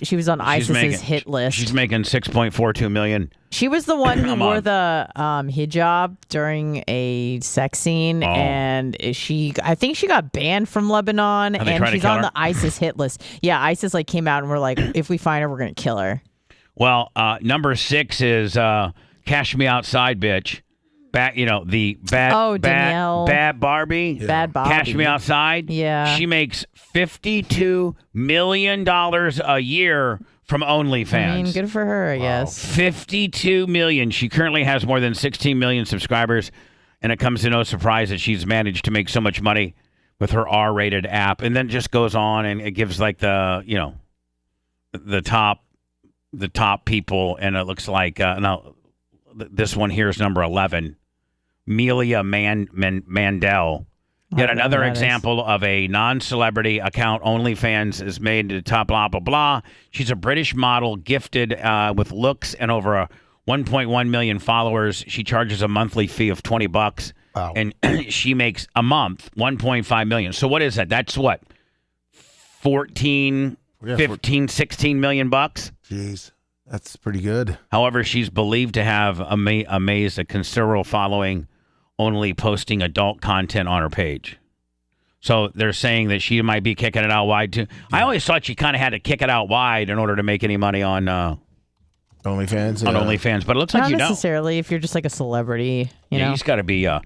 she was on ISIS's hit list.
She's making $6.42 million.
She was the one who
Come
wore
on.
the hijab during a sex scene, and I think she got banned from Lebanon,
Are they
and
trying to
she's
kill
on
her?
the ISIS hit list. Yeah, ISIS came out and were like, if we find her, we're gonna kill her.
Well, number 6 is "Cash Me Outside, Bitch." The
Danielle.
bad Barbie.
Yeah. Bad Bobby.
Cash Me Outside.
Yeah.
She makes $52 million a year from OnlyFans.
I mean, good for her, I guess.
52 million. She currently has more than 16 million subscribers, and it comes to no surprise that she's managed to make so much money with her R-rated app. And then it just goes on, and it gives like the top people, and it looks like now this one here is number 11. Melia Mandel. Yet another example of a non-celebrity account. OnlyFans is made to top blah, blah, blah. She's a British model gifted with looks and over 1.1 million followers. She charges a monthly fee of $20.
Wow.
And she makes a month 1.5 million. So what is that? That's what? 15, 16 million bucks?
Jeez. That's pretty good.
However, she's believed to have amassed a considerable following, only posting adult content on her page. So they're saying that she might be kicking it out wide too. Yeah. I always thought she kind of had to kick it out wide in order to make any money on
OnlyFans.
On OnlyFans, but it looks like you don't.
Not necessarily if you're just like a celebrity. You know?
You just got to be. I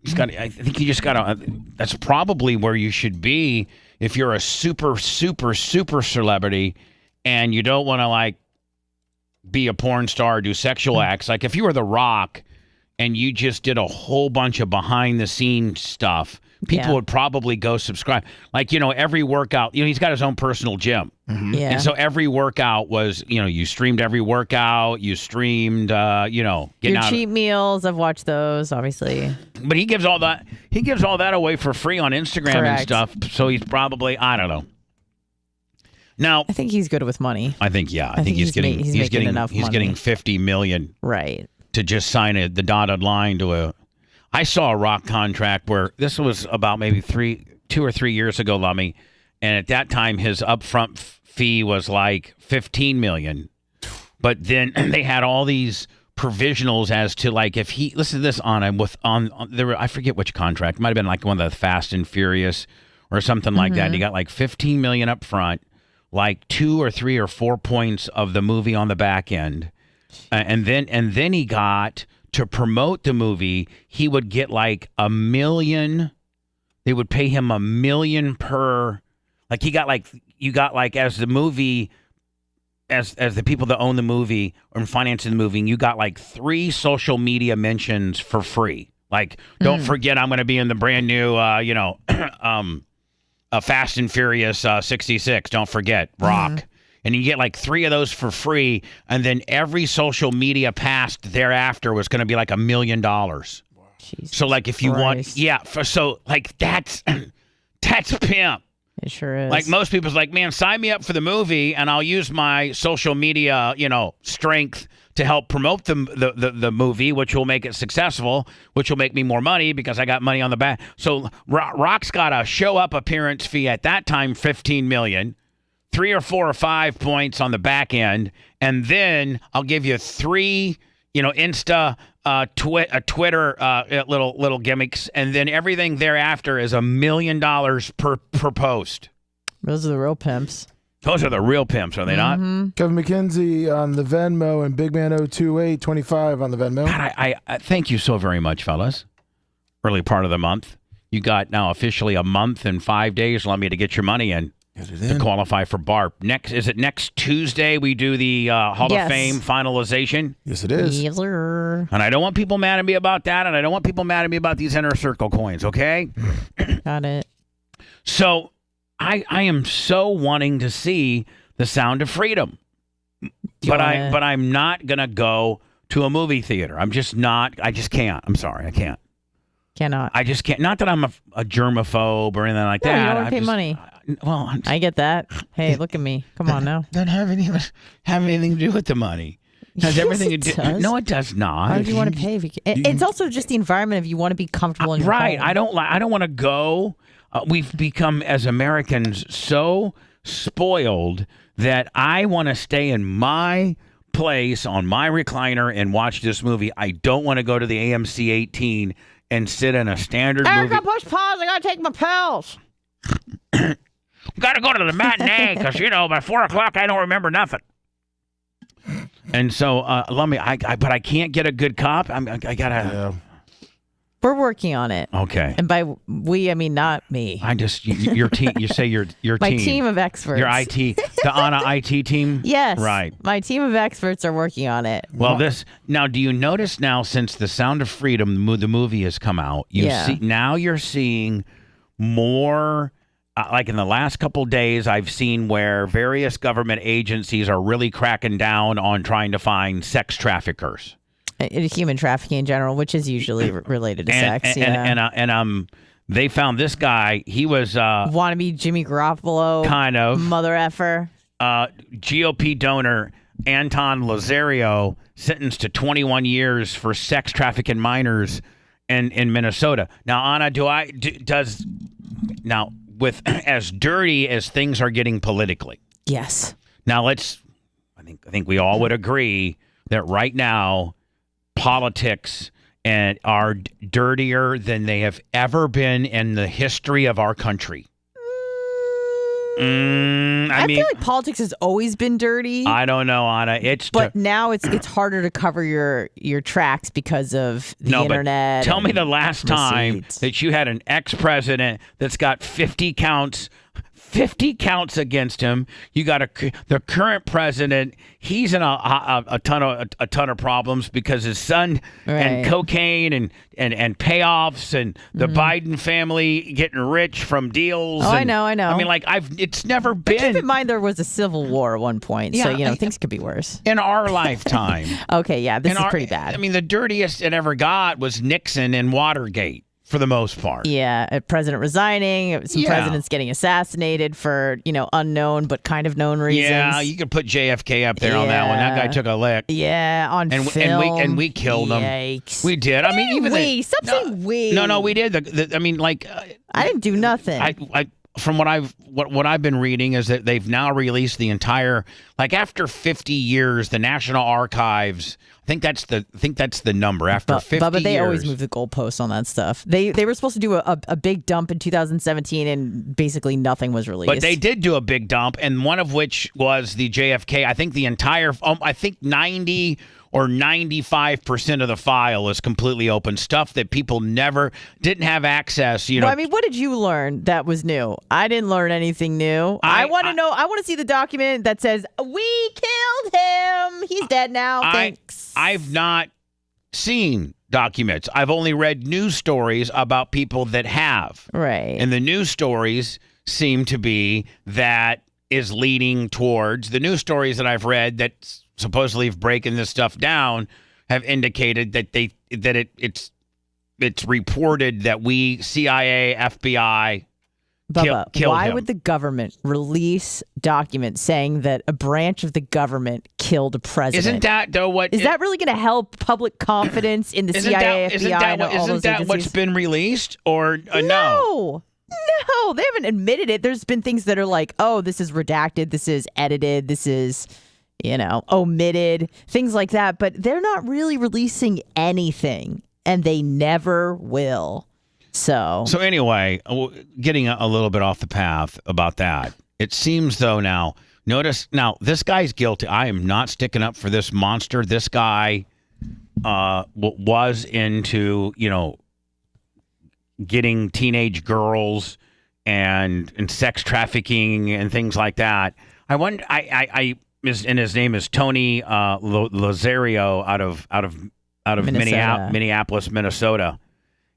think you just got to. That's probably where you should be if you're a super celebrity, and you don't want to be a porn star or do sexual acts. Like if you were The Rock and you just did a whole bunch of behind the scenes stuff, people would probably go subscribe. Every workout, he's got his own personal gym.
Mm-hmm.
Yeah.
And so every workout was, you streamed every workout, you streamed,
your cheat meals. I've watched those, obviously.
But he gives all that away for free on Instagram and stuff. So he's probably, I don't know. Now,
I think he's good with money.
I think he's getting
enough money.
He's getting $50 million.
Right.
To just sign the dotted line to a. I saw a Rock contract where this was about maybe 2 or 3 years ago, Lummy, and at that time his upfront fee was like $15 million, but then they had all these provisionals as to if he listen to this I forget which contract. It might have been like one of the Fast and Furious or something like that. And he got like $15 million up front, like 2 or 3 or 4 points of the movie on the back end. And then he got to promote the movie. He would get like $1 million. They would pay him $1 million per. Like you got as the movie, as the people that own the movie or financing the movie, you got like 3 social media mentions for free. Like, don't forget, I'm going to be in the brand new, Fast and Furious 66. Don't forget, Rock. And you get like 3 of those for free, and then every social media past thereafter was going to be like $1 million.
Jesus
so if you
Christ.
want, that's pimp.
It sure is.
Like most people's like, man, sign me up for the movie, and I'll use my social media, strength to help promote the movie, which will make it successful, which will make me more money because I got money on the back. So Rock's got a show up appearance fee at that time, $15 million. 3 or 4 or 5 points on the back end, and then I'll give you 3, Insta, Twitter, little gimmicks, and then everything thereafter is $1 million per post.
Those are the real pimps.
Those are the real pimps, are they not?
Kevin McKenzie on the Venmo and Big Man 02825 on the Venmo.
God, I thank you so very much, fellas. Early part of the month, you got now officially a month and 5 days. Allow me to get your money in. To qualify for BARP. Next Tuesday we do the Hall of Fame finalization?
Yes, it is.
Yes, sir.
And I don't want people mad at me about that, and I don't want people mad at me about these Inner Circle coins, okay?
Got it.
So I am so wanting to see The Sound of Freedom. But I'm not going to go to a movie theater. I'm just not. I just can't. I'm sorry. I can't.
Cannot.
I just can't. Not that I'm a germaphobe or anything like
No,
that.
you don't want
I
to pay
just-
money.
Well,
I get that. Hey, look at me. Come on now.
Doesn't have anything to do with the money. It has
Yes,
everything
it
to do.
does.
No, it does not.
Why would you want to pay? If you can? It's also just the environment if you want to be comfortable in your
Right.
home.
I don't want to go. We've become as Americans so spoiled that I want to stay in my place on my recliner and watch this movie. I don't want to go to the AMC 18 and sit in a standard movie.
Erica, push pause. I got to take my pills.
Got to go to the matinee because, by 4 o'clock, I don't remember nothing. And so, but I can't get a good cop. I gotta.
We're working on it.
Okay.
And by we, I mean not me.
I just your team. You say your
My
team.
team of experts.
Your IT, the Anna IT team.
Yes.
Right.
My team of experts are working on it.
Well, do you notice now since The Sound of Freedom, the movie has come out, you're seeing more. Like in the last couple days, I've seen where various government agencies are really cracking down on trying to find sex traffickers.
Human trafficking in general, which is usually related to sex.
And they found this guy. He was
wannabe Jimmy Garoppolo,
kind of
mother effer.
GOP donor Anton Lazario sentenced to 21 years for sex trafficking minors in Minnesota. Now, Anna, with as dirty as things are getting politically.
Yes.
Now I think we all would agree that right now politics are dirtier than they have ever been in the history of our country.
I feel like politics has always been dirty.
I don't know, Anna.
But now it's harder to cover your tracks because of the internet.
Tell me the last time that you had an ex-president that's got 50 counts against him. You got the current president. He's in a ton of problems because his son and cocaine and payoffs and the Biden family getting rich from deals.
Oh, I know.
I mean, it's never been.
But keep in mind there was a civil war at one point, so things could be worse
in our lifetime.
Okay, yeah, this is pretty bad.
I mean, the dirtiest it ever got was Nixon and Watergate. For the most part.
Yeah, a president resigning, some presidents getting assassinated for, unknown but kind of known reasons.
Yeah, you could put JFK up there on that one. That guy took a lick.
Yeah, on film.
And we killed him.
Yikes.
We did. I mean, even
stop saying we.
No, we did.
I didn't do nothing.
From what I've been reading is that they've now released the entire, after 50 years, the National Archives. I think that's the number. After 50 years.
But they always move the goalposts on that stuff. They were supposed to do a big dump in 2017, and basically nothing was released.
But they did do a big dump, and one of which was the JFK. I think the entire, 90 or 95% of the file is completely open. Stuff that people didn't have access.
Well, I mean, what did you learn that was new? I didn't learn anything new. I want to know. I want to see the document that says we killed him. He's dead now. Thanks.
I've not seen documents. I've only read news stories about people that have.
Right.
And the news stories seem to be that is leading towards the news stories that I've read that supposedly have breaking this stuff down have indicated that it's reported that we CIA, FBI
Bubba,
killed
why
him.
would the government release documents saying that a branch of the government killed a president?
Isn't that though what
is that really going to help public confidence in the CIA, FBI, and all those
Isn't that
agencies?
what's been released or
No, they haven't admitted it. There's been things that are like, oh, this is redacted, this is edited, this is omitted, things like that. But they're not really releasing anything, and they never will. So
anyway, getting a little bit off the path about that. It seems though now, this guy's guilty. I am not sticking up for this monster. This guy was into, getting teenage girls and sex trafficking and things like that. I wonder, and his name is Tony Lazario out of Minneapolis, Minnesota.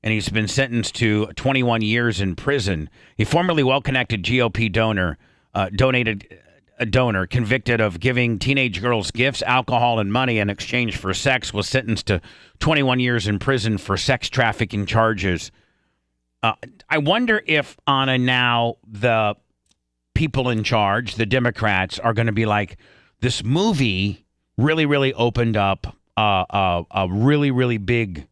And he's been sentenced to 21 years in prison. A formerly well-connected GOP donor donated a donor convicted of giving teenage girls gifts, alcohol, and money in exchange for sex was sentenced to 21 years in prison for sex trafficking charges. I wonder if, Anna, now the people in charge, the Democrats, are going to be like, this movie really, really opened up a really, really big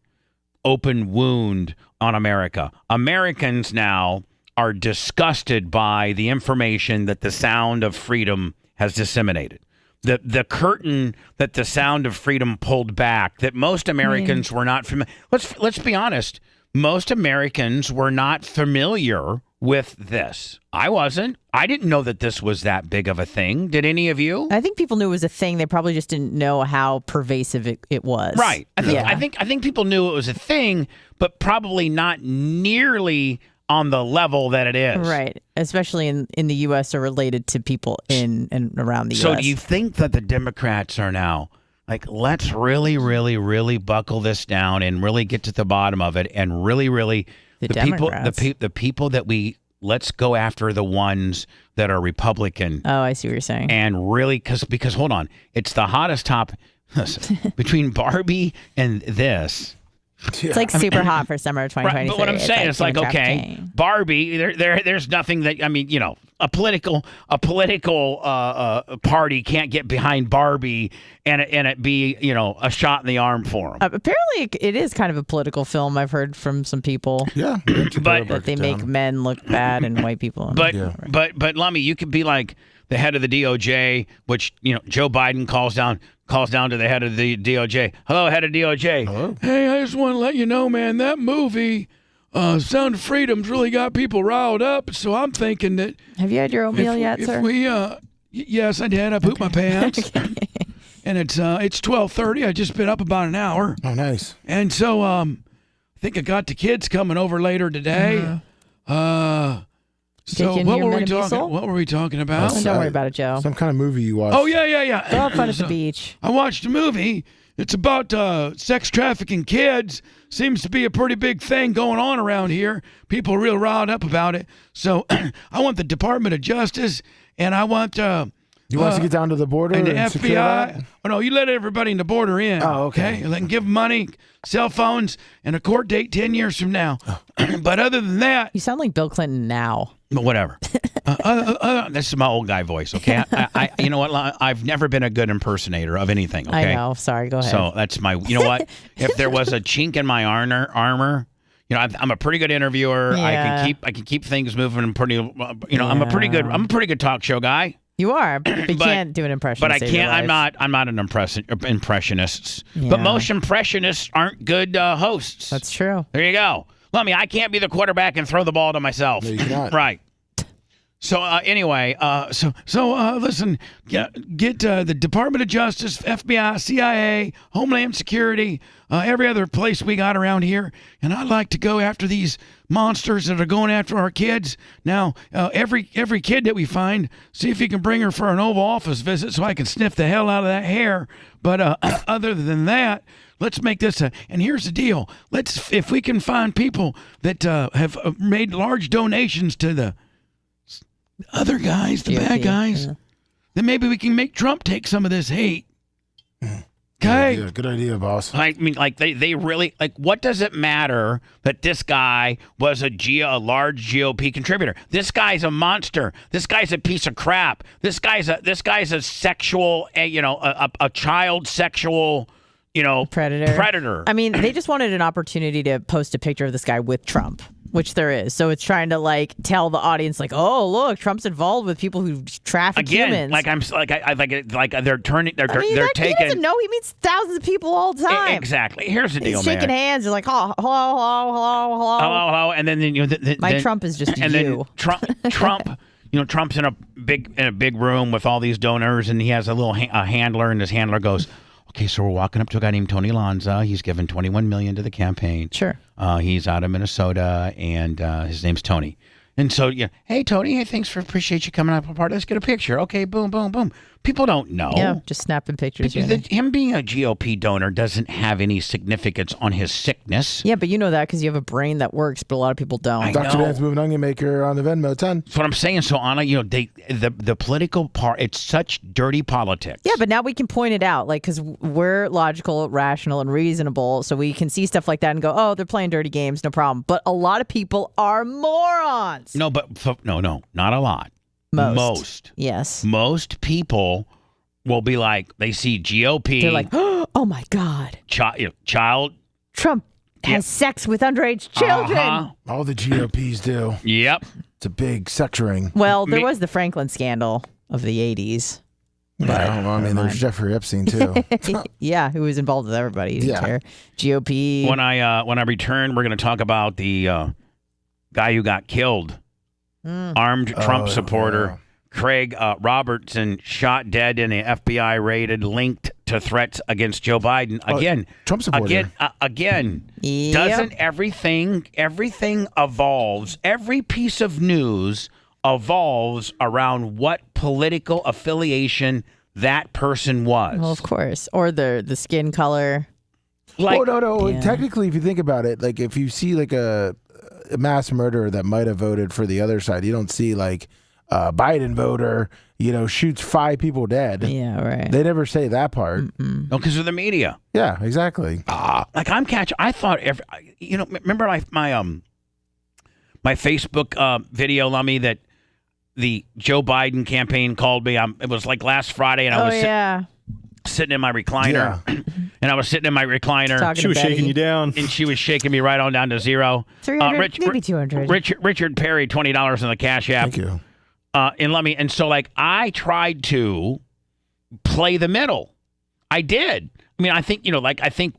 open wound on America. Americans now are disgusted by the information that the Sound of Freedom has disseminated. The curtain that the Sound of Freedom pulled back, that most Americans were not familiar. Let's be honest. Most Americans were not familiar with this. I wasn't. I didn't know that this was that big of a thing. Did any of you?
I think people knew it was a thing. They probably just didn't know how pervasive it was.
Right. I think people knew it was a thing, but probably not nearly on the level that it is.
Right. Especially in the U.S. or related to people in and around the U.S.
So do you think that the Democrats are now like, let's really, really, really buckle this down and really get to the bottom of it, and really, really the people that let's go after the ones that are Republican.
Oh, I see what you're saying.
And really, because hold on, it's the hottest topic between Barbie and this.
It's like super hot for summer of 2023.
Right, but what I'm saying is like, okay, Barbie, there's nothing that, I mean, a political party can't get behind Barbie and it be, a shot in the arm for them.
Apparently it is kind of a political film. I've heard from some people.
Yeah.
But
that they make men look bad and white people.
But Lummy, you could be like the head of the DOJ, which, Joe Biden calls down to the head of the DOJ. Hello, head of DOJ.
Hello. Hey, I just want to let you know, man, that movie, Sound of Freedom's really got people riled up. So I'm thinking that.
Have you had your oatmeal yet, sir?
Yes, I did. I pooped my pants. And it's 12:30. I just been up about an hour.
Oh, nice.
And so I think I got the kids coming over later today. So what were we talking about?
Don't worry about it, Joe.
Some kind of movie you watched.
Oh, yeah.
Go have fun at the beach.
I watched a movie. It's about sex trafficking kids. Seems to be a pretty big thing going on around here. People are real riled up about it. So I want the Department of Justice, and I want...
you want us to get down to the border
and the
FBI?
Oh, no, you let everybody in the border in.
Oh, okay.
And then give them money, cell phones, and a court date 10 years from now. But other than that...
You sound like Bill Clinton now.
But whatever. This is my old guy voice, okay? I you know what? I've never been a good impersonator of anything, okay?
I know. Sorry, go ahead.
So that's my... You know what? If there was a chink in my armor... I'm a pretty good interviewer.
Yeah.
I can keep things moving and pretty. I'm a pretty good talk show guy.
You are, but you can't do an impression.
But I can't. I'm not an impressionist.
Yeah.
But most impressionists aren't good hosts.
That's true.
There you go. Let me. I can't be the quarterback and throw the ball to myself.
No, you cannot.
Right. So anyway, listen, get the Department of Justice, FBI, CIA, Homeland Security, every other place we got around here, and I'd like to go after these monsters that are going after our kids. Now, every kid that we find, see if you can bring her for an Oval Office visit so I can sniff the hell out of that hair. But other than that, let's make this and here's the deal. If we can find people that have made large donations to the other guys, the bad guys, then maybe we can make Trump take some of this hate. Okay.
Good idea, boss.
I mean, like they really what does it matter that this guy was a large GOP contributor? This guy's a monster. This guy's a piece of crap. This guy's a sexual, a child sexual, predator.
I mean, they just wanted an opportunity to post a picture of this guy with Trump, which there is. So it's trying to tell the audience oh, look, Trump's involved with people who traffic humans.
They're turning. They're
taking. He doesn't know. He meets thousands of people all the time.
Exactly. Here's the deal,
He's shaking hands. They're like, hello,
and then
my Trump is just
and
you.
Then Trump. Trump's in a big room with all these donors, and he has a handler, and his handler goes, okay, so we're walking up to a guy named Tony Lanza. He's given $21 million to the campaign.
Sure.
He's out of Minnesota, and his name's Tony. And so, hey, Tony, hey, appreciate you coming up apart. Let's get a picture. Okay, boom, boom, boom. People don't know.
Yeah, just snapping pictures.
Him being a GOP donor doesn't have any significance on his sickness.
Yeah, but you know that because you have a brain that works, but a lot of people don't.
Dr. Dan's Moving Onion Maker on the Venmo 10.
That's what I'm saying. So, Anna, the political part, it's such dirty politics.
Yeah, but now we can point it out, like, because we're logical, rational, and reasonable, so we can see stuff like that and go, oh, they're playing dirty games, no problem. But a lot of people are morons.
No, no, not a lot. Most.
Yes.
Most people will be like, they see GOP.
They're like, oh my God.
Child.
Trump has sex with underage children.
All the GOPs do.
Yep.
It's a big sex ring.
Well, there was the Franklin scandal of the 80s.
Yeah, well, I mean, there's Jeffrey Epstein, too.
Yeah, who was involved with everybody. He didn't care. GOP.
When I return, we're going to talk about the guy who got killed. Armed Trump supporter Craig Robertson shot dead in an FBI raid linked to threats against Joe Biden. Again,
Trump supporter.
Again.
Yep.
Doesn't everything evolves? Every piece of news evolves around what political affiliation that person was.
Well, of course. Or the skin color.
Like, no. Yeah. Technically, if you think about it, like if you see like a mass murderer that might have voted for the other side, you don't see like a Biden voter, shoots 5 people dead.
Yeah, right.
They never say that part.
No, because of the media.
Yeah, exactly.
Like I thought remember my Facebook video, Lummy, that the Joe Biden campaign called me. It was like last Friday, and I was sitting in my recliner. Yeah. And I was sitting in my recliner.
She was shaking you down.
And she was shaking me right on down to zero.
300, maybe 200.
Richard Perry, $20 in the Cash App.
Thank you.
And so like I tried to play the middle. I did. I mean, I think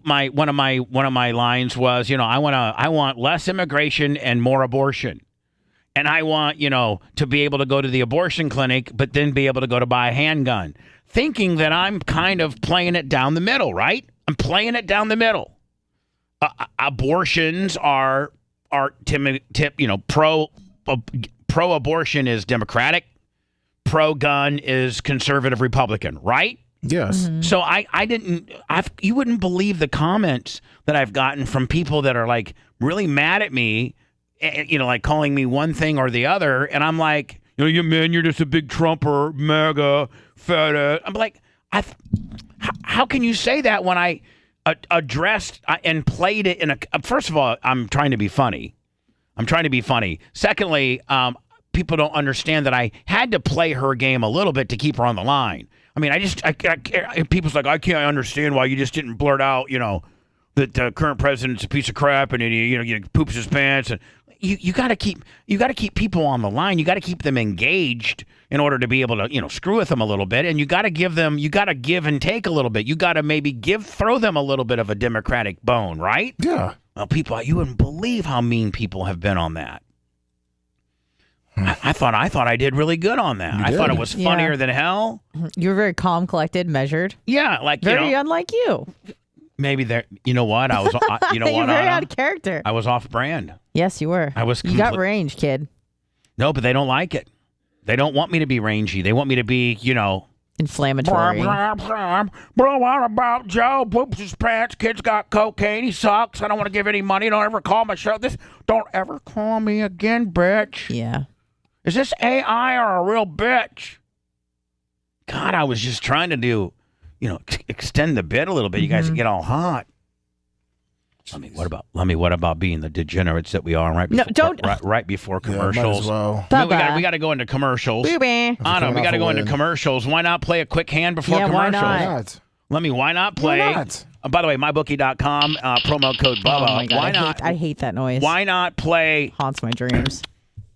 one of my lines was, I want less immigration and more abortion. And I want, to be able to go to the abortion clinic, but then be able to go to buy a handgun. Thinking that I'm kind of playing it down the middle, right? I'm playing it down the middle. Abortions are pro-abortion is Democratic, pro-gun is conservative Republican, right?
Yes.
Mm-hmm.
So you wouldn't believe the comments that I've gotten from people that are like really mad at me, like calling me one thing or the other, and I'm like, you're just a big Trumper, MAGA, fat. I'm like, how can you say that when I addressed and played it in a? First of all, I'm trying to be funny. Secondly, people don't understand that I had to play her game a little bit to keep her on the line. I mean, people's like, I can't understand why you just didn't blurt out, that the current president's a piece of crap and he poops his pants. And you got to keep people on the line. You got to keep them engaged in order to be able to screw with them a little bit. And you got to give and take a little bit. You got to maybe throw them a little bit of a Democratic bone, right?
Yeah.
Well, people, you wouldn't believe how mean people have been on that. I thought I did really good on that. I thought it was funnier than hell.
You were very calm, collected, measured.
Yeah, like
very unlike you.
Maybe there. You know what? I was. You know what?
You're very out of character.
I was off brand.
Yes, you were. You got range, kid.
No, but they don't like it. They don't want me to be rangy. They want me to be,
inflammatory.
What about Joe? Poops his pants. Kid's got cocaine. He sucks. I don't want to give any money. Don't ever call my show. Don't ever call me again, bitch.
Yeah.
Is this AI or a real bitch? God, I was just trying to do, extend the bit a little bit. You guys get all hot. What about being the degenerates that we are right before, right before commercials?
Yeah,
we got to go into commercials. Anna, we got to go into commercials. Why not play a quick hand before commercials?
Why not?
Why not play?
Why not?
By the way, mybookie.com, promo code Bubba.
Oh my God,
why not?
I hate that noise.
Why not play?
Haunts my dreams.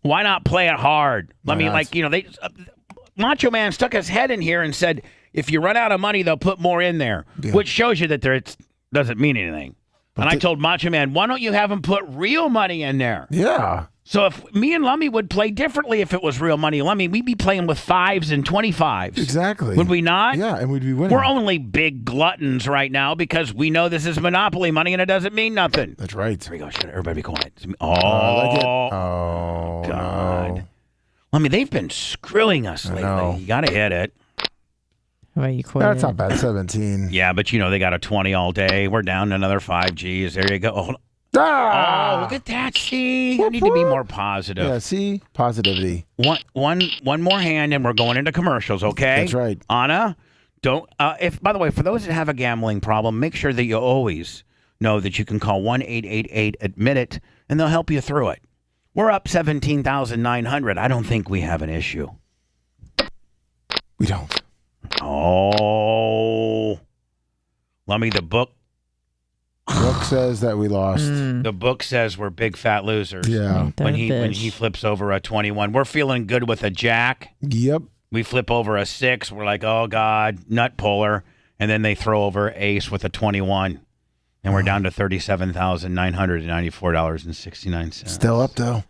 Why not play it hard? They Macho Man stuck his head in here and said, if you run out of money, they'll put more in there, which shows you that it doesn't mean anything. But I told Macho Man, why don't you have him put real money in there?
Yeah.
So if me and Lummy would play differently if it was real money, Lummy, we'd be playing with 5s and 25s.
Exactly.
Would we not?
Yeah, and we'd be winning.
We're only big gluttons right now because we know this is Monopoly money and it doesn't mean nothing.
That's right.
Here we go. Shut it. Everybody be quiet.
Oh,
God.
No.
Lummy, they've been screwing us lately. You got to hit it.
Well, you quit.
That's not bad. 17.
Yeah, but they got a 20 all day. We're down to another 5 Gs. There you go. Oh, look at that. See, I need to be more positive.
Yeah, see, positivity.
One more hand, and we're going into commercials. Okay,
That's right.
Anna, don't. By the way, for those that have a gambling problem, make sure that you always know that you can call 1-888-ADMIT-IT, and they'll help you through it. We're up 17,900. I don't think we have an issue.
We don't.
Oh, Lummy, the book
says that we lost.
The book says we're big fat losers.
Yeah.
When he flips over a 21, we're feeling good with a jack.
Yep.
We flip over a 6. We're like, oh God, nut puller, and then they throw over ace with a 21, and we're down to $37,994.69.
Still up though.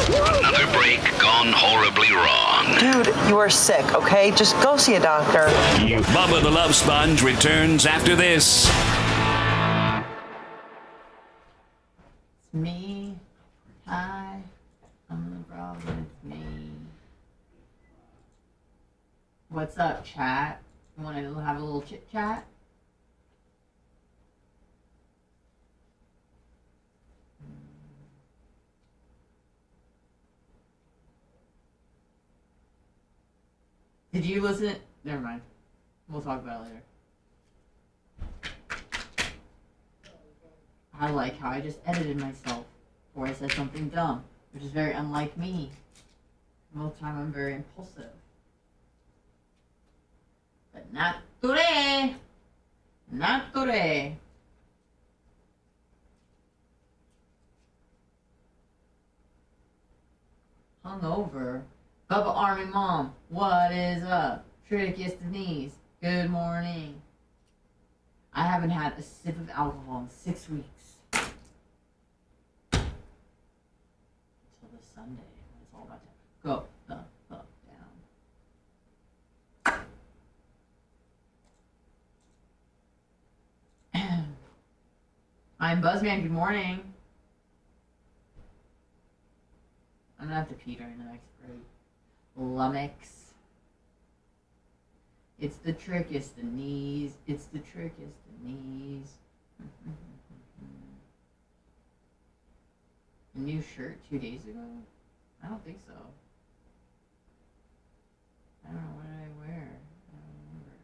Another break gone horribly wrong.
Dude, you are sick, okay? Just go see a doctor.
Bubba the Love Sponge returns after this.
It's me. Hi. I'm the problem. It's me. What's up, chat? You want to have a little chit chat? Did you listen? Never mind. We'll talk about it later. I like how I just edited myself before I said something dumb, which is very unlike me. Most of the time I'm very impulsive. But not today. Not today. Hungover. Bubba Army Mom, what is up? Trick is the knees. Good morning. I haven't had a sip of alcohol in 6 weeks. Until this Sunday. It's all about to go the fuck down. I'm Buzzman, good morning. I'm gonna have to pee during the next break. Lummox. It's the trick, it's the knees. It's the trick, it's the knees. A new shirt 2 days ago? I don't think so. I don't know, what did I wear? I don't remember.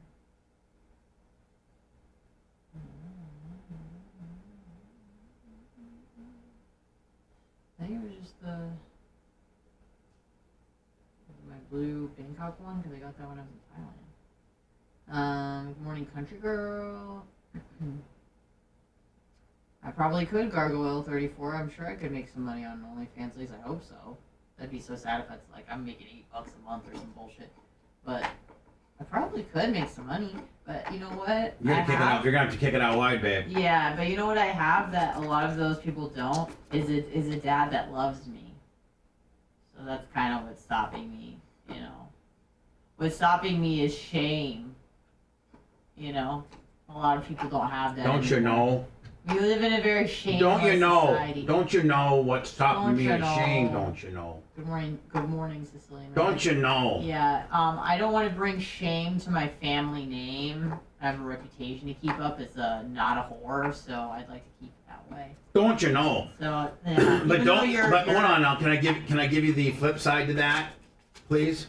I think it was just the blue Bangkok one, because I got that when I was in Thailand. Good morning, country girl. I probably could gargle oil 34. I'm sure I could make some money on OnlyFans. At least I hope so. That'd be so sad if it's like I'm making $8 a month or some bullshit. But I probably could make some money. But you know what?
You're gonna have to kick it out wide, babe.
Yeah, but you know what I have that a lot of those people don't is a dad that loves me. So that's kind of what's stopping me. You know, what's stopping me is shame. You know, a lot of people don't have that.
Don't you know?
We live in a very shameless society.
Don't you know what's stopping me is shame? Don't you know?
Good morning, Sicilian.
Don't you know?
Yeah, I don't want to bring shame to my family name. I have a reputation to keep up as not a whore, so I'd like to keep it that way.
Don't you know?
So, yeah,
But don't. But hold on now. Can I give you the flip side to that, please?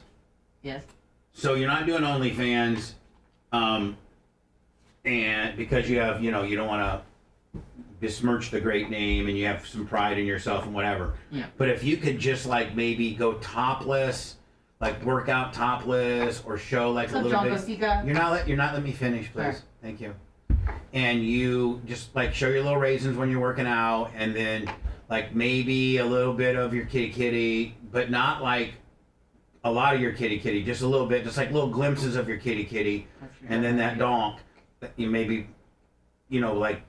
Yes.
So you're not doing OnlyFans, and because you have, you don't want to besmirch the great name, and you have some pride in yourself and whatever.
Yeah.
But if you could just like maybe go topless, like work out topless, or show like
What's
a
up,
little
John
bit.
Bostica?
You're not letting me finish, please.
Sure.
Thank you. And you just like show your little raisins when you're working out, and then like maybe a little bit of your kitty, but not like a lot of your kitty, just a little bit, just like little glimpses of your kitty, and then that donk. You maybe, like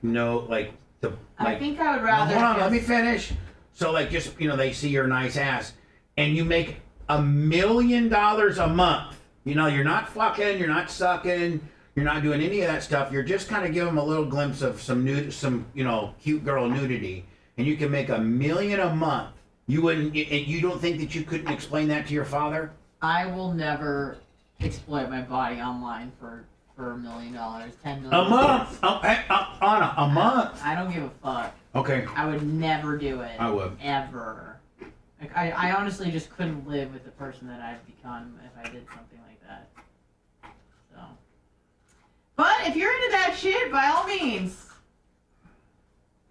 the.
I think I would rather.
No, hold on, let me finish. So like just they see your nice ass, and you make $1 million a month. You're not fucking, you're not sucking, you're not doing any of that stuff. You're just kind of giving them a little glimpse of some cute girl nudity, and you can make $1 million a month. You don't think that you couldn't explain that to your father?
I will never exploit my body online for $1 million, $10 million.
A month. Anna, a month.
I don't give a fuck.
Okay.
I would never do it.
I would.
Ever. Like, I honestly just couldn't live with the person that I've become if I did something like that. So. But if you're into that shit, by all means.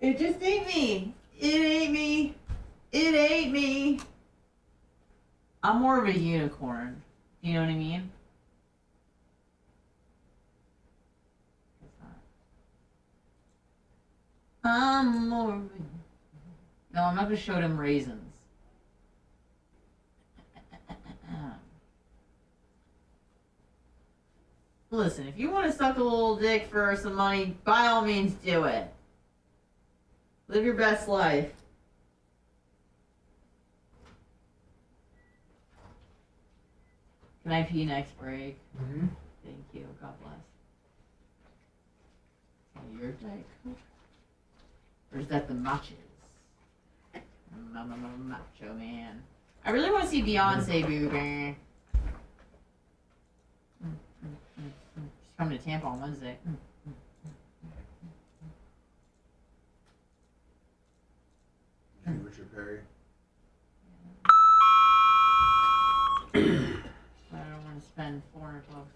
It just ain't me. It ain't me. It ain't me. I'm more of a unicorn. You know what I mean? I'm more of a... No, I'm not gonna show them raisins. Listen, if you want to suck a little dick for some money, by all means do it. Live your best life. Can I pee next break?
Mm-hmm.
Thank you. God bless. Oh, you're Diet Coke? Or is that the matches? Macho man. I really want to see Beyonce, baby. She's coming to Tampa on Wednesday.
Richard Perry.
I don't want to spend $400 for a ticket.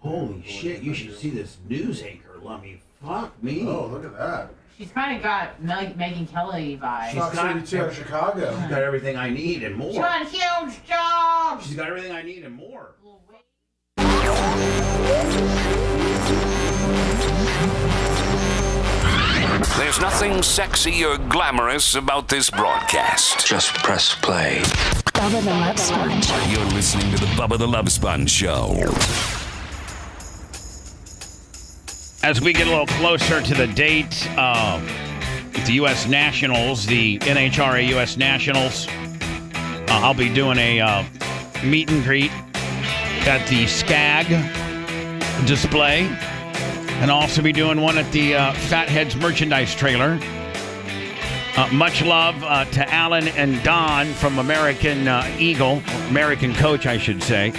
Holy shit, you should see this news anchor, Lummy. Fuck me.
Oh, look at that.
She's kind of got Megan Kelly vibes.
She's got
Chicago.
She's got everything I need and more.
She's got a huge job.
She's got everything I need and more.
There's nothing sexy or glamorous about this broadcast. Just press play.
Bubba the Love Sponge.
You're listening to the Bubba the Love Sponge Show.
As we get a little closer to the date, the U.S. Nationals, the NHRA U.S. Nationals, I'll be doing a meet and greet at the SCAG display, and I'll also be doing one at the Fatheads merchandise trailer. Much love to Alan and Don from American Eagle, American Coach, I should say.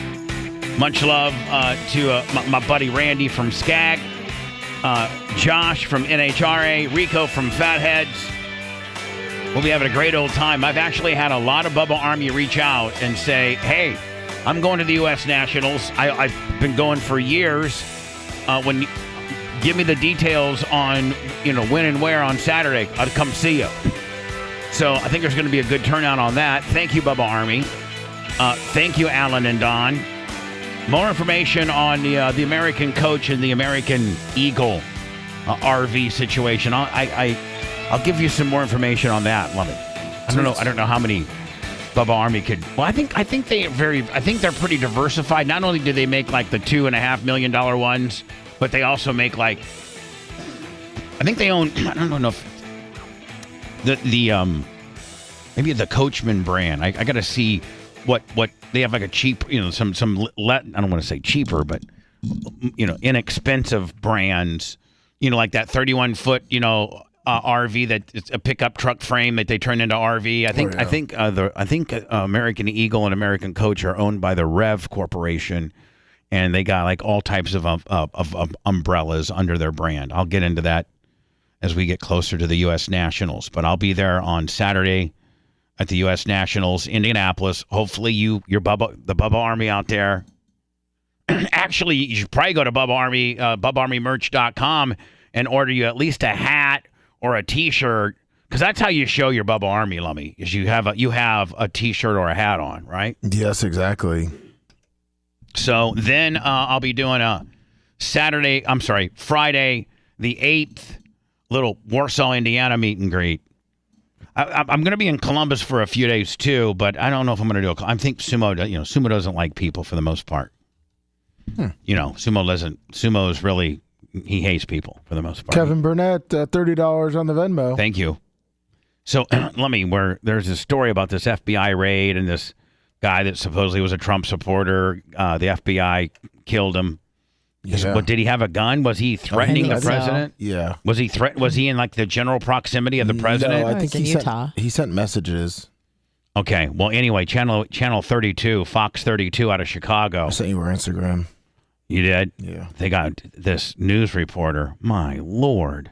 Much love to my buddy Randy from SCAG. Josh from NHRA, Rico from Fatheads. We'll be having a great old time. I've actually had a lot of Bubba Army reach out and say, hey, I'm going to the U.S. Nationals. I've been going for years. When you give me the details on, when and where on Saturday, I'll come see you. So I think there's going to be a good turnout on that. Thank you, Bubba Army. Thank you, Alan and Don. More information on the American Coach and the American Eagle RV situation. I'll give you some more information on that. Love it. I don't know how many Bubba Army could. Well, I think they're pretty diversified. Not only do they make like the $2.5 million ones, but they also make I think they own. I don't know if the maybe the Coachman brand. I got to see what they have, like a cheap, some I don't want to say cheaper, but inexpensive brands, like that 31-foot, RV that's a pickup truck frame that they turn into RV. I think American Eagle and American Coach are owned by the Rev Corporation, and they got like all types of umbrellas under their brand. I'll get into that as we get closer to the U.S. Nationals, but I'll be there on Saturday at the U.S. Nationals, Indianapolis. Hopefully the Bubba Army out there. Actually, you should probably go to BubbaArmyMerch.com and order you at least a hat or a T-shirt, because that's how you show your Bubba Army, Lummy, is you have a T-shirt or a hat on, right?
Yes, exactly.
So then I'll be doing Friday, the 8th little Warsaw, Indiana meet and greet. I'm going to be in Columbus for a few days too, but I don't know if I'm going to do I think Sumo, Sumo doesn't like people for the most part. Sumo's really, he hates people for the most part.
Kevin Burnett, $30 on the Venmo.
Thank you. So there's a story about this FBI raid and this guy that supposedly was a Trump supporter. The FBI killed him.
Yeah.
But did he have a gun? Was he threatening the president?
So. Yeah.
Was he in like the general proximity of the president?
No, I think he sent messages.
Okay. Well, anyway, channel 32, Fox 32 out of Chicago.
I sent you our Instagram.
You did?
Yeah.
They got this news reporter. My Lord.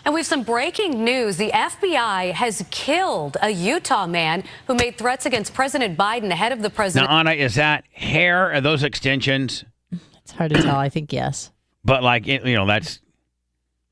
And we have some breaking news. The FBI has killed a Utah man who made threats against President Biden ahead of the president.
Now, Anna, is that hair? Are those extensions?
It's hard to tell. I think yes.
But that's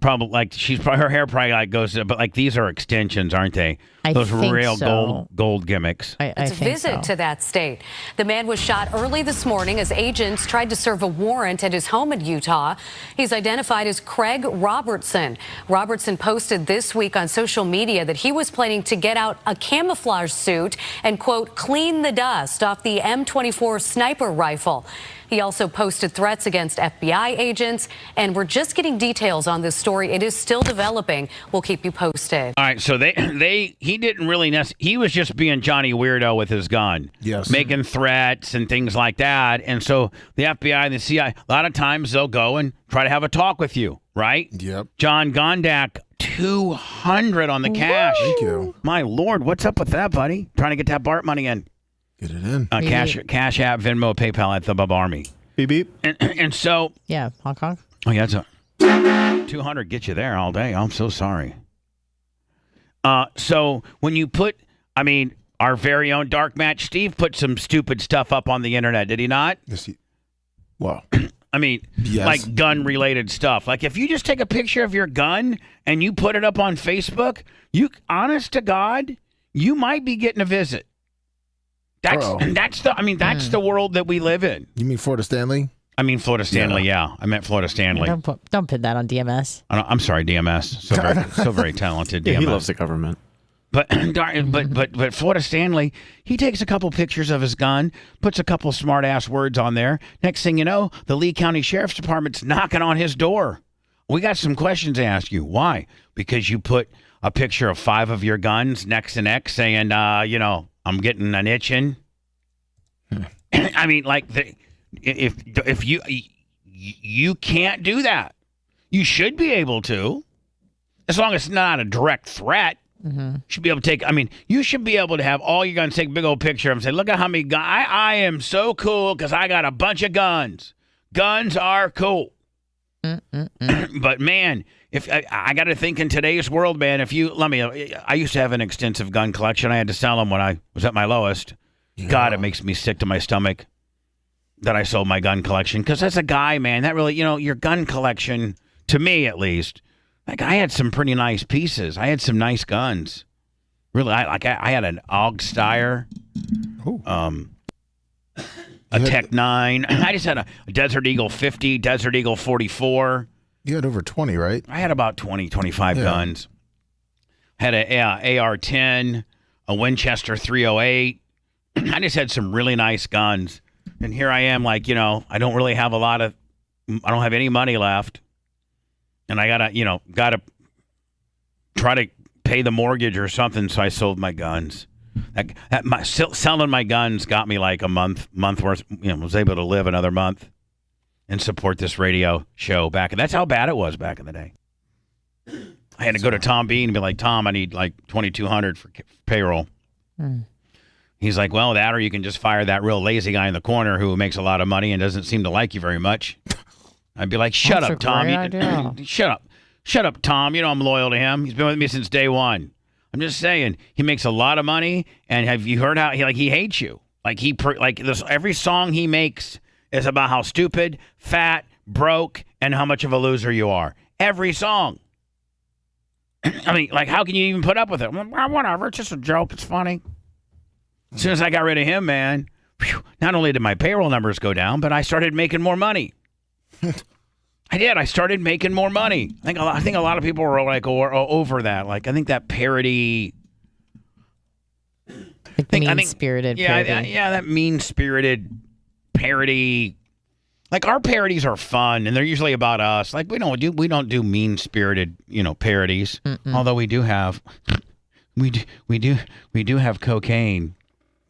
probably her hair probably goes, but these are extensions, aren't they? Those real
so.
gold gimmicks.
It's a visit to that state. The man was shot early this morning as agents tried to serve a warrant at his home in Utah. He's identified as Craig Robertson. Robertson posted this week on social media that he was planning to get out a camouflage suit and, quote, clean the dust off the M24 sniper rifle. He also posted threats against FBI agents, and we're just getting details on this story. It is still developing. We'll keep you posted.
All right, so he didn't really he was just being Johnny Weirdo with his gun.
Yes.
Making threats and things like that. And so the FBI and the CIA, a lot of times they'll go and try to have a talk with you, right?
Yep.
John Gondak, 200 on the cash.
Thank you.
My Lord, what's up with that, buddy? Trying to get that BART money in.
Get it in.
Cash App, Venmo, PayPal at the Bubba Army.
Beep, beep.
And so.
Yeah, Hong Kong.
Oh, yeah, that's 200 get you there all day. I'm so sorry. So when you our very own Dark Match Steve put some stupid stuff up on the internet, did he not?
Yes. Well.
Yes. Like gun-related stuff. Like if you just take a picture of your gun and you put it up on Facebook, honest to God, you might be getting a visit. That's the world that we live in.
You mean Florida Stanley?
I mean Florida Stanley, yeah. I meant Florida Stanley.
Don't put that on DMS.
I'm sorry, DMS. So very talented. DMS.
Yeah, he loves the government.
But Florida Stanley, he takes a couple pictures of his gun, puts a couple smart ass words on there. Next thing you know, the Lee County Sheriff's Department's knocking on his door. We got some questions to ask you. Why? Because you put a picture of 5 of your guns next to next, saying, I'm getting an itching. I mean, if you can't do that, you should be able to, as long as it's not a direct threat.
Mm-hmm.
Should be able to take. You should be able to have all your guns. Take a big old picture of them. Say, look at how many guns. I am so cool because I got a bunch of guns. Guns are cool. But man, if I got to think in today's world, man, I used to have an extensive gun collection. I had to sell them when I was at my lowest. Yeah. God, it makes me sick to my stomach that I sold my gun collection. Because as a guy, man, that really, your gun collection, to me at least, I had some pretty nice pieces. I had some nice guns. Really, I had an AUG Steyr, a Tech 9. I just had a Desert Eagle 50, Desert Eagle 44.
You had over 20, right?
I had about 20, 25 guns. Had a AR-10, a Winchester 308. I just had some really nice guns. And here I am, I don't really have I don't have any money left. And I gotta try to pay the mortgage or something, so I sold my guns. Selling my guns got me like a month worth. Was able to live another month and support this radio show back. And that's how bad it was back in the day. I had to go to Tom Bean and be like, Tom, I need like $2,200 for payroll. He's like, well, that or you can just fire that real lazy guy in the corner who makes a lot of money and doesn't seem to like you very much. I'd be like, shut up, Tom. Shut up, Tom. I'm loyal to him. He's been with me since day one. I'm just saying, he makes a lot of money, and have you heard how he hates you? Every song he makes is about how stupid, fat, broke, and how much of a loser you are. Every song. How can you even put up with it? Well, whatever, it's just a joke. It's funny. As soon as I got rid of him, man, not only did my payroll numbers go down, but I started making more money. I did. I started making more money. I think a lot of people were like over that. Like I think that parody.
Mean-spirited parody.
That mean-spirited parody. Like our parodies are fun, and they're usually about us. Like we don't do mean-spirited, parodies. Although we do have cocaine.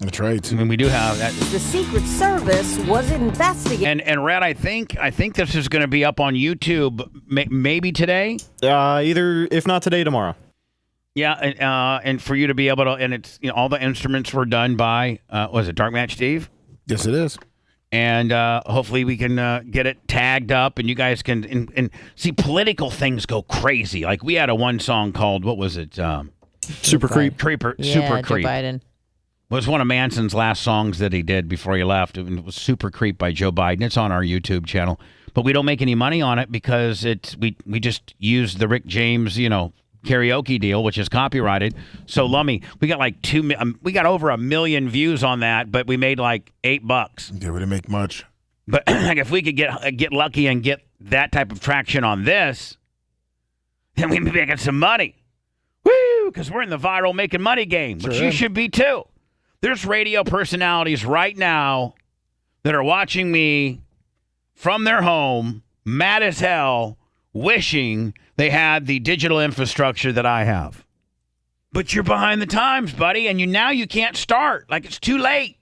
That's right.
I mean, we do have that.
The Secret Service was investigating.
And Red, I think this is going to be up on YouTube maybe today.
Either if not today, tomorrow.
Yeah, and for you to be able to, and it's all the instruments were done by was it Dark Match Steve?
Yes, it is.
And hopefully we can get it tagged up, and you guys can and see political things go crazy. Like we had one song called what was it?
Super Creep.
Super
Joe
Creep.
Biden.
Was one of Manson's last songs that he did before he left. It was Super Creep by Joe Biden. It's on our YouTube channel, but we don't make any money on it because we just use the Rick James karaoke deal, which is copyrighted. So Lummy, we got like we got over 1 million views on that, but we made like $8.
Yeah, we didn't make much.
But like if we could get lucky and get that type of traction on this, then we'd be making some money. Woo! Because we're in the viral making money game, which you should be too. There's radio personalities right now that are watching me from their home, mad as hell, wishing they had the digital infrastructure that I have. But you're behind the times, buddy, and now you can't start. Like it's too late.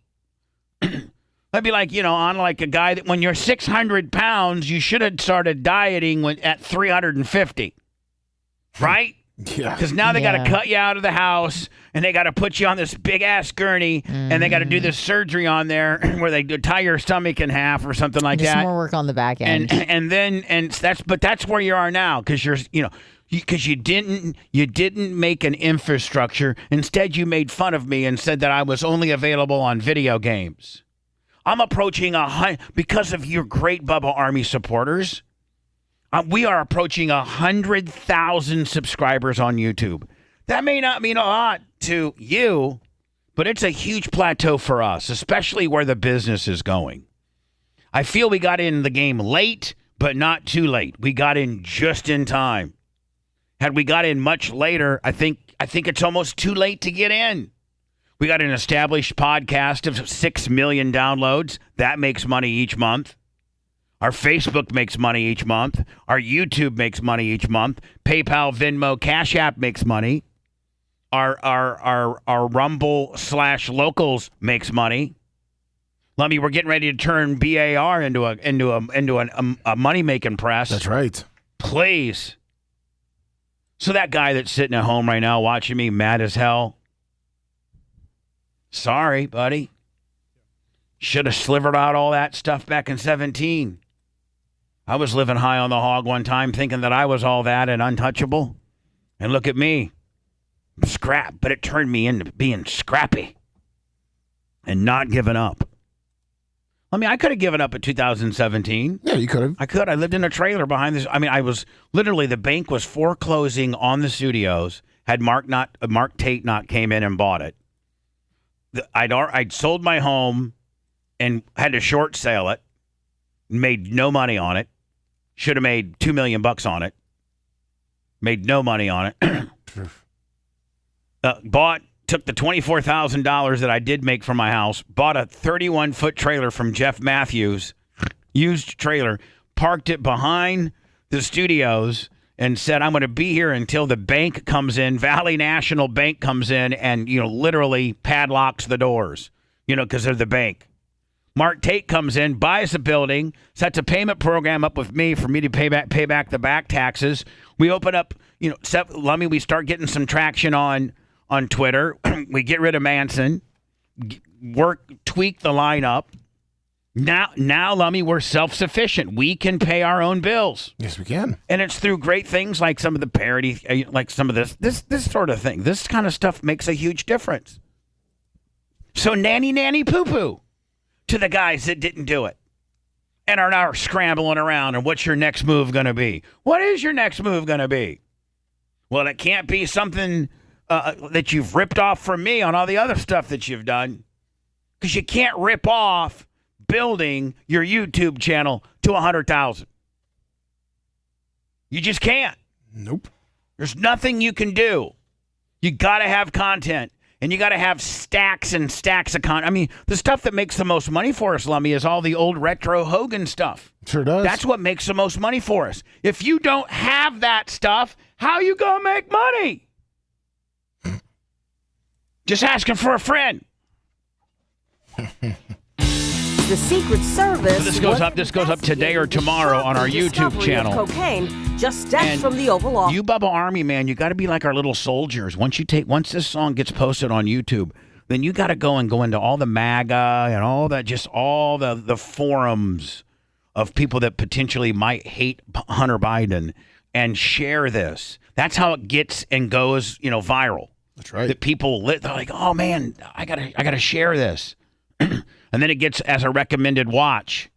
That'd be like, on like a guy that when you're 600 pounds, you should have started dieting at 350. Right?
Yeah.
Because now they got to cut you out of the house, and they got to put you on this big-ass gurney, and they got to do this surgery on there where they tie your stomach in half or something like
Just
that.
more work on the back end.
That's where you are now because because you didn't make an infrastructure. Instead, you made fun of me and said that I was only available on video games. I'm approaching because of your great Bubba Army supporters. We are approaching 100,000 subscribers on YouTube. That may not mean a lot to you, but it's a huge plateau for us, especially where the business is going. I feel we got in the game late, but not too late. We got in just in time. Had we got in much later, I think it's almost too late to get in. We got an established podcast of 6 million downloads. That makes money each month. Our Facebook makes money each month. Our YouTube makes money each month. PayPal, Venmo, Cash App makes money. Our Rumble /Locals makes money. Lummy, we're getting ready to turn BAR into a money making press.
That's right.
Please. So that guy that's sitting at home right now watching me mad as hell. Sorry, buddy. Should have slivered out all that stuff back in 2017. I was living high on the hog one time thinking that I was all that and untouchable. And look at me. Scrap. But it turned me into being scrappy and not giving up. I could have given up at 2017.
Yeah, you could have.
I could. I lived in a trailer behind this. I was literally, the bank was foreclosing on the studios. Had Mark Tate not came in and bought it. I'd sold my home and had to short sale it. Made no money on it. Should have made $2 million on it. Made no money on it. Took the $24,000 that I did make from my house, bought a 31-foot trailer from Jeff Matthews, used trailer, parked it behind the studios, and said, I'm going to be here until the bank comes in, Valley National Bank comes in and, literally padlocks the doors, because they're the bank. Mark Tate comes in, buys the building, sets a payment program up with me for me to pay back the back taxes. We open up, Lummy, we start getting some traction on Twitter. We get rid of Manson, tweak the lineup. Now, Lummy, we're self-sufficient. We can pay our own bills.
Yes, we can.
And it's through great things like some of the parody, like some of this sort of thing. This kind of stuff makes a huge difference. So nanny poo-poo to the guys that didn't do it and are now scrambling around. And what's your next move going to be? What is your next move going to be? Well, it can't be something that you've ripped off from me on all the other stuff that you've done, because you can't rip off building your YouTube channel to 100,000. You just can't.
Nope.
There's nothing you can do. You got to have content, and you got to have stacks and stacks of content. I mean, the stuff that makes the most money for us, Lummy, is all the old retro Hogan stuff.
Sure does.
That's what makes the most money for us. If you don't have that stuff, how you going to make money? Just asking for a friend.
The Secret Service.
So this goes up today or tomorrow on our YouTube channel.
Cocaine just steps from the Oval Office.
You Bubba Army, man, you got to be like our little soldiers. Once this song gets posted on YouTube, then you got to go into all the MAGA and all that, just all the forums of people that potentially might hate Hunter Biden and share this. That's how it gets and goes, viral.
That's right.
That people they're like, oh man, I gotta share this. And then it gets as a recommended watch.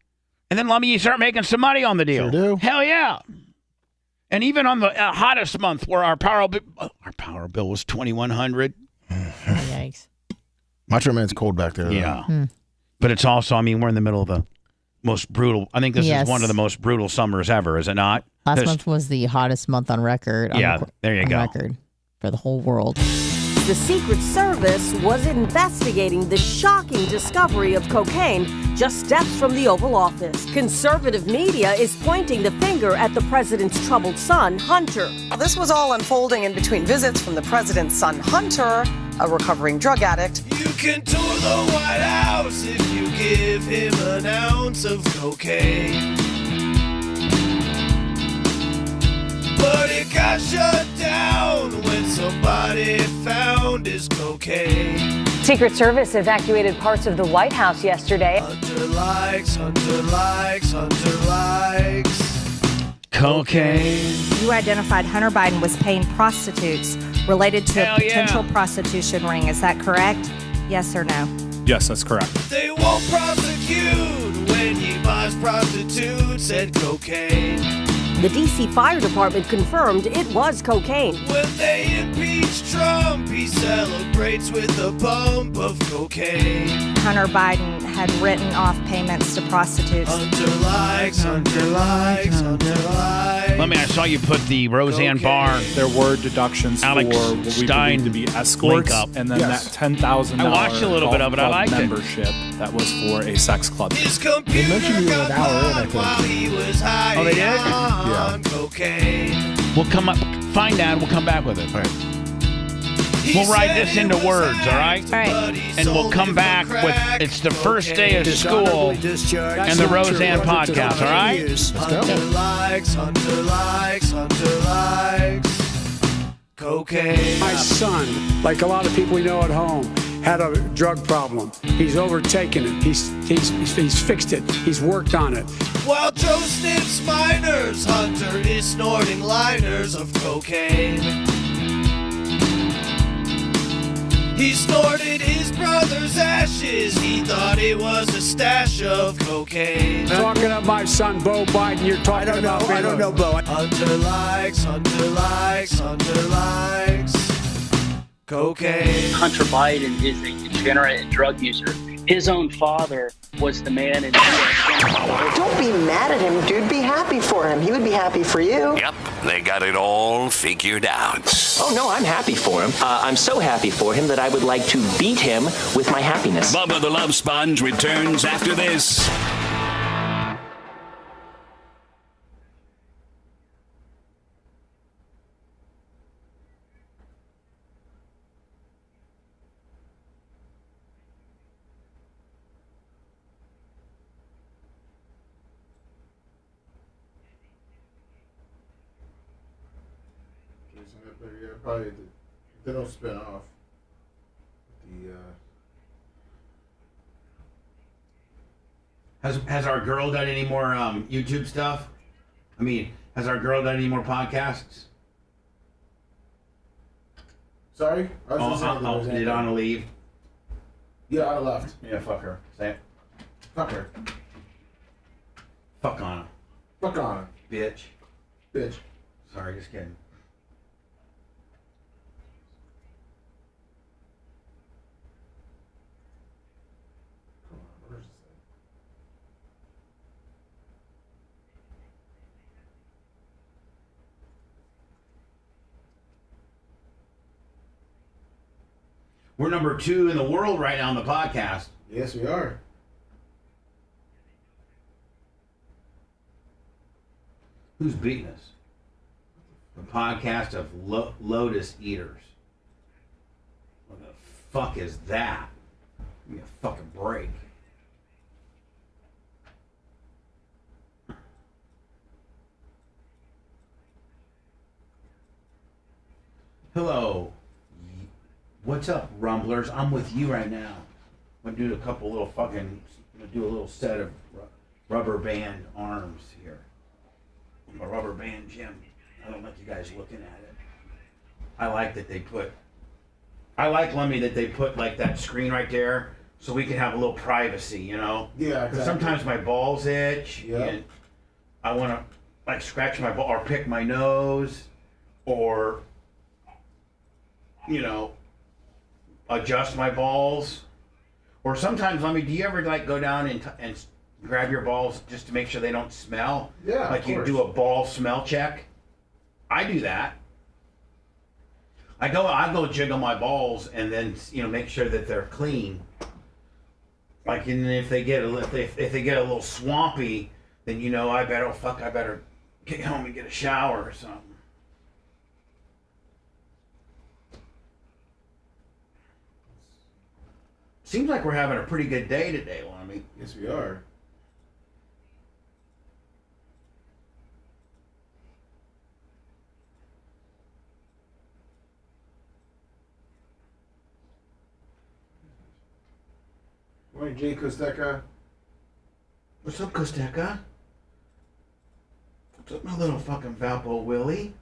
And then, Lummy, you start making some money on the deal.
Sure do.
Hell yeah. And even on the hottest month where our power bill was $2,100.
Yikes.
Macho Man's cold back there.
Yeah. But it's also, we're in the middle of the most brutal. I think this is one of the most brutal summers ever, is it not?
Last month was the hottest month on record.
There you go.
Record for the whole world.
The Secret Service was investigating the shocking discovery of cocaine just steps from the Oval Office. Conservative media is pointing the finger at the president's troubled son, Hunter.
This was all unfolding in between visits from the president's son, Hunter, a recovering drug addict.
You can tour the White House if you give him an ounce of cocaine. But it got shut down when somebody found his cocaine.
Secret Service evacuated parts of the White House yesterday.
Hunter likes
cocaine.
You identified Hunter Biden was paying prostitutes related to a potential prostitution ring. Is that correct? Yes or no?
Yes, that's correct.
They won't prosecute when he buys prostitutes and cocaine.
The D.C. Fire Department confirmed it was cocaine.
When they impeach Trump, he celebrates with a bump of cocaine.
Hunter Biden had written off payments to prostitutes.
Hunter likes.
I saw you put the Roseanne Barr.
There were deductions
Alex
for what we
Stein
believe to be escorts,
link up.
and then that $10,000
I watched a little bit of it. I liked
membership that was for a sex club.
His computer got hot while he was high
they did?
on cocaine.
We'll come up, find out, we'll come back with it. All right. We'll write this into words, all right?
All right.
And we'll come back with it's the first day of school and the Roseanne podcast, all right?
Hunter likes cocaine.
My son, like a lot of people we know at home, had a drug problem. He's overtaken it. He's fixed it. He's worked on it.
While Joe sniffs minors, Hunter is snorting liners of cocaine. He snorted his brother's ashes. He thought it was a stash of cocaine.
Talking about my son, Bo Biden, you're talking about me.
I don't know, Bo. Hunter likes cocaine.
Hunter Biden is a degenerate drug user. His own father was the man in
Don't be mad at him, dude. Be happy for him. He would be happy for you.
Yep, they got it all figured out.
Oh, no, I'm happy for him. I'm so happy for him that I would like to beat him with my happiness.
Bubba the Love Sponge returns after this.
Probably they don't spin off.
Has our girl done any more YouTube stuff? Has our girl done any more podcasts?
Sorry? I was just saying
did Anna leave?
Yeah, Anna left.
Yeah, fuck her. Say it.
Fuck her.
Fuck Anna.
Fuck Anna.
Bitch.
Bitch.
Sorry, just kidding. We're number 2 in the world right now on the podcast.
Yes, we are.
Who's beating us? The podcast of Lotus Eaters. What the fuck is that? Give me a fucking break. Hello. What's up, Rumblers? I'm with you right now. I'm gonna do a couple little fucking. I'm gonna do a little set of rubber band arms here. A rubber band gym. I don't like you guys looking at it. I like that they put. I like, Lemmy, that they put like that screen right there, so we can have a little privacy. You know.
Yeah.
Because sometimes my balls itch, and I want to like scratch my ball or pick my nose, or adjust my balls. Or sometimes, Lemmy, do you ever like go down and grab your balls just to make sure they don't smell?
Yeah,
like
of
you
course.
do a ball smell check. I do that. I go jiggle my balls and then make sure that they're clean. Like, and if they get a little swampy, then I better get home and get a shower or something. Seems like we're having a pretty good day today, Lemmy.
Yes, we are. Morning, Jay Kosteka.
What's up, Kosteka? What's up, my little fucking Valpo Willie?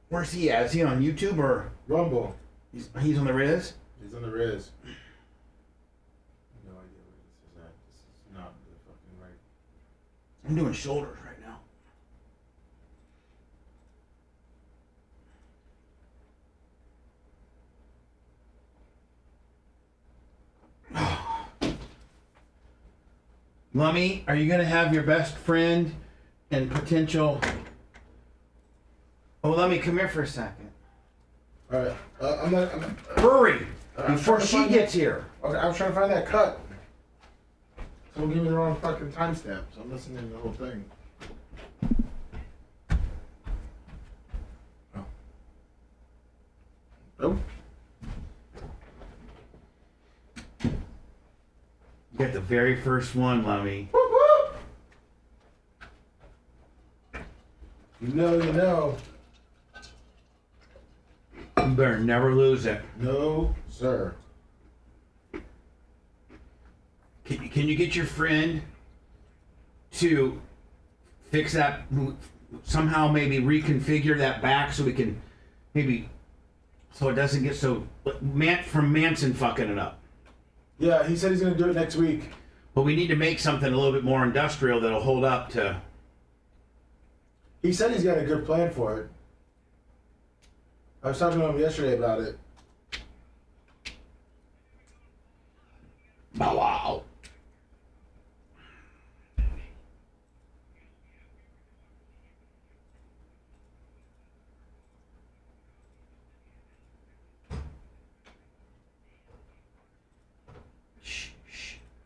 Where's he at? Is he on YouTube or
Rumble?
He's on the Riz?
He's on the Riz. No idea what this is at. This is not the fucking right.
I'm doing shoulders right now. Lummy, are you going to have your best friend and potential... Oh, Lummy, come here for a second.
All right. I'm not...
Hurry! Before she gets here.
Okay, I was trying to find that cut. Someone gave me the wrong fucking timestamp, so I'm listening to the whole thing. Oh. Nope.
You got the very first one, Lummy.
You know.
You better never lose it.
No, sir.
Can you get your friend to fix that, somehow maybe reconfigure that back so we can so it doesn't get so, from Manson fucking it up.
Yeah, he said he's going to do it next week.
But we need to make something a little bit more industrial that'll hold up to...
He said he's got a good plan for it. I was talking to him yesterday about it.
Bow wow.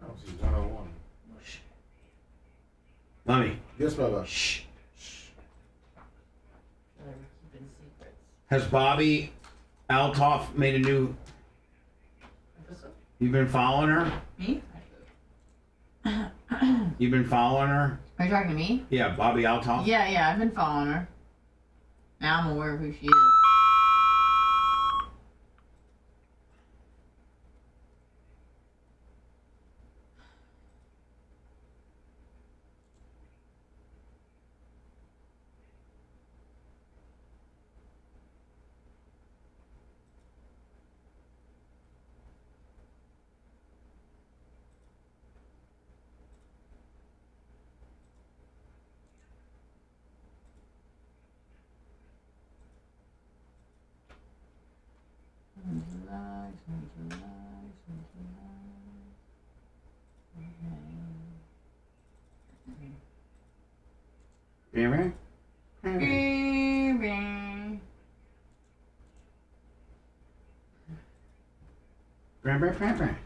Oh, this is 101.
Lummy.
Yes, Bubba.
Shh. Has Bobby Altoff made a new... You've been following her?
Me?
You've been following her?
Are you talking to me?
Yeah, Bobby Altoff?
Yeah, I've been following her. Now I'm aware of who she is.
Revolution.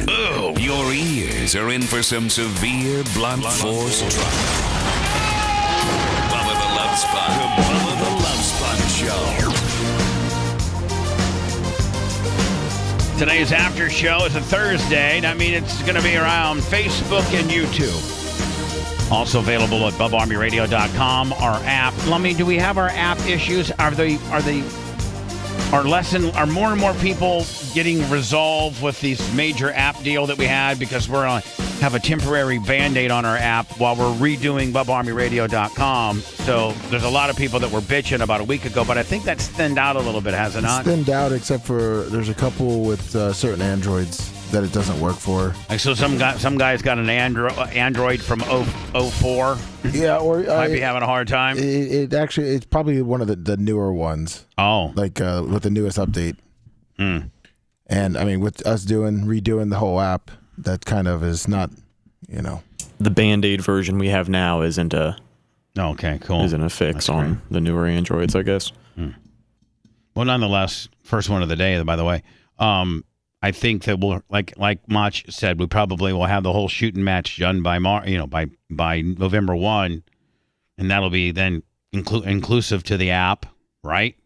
Boom. Your ears are in for some severe blunt force trauma. Bubba the Love Sponge. The Bubba the Love Sponge Show.
Today's after show is a Thursday. I mean, it's going to be around Facebook and YouTube. Also available at BubbaArmyRadio.com. Our app. Lummy, do we have our app issues? Are more and more people getting resolved with this major app deal that we had, because we're on have a temporary Band-Aid on our app while we're redoing BubbaArmyRadio.com. So there's a lot of people that were bitching about a week ago, but I think that's thinned out a little bit, has it not?
It's thinned out, except for there's a couple with certain Androids that it doesn't work for.
Like, so some guy's got an Android from 04.
Yeah, or
might be having a hard time.
It's probably one of the newer ones.
Oh,
like with the newest update. And I mean, with us redoing the whole app, that kind of is not,
The Band-Aid version we have now isn't a.
Okay, cool.
Isn't a fix on the newer Androids, I guess.
Well, nonetheless, first one of the day, by the way. I think that we'll, like Mach said, we probably will have the whole shooting match done by by November 1, and that'll be then inclusive to the app, right?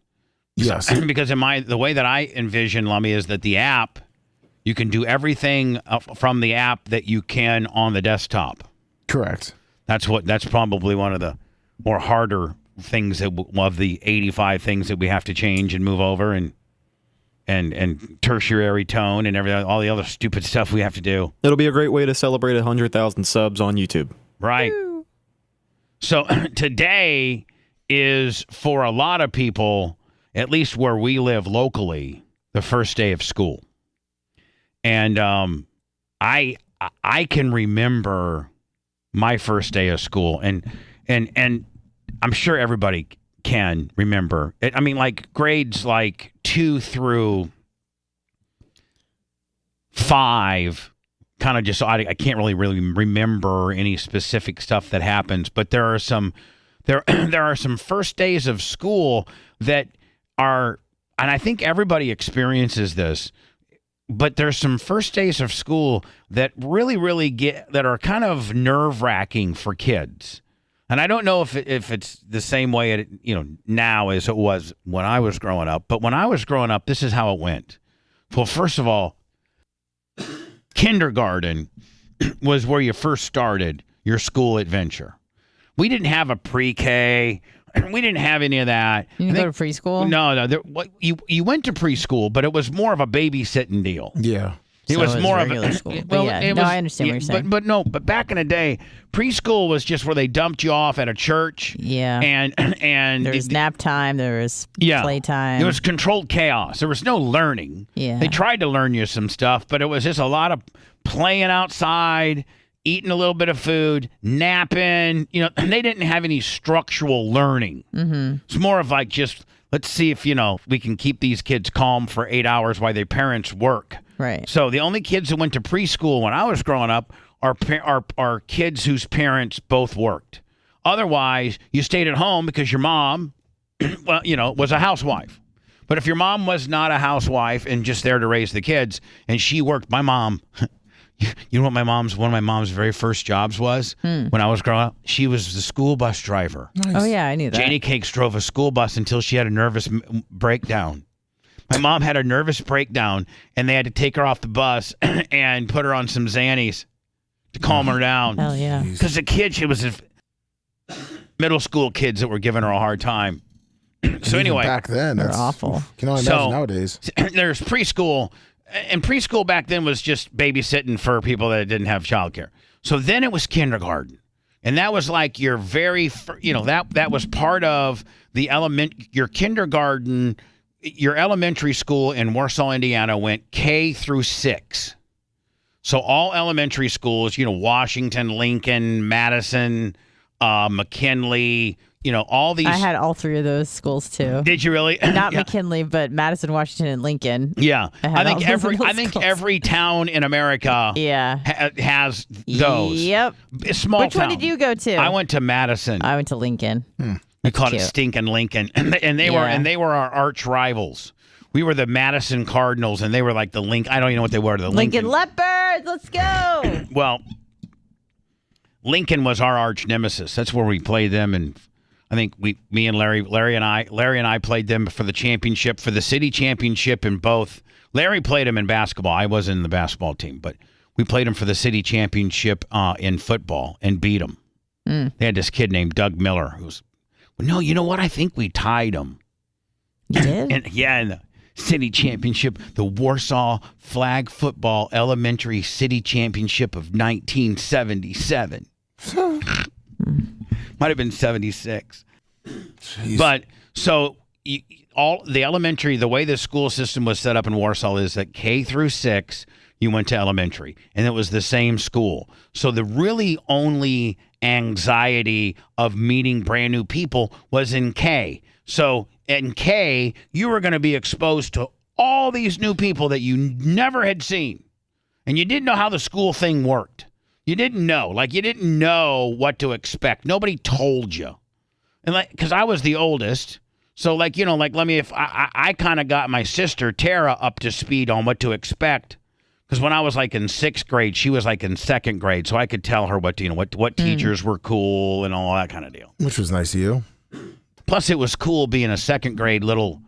Yes.
Because the way that I envision, Lummy, is that the app, you can do everything from the app that you can on the desktop.
Correct.
That's probably one of the more harder things of the 85 things that we have to change and move over, and tertiary tone and everything, all the other stupid stuff we have to do.
It'll be a great way to celebrate 100,000 subs on YouTube.
Right. Woo. So today is, for a lot of people, at least where we live locally, the first day of school. And I can remember my first day of school, and I'm sure everybody can remember it. I mean, like grades 2 through 5, kind of just, I can't really remember any specific stuff that happens, but there are some first days of school that are, and I think everybody experiences this, but there's some first days of school that really that are kind of nerve-wracking for kids. And I don't know if it's the same way now as it was when I was growing up. But when I was growing up, this is how it went. Well, first of all, kindergarten was where you first started your school adventure. We didn't have a pre-K. We didn't have any of that.
You didn't go to preschool?
No. You went to preschool, but it was more of a babysitting deal.
Yeah.
It was more of
a school. I understand what you're saying.
But back in the day, preschool was just where they dumped you off at a church.
Yeah.
And
there was nap time. There was playtime.
It was controlled chaos. There was no learning.
Yeah.
They tried to learn you some stuff, but it was just a lot of playing outside, eating a little bit of food, napping. They didn't have any structural learning.
Mm-hmm.
It's more of like just, let's see if we can keep these kids calm for 8 hours while their parents work.
Right.
So the only kids that went to preschool when I was growing up are kids whose parents both worked. Otherwise, you stayed at home because your mom, was a housewife. But if your mom was not a housewife and just there to raise the kids, and she worked, my mom, you know what one of my mom's very first jobs was when I was growing up? She was the school bus driver.
Nice. Oh yeah, I knew that.
Janie Cakes drove a school bus until she had a nervous breakdown. My mom had a nervous breakdown, and they had to take her off the bus and put her on some Xannies to calm her down.
Hell yeah.
Because it was middle school kids that were giving her a hard time. So anyway.
Back then.
They're awful.
Can only imagine nowadays.
There's preschool, and preschool back then was just babysitting for people that didn't have childcare. So then it was kindergarten. And that was like your very, that was part of your kindergarten. Your elementary school in Warsaw, Indiana went K through 6. So all elementary schools, Washington, Lincoln, Madison, McKinley, all these.
I had all three of those schools too.
Did you really?
Not
Yeah.
McKinley, but Madison, Washington, and Lincoln.
Yeah, I think
those
every town in America has those.
Yep.
Small
Which
town.
one did you go to?
I went to Madison.
I went to Lincoln.
We called
Cute.
it Stinkin' Lincoln, and they were our arch rivals. We were the Madison Cardinals, and they were like the I don't even know what they were. The
Lincoln Leopards. Let's go.
Well, Lincoln was our arch nemesis. That's where we played them, and I think me and Larry and I played them for the championship, for the city championship in both. Larry played them in basketball. I wasn't in the basketball team, but we played them for the city championship in football and beat them. They had this kid named Doug Miller who's. No, you know what? I think we tied them.
You did?
in the city championship, the Warsaw Flag Football Elementary City Championship of 1977. Might have been 76. Jeez. But so all the elementary, the way the school system was set up in Warsaw is that K through 6, you went to elementary, and it was the same school. So the really only anxiety of meeting brand new people was in K. So in K, you were going to be exposed to all these new people that you never had seen. And you didn't know how the school thing worked. You didn't know. Like, you didn't know what to expect. Nobody told you. And because I was the oldest. So, I kind of got my sister, Tara, up to speed on what to expect. Because when I was like in 6th grade, she was like in 2nd grade. So I could tell her what teachers were cool and all that kind of deal.
Which was nice of you.
Plus, it was cool being a 2nd grade little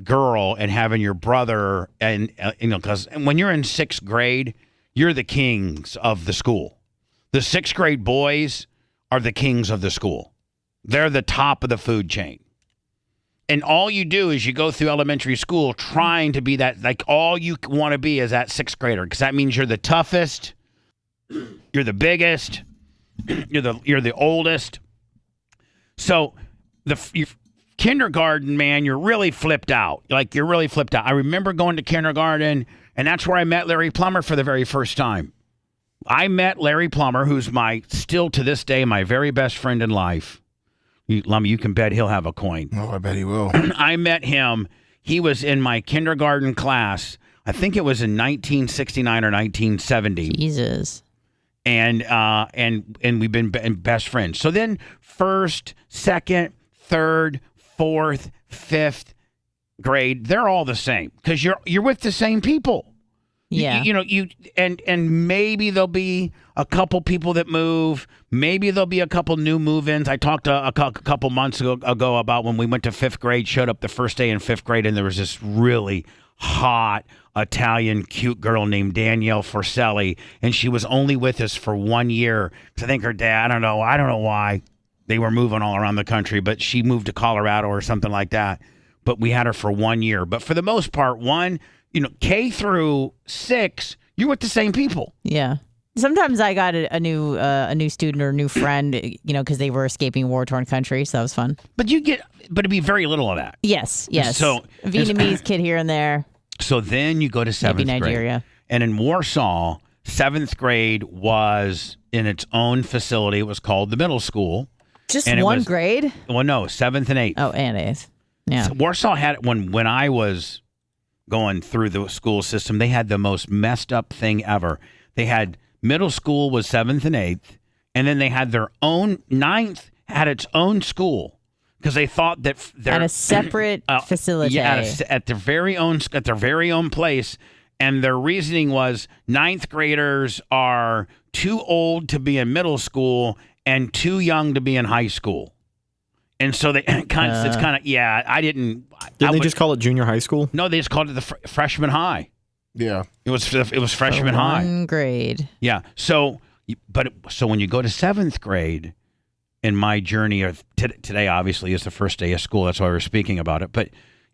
girl and having your brother, and because when you're in 6th grade, you're the kings of the school. The 6th grade boys are the kings of the school. They're the top of the food chain. And all you do is you go through elementary school trying to be that, like all you want to be is that 6th grader, because that means you're the toughest, you're the biggest, you're the oldest. So your kindergarten, man, you're really flipped out. Like, you're really flipped out. I remember going to kindergarten, and that's where I met Larry Plummer for the very first time. I met Larry Plummer, who's still to this day, my very best friend in life. Lummy, you can bet he'll have a coin.
Oh, I bet he will.
I met him. He was in my kindergarten class. I think it was in 1969 or 1970.
Jesus.
And we've been best friends. So then 1st, 2nd, 3rd, 4th, 5th grade, they're all the same because you're with the same people.
Yeah.
And maybe there'll be a couple people that move. Maybe there'll be a couple new move-ins. I talked a couple months ago about when we went to 5th grade, showed up the first day in 5th grade, and there was this really hot Italian cute girl named Danielle Forcelli, and she was only with us for 1 year. I think her dad, I don't know why. They were moving all around the country, but she moved to Colorado or something like that. But we had her for 1 year. But for the most part, K through 6, you're with the same people.
Yeah. Sometimes I got a new student or a new friend, because they were escaping war-torn country, so that was fun.
But it'd be very little of that.
Yes.
So
Vietnamese kid here and there.
So then you go to 7th
Maybe Nigeria.
grade. And in Warsaw, 7th grade was in its own facility. It was called the middle school.
Just one grade?
Well, no, 7th and 8th.
Oh, and 8th. Yeah.
So Warsaw had, when I was going through the school system, they had the most messed up thing ever. They had middle school was 7th and 8th, and then they had their own 9th had its own school because they thought that they're
at a separate facility.
Yeah, at their very own place. And their reasoning was 9th graders are too old to be in middle school and too young to be in high school. And so they it's kind of I didn't.
Did they just call it junior high school?
No, they just called it the freshman high.
Yeah,
it was freshman high.
One grade.
Yeah. So when you go to 7th grade, in my journey of today, obviously is the first day of school. That's why we're speaking about it. But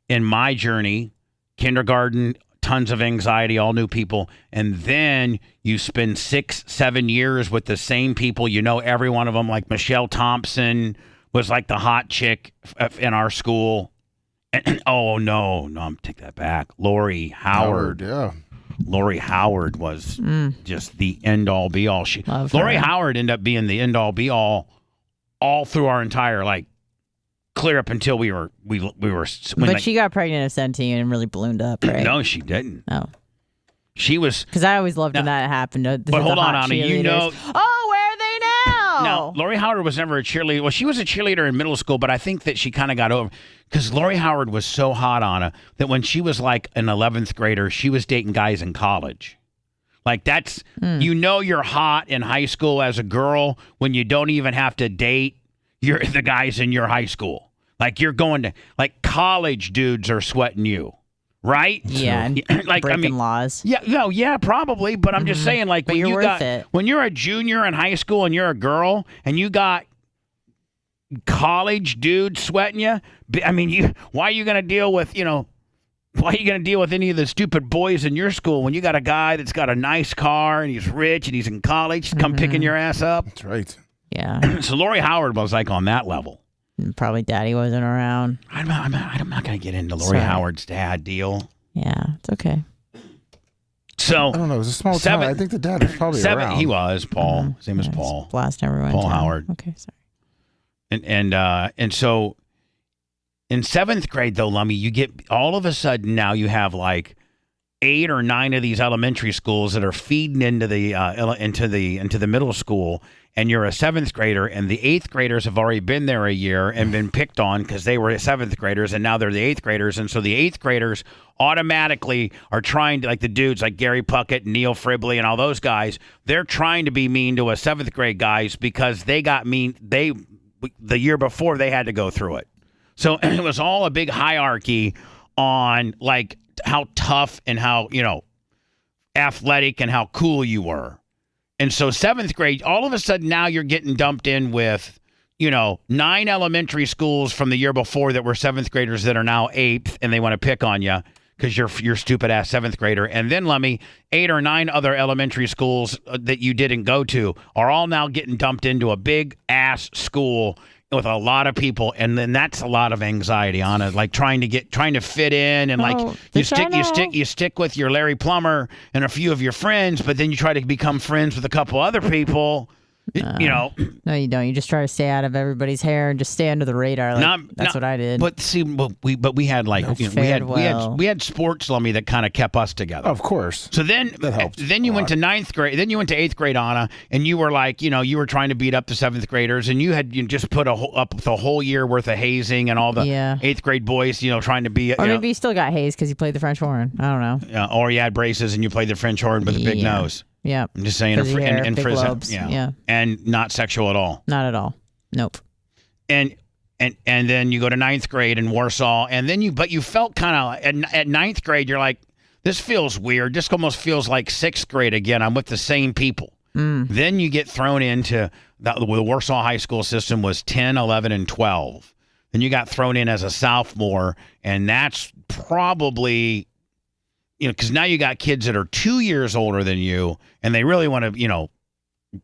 in my journey, kindergarten, tons of anxiety, all new people, and then you spend 6-7 years with the same people. You know every one of them. Like Michelle Thompson was like the hot chick in our school. And, I'm take that back. Lori Howard.
Yeah.
Lori Howard was just the end all be all. Lori Howard ended up being the end all be all all through our entire clear up until we were.
But she got pregnant at 17 and really ballooned up, right?
No, she didn't.
Oh.
She was.
Because I always loved when that happened.
But hold on, Anna. You know.
Oh, where are they now?
No, Lori Howard was never a cheerleader. Well, she was a cheerleader in middle school, but I think that she kind of got over because Lori Howard was so hot on her that when she was like an 11th grader, she was dating guys in college. Like that's, you're hot in high school as a girl when you don't even have to date the guys in your high school. Like you're going to, college dudes are sweating you. Right?
Yeah, and breaking laws.
Yeah, probably. But I'm just saying,
but
when you're a junior in high school and you're a girl and you got college dudes sweating you, I mean, why are you going to deal with, why are you going to deal with any of the stupid boys in your school when you got a guy that's got a nice car and he's rich and he's in college, come picking your ass up?
That's right.
Yeah.
So Lori Howard was on that level.
Probably daddy wasn't around.
I'm not going to get into Lori Howard's dad deal.
Yeah, it's okay.
So
I don't know. It was a small town. I think the dad was probably around.
He was Paul. His name was Paul.
Blast everyone.
Paul Howard.
Okay, sorry.
And so in 7th grade though, Lummy, you get all of a sudden now you have 8 or 9 of these elementary schools that are feeding into the middle school. And you're a 7th grader, and the 8th graders have already been there a year and been picked on because they were 7th graders, and now they're the 8th graders. And so the 8th graders automatically are trying to, the dudes like Gary Puckett, Neil Fribley, and all those guys, they're trying to be mean to a 7th grade guys because they got mean. The year before, they had to go through it. So it was all a big hierarchy on, how tough and how, athletic and how cool you were. And so 7th grade, all of a sudden now you're getting dumped in with, 9 elementary schools from the year before that were 7th graders that are now 8th and they want to pick on you because you're stupid ass 7th grader. And then, Lummy, 8 or 9 other elementary schools that you didn't go to are all now getting dumped into a big ass school with a lot of people, and then that's a lot of anxiety on it, trying to fit in, and you stick with your Larry Plummer and a few of your friends, but then you try to become friends with a couple other people.
No, you don't. You just try to stay out of everybody's hair and just stay under the radar. That's what I did.
But see, we had we had sports, Lummy, that kind of kept us together.
Of course.
So then you went to 9th grade. Then you went to 8th grade, Anna, and you were you were trying to beat up the 7th graders, and you just put up the whole year worth of hazing and all the 8th grade boys, trying to be.
Or maybe you still got hazed because you played the French horn. I don't know.
Yeah, or you had braces and you played the French horn with a big nose.
Yeah.
I'm just saying, in prison.
Lobes. Yeah.
And not sexual at all.
Not at all. Nope.
And then you go to 9th grade in Warsaw, and then you felt kind of at 9th grade, you're like, this feels weird. This almost feels like 6th grade again. I'm with the same people. Then you get thrown into the Warsaw high school system was 10, 11, and 12. Then you got thrown in as a sophomore, and that's probably. Because now you got kids that are 2 years older than you, and they really want to,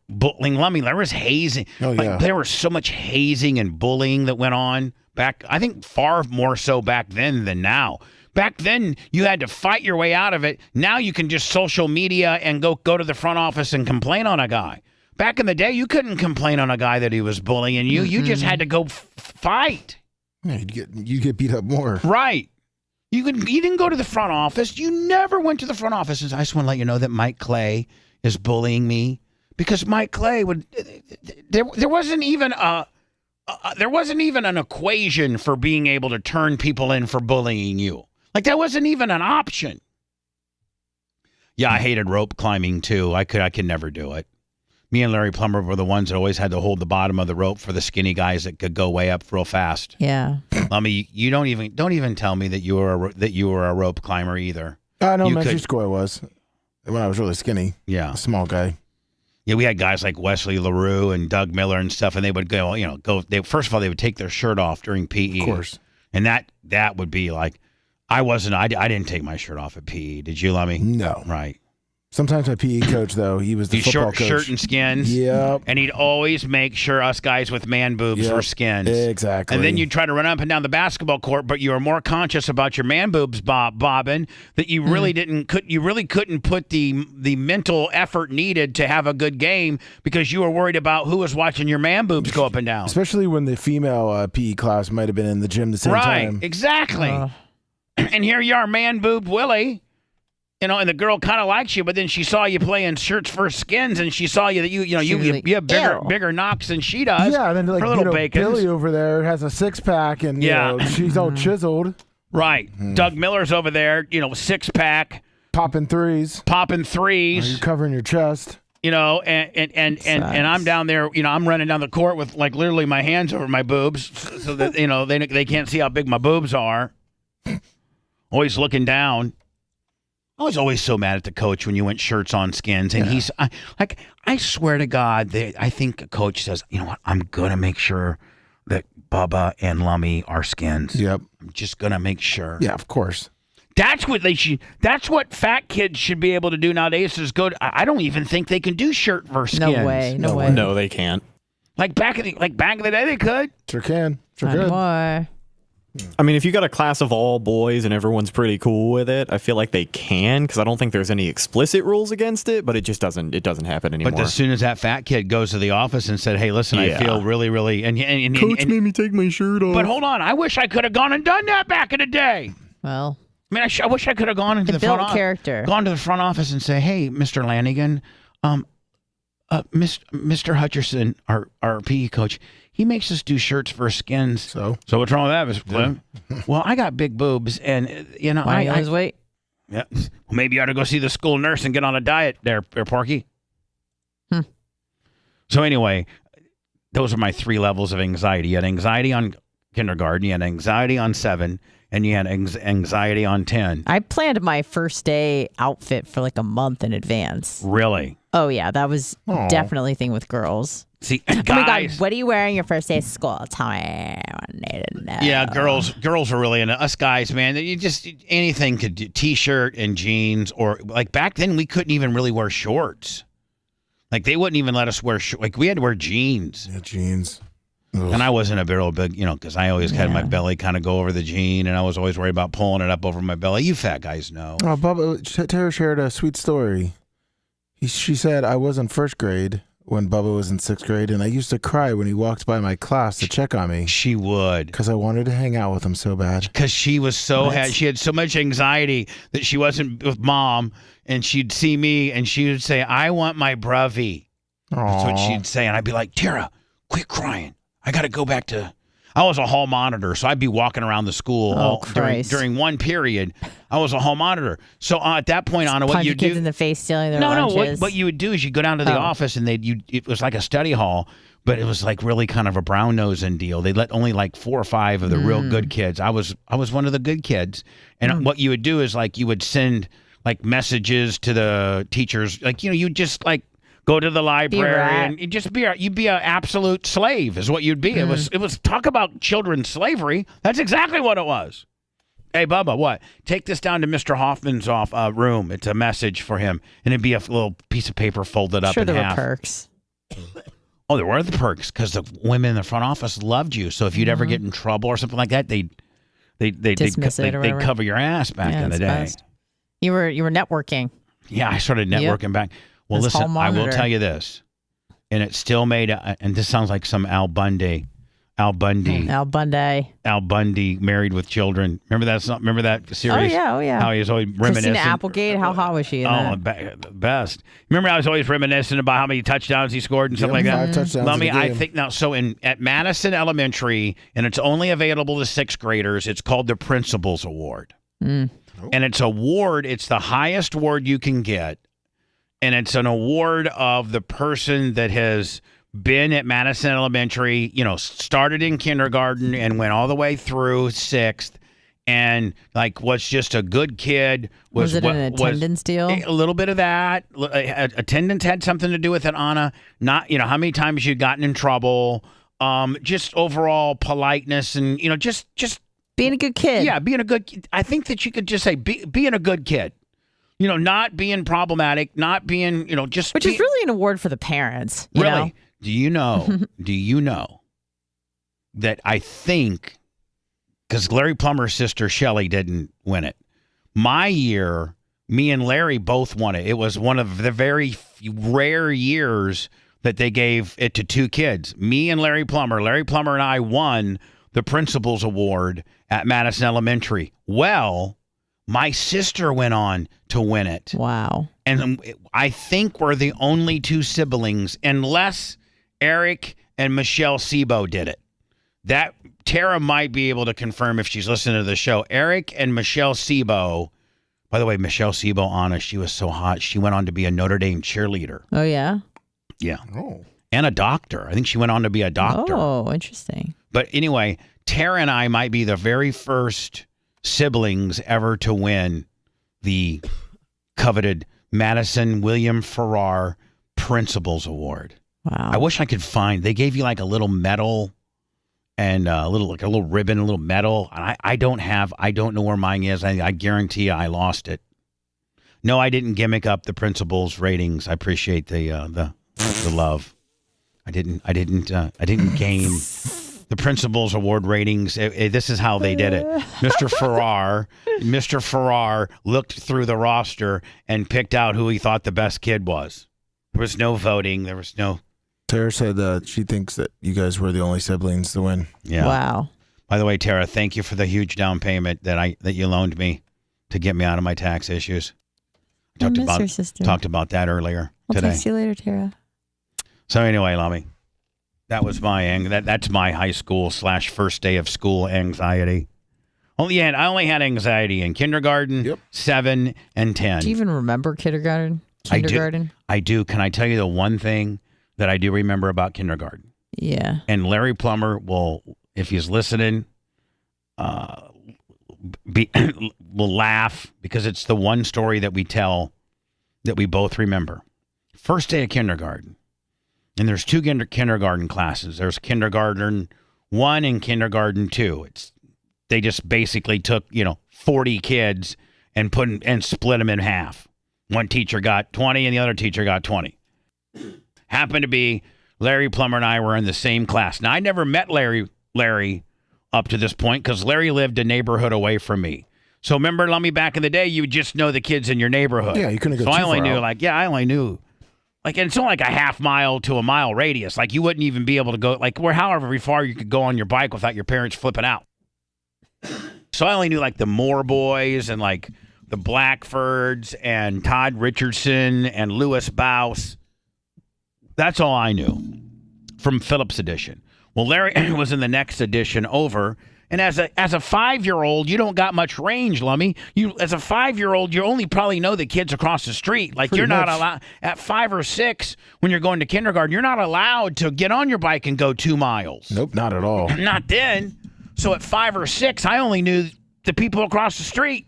bullying. Lummy, there was hazing.
Oh, yeah.
There was so much hazing and bullying that went on back. I think far more so back then than now. Back then, you had to fight your way out of it. Now you can just social media and go to the front office and complain on a guy. Back in the day, you couldn't complain on a guy that he was bullying you. You just had to go fight.
Yeah, you get beat up more.
Right. You didn't go to the front office. You never went to the front office. I just want to let you know that Mike Clay is bullying me because Mike Clay would. There wasn't even an equation for being able to turn people in for bullying you. That wasn't even an option. Yeah, I hated rope climbing too. I could never do it. Me and Larry Plummer were the ones that always had to hold the bottom of the rope for the skinny guys that could go way up real fast.
Yeah.
Lummy, you don't even tell me that you were a rope climber either.
I know, elementary school I was when I was really skinny.
Yeah,
a small guy.
Yeah, we had guys like Wesley LaRue and Doug Miller and stuff, and they would go. First of all, they would take their shirt off during PE.
Of course.
And that would be I didn't take my shirt off at PE. Did you, Lummy?
No.
Right.
Sometimes my PE coach, though, he was the football coach.
Shirt and skins.
Yep.
And he'd always make sure us guys with man boobs were skins.
Exactly.
And then you'd try to run up and down the basketball court, but you were more conscious about your man boobs, bobbing, that you really couldn't put the mental effort needed to have a good game because you were worried about who was watching your man boobs go up and down.
Especially when the female PE class might have been in the gym the same time.
Right, exactly. And here you are, man boobed Willie. And the girl kind of likes you, but then she saw you playing shirts for skins, and she saw you that you have bigger knocks than she does.
Yeah, and then like Billy over there has a 6-pack, and she's all chiseled.
Right. Doug Miller's over there, 6-pack,
popping threes. You're covering your chest.
And I'm down there, I'm running down the court with like literally my hands over my boobs, so that they can't see how big my boobs are. Always looking down. I was always so mad at the coach when you went shirts on skins. And I swear to God, I think a coach says, you know what, I'm going to make sure that Bubba and Lummy are skins.
Yep.
I'm just going to make sure.
Yeah, of course.
That's what fat kids should be able to do nowadays is go I don't even think they can do shirt versus skins.
No way.
No, they can't.
Like back in the day, they could.
Sure can. Sure
could.
More.
I mean, if you got a class of all boys and everyone's pretty cool with it, I feel like they can, because I don't think there's any explicit rules against it, but it just doesn't happen anymore.
But as soon as that fat kid goes to the office and said, "Hey, listen, I feel really, really," and
Coach made me take my shirt off.
But hold on, I wish I could have gone and done that back in the day.
Well,
I mean, I wish I could have gone into the front office, gone to the front office and say, "Hey, Mr. Lanigan, Mr. Hutcherson, our PE coach, he makes us do shirts for skins. So what's wrong with that, Mr. Clem? Well, I got big boobs, and
why do you lose weight?
Yeah, well, maybe you ought to go see the school nurse and get on a diet, there, Porky." So anyway, those are my 3 levels of anxiety. You had anxiety on kindergarten, you had anxiety on 7, and you had anxiety on 10.
I planned my first day outfit for like a month in advance.
Really?
Oh yeah, that was definitely a thing with girls.
See,
guys, oh my God, what are you wearing your first day of school? Tell me. I need to know.
Yeah, girls are really into us guys, man. You just anything could do, t-shirt and jeans, or like back then we couldn't even really wear shorts. Like they wouldn't even let us wear like we had to wear jeans.
Yeah, jeans. Ugh.
And I wasn't a real big, because I always had my belly kind of go over the jean, and I was always worried about pulling it up over my belly. You fat guys know.
Oh, Bubba, Tara shared a sweet story. She said, I was in first grade when Bubba was in 6th grade, and I used to cry when he walked by my class to check on me.
She would.
Because I wanted to hang out with him so bad.
Because she was she had so much anxiety that she wasn't with Mom, and she'd see me, and she would say, I want my bruvy. That's what she'd say, and I'd be like, Tara, quit crying. I got to go back to... I was a hall monitor, so I'd be walking around the school during one period. I was a hall monitor. So at that point, Anna, what you do...
kids in the face stealing their lunches.
What you would do is you go down to the office, and it was like a study hall, but it was like really kind of a brown-nosing deal. They let only like 4 or 5 of the real good kids. I was one of the good kids. And what you would do is like you would send like messages to the teachers. Like, you just like... go to the library and you'd be an absolute slave is what you'd be. It was talk about children's slavery. That's exactly what it was. Hey, Bubba, what? Take this down to Mr. Hoffman's room. It's a message for him. And it'd be a little piece of paper folded up in half.
Sure, there were perks.
Oh, there were the perks because the women in the front office loved you. So if you'd ever get in trouble or something like that, they'd cover your ass back in the day.
Best. You were networking.
Yeah, I started networking back. Well, listen, I will tell you this, and it still made, and this sounds like some Al Bundy, Married with Children. Remember that song? Remember that series?
Oh yeah.
How he was always reminiscing.
Christina Applegate, how hot was she in
that? Best. Remember I was always reminiscing about how many touchdowns he scored and stuff like that?
5 touchdowns
Let me,
in a game.
I think now, so at Madison Elementary, and it's only available to 6th graders, it's called the Principal's Award. And it's the highest award you can get. And it's an award of the person that has been at Madison Elementary, started in kindergarten and went all the way through 6th, and like was just a good kid.
Was it an attendance deal?
A little bit of that. Attendance had something to do with it, Anna. Not, how many times you'd gotten in trouble. Just overall politeness and, just
being a good kid.
Yeah, being a good kid. I think that you could just say being a good kid. not being problematic, not being, just
Which is really an award for the parents. You
really.
know?
Do you know that I think, because Larry Plummer's sister Shelly didn't win it. My year, me and Larry both won it. It was one of the very rare years that they gave it to two kids. Me and Larry Plummer. Larry Plummer and I won the Principal's Award at Madison Elementary. Well, my sister went on to win it.
Wow.
And I think we're the only two siblings, unless Eric and Michelle Sebo did it. That Tara might be able to confirm if she's listening to the show. Eric and Michelle Sebo. By the way, Michelle Sebo, Anna, she was so hot. She went on to be a Notre Dame cheerleader.
Oh, yeah?
Yeah. And a doctor. I think she went on to be a doctor.
Oh, interesting.
But anyway, Tara and I might be the very first siblings ever to win the coveted Madison William Farrar Principal's Award.
Wow.
I wish I could find. They gave you like a little medal and a little ribbon, a little medal. I don't know where mine is. I guarantee you I lost it. No, I didn't gimmick up the principal's ratings. I appreciate the love. I didn't game the Principal's Award ratings. This is how they did it. Mr. Farrar looked through the roster and picked out who he thought the best kid was. There was no voting. There was no.
Tara said she thinks that you guys were the only siblings to win.
Yeah.
Wow.
By the way, Tara, thank you for the huge down payment that you loaned me to get me out of my tax issues.
I miss your sister.
Talked about that earlier today.
I'll text you later, Tara.
So anyway, Lummy, that was that's my high school / first day of school anxiety. I only had anxiety in kindergarten, 7 and 10.
Do you even remember kindergarten?
I do. Can I tell you the one thing that I do remember about kindergarten?
Yeah.
And Larry Plummer will, if he's listening, will laugh because it's the one story that we tell that we both remember. First day of kindergarten. And there's two kindergarten classes. There's kindergarten 1 and kindergarten 2. They just basically took, 40 kids and split them in half. One teacher got 20 and the other teacher got 20. Happened to be Larry Plummer and I were in the same class. Now, I never met Larry up to this point because Larry lived a neighborhood away from me. So remember, Lummy, back in the day, you would just know the kids in your neighborhood.
Yeah, you couldn't go too
I only
far
knew,
out.
I only knew. And it's only like a half mile to a mile radius. Like, you wouldn't even be able to go, however far you could go on your bike without your parents flipping out. So I only knew, the Moore boys and, the Blackfords and Todd Richardson and Lewis Bouse. That's all I knew from Phillips edition. Well, Larry was in the next edition over. And as a 5-year-old, you don't got much range, Lummy. As a 5-year-old, you only probably know the kids across the street. You're not allowed at 5 or 6 when you're going to kindergarten. You're not allowed to get on your bike and go 2 miles.
Nope, not at all.
Not then. So at 5 or 6, I only knew the people across the street.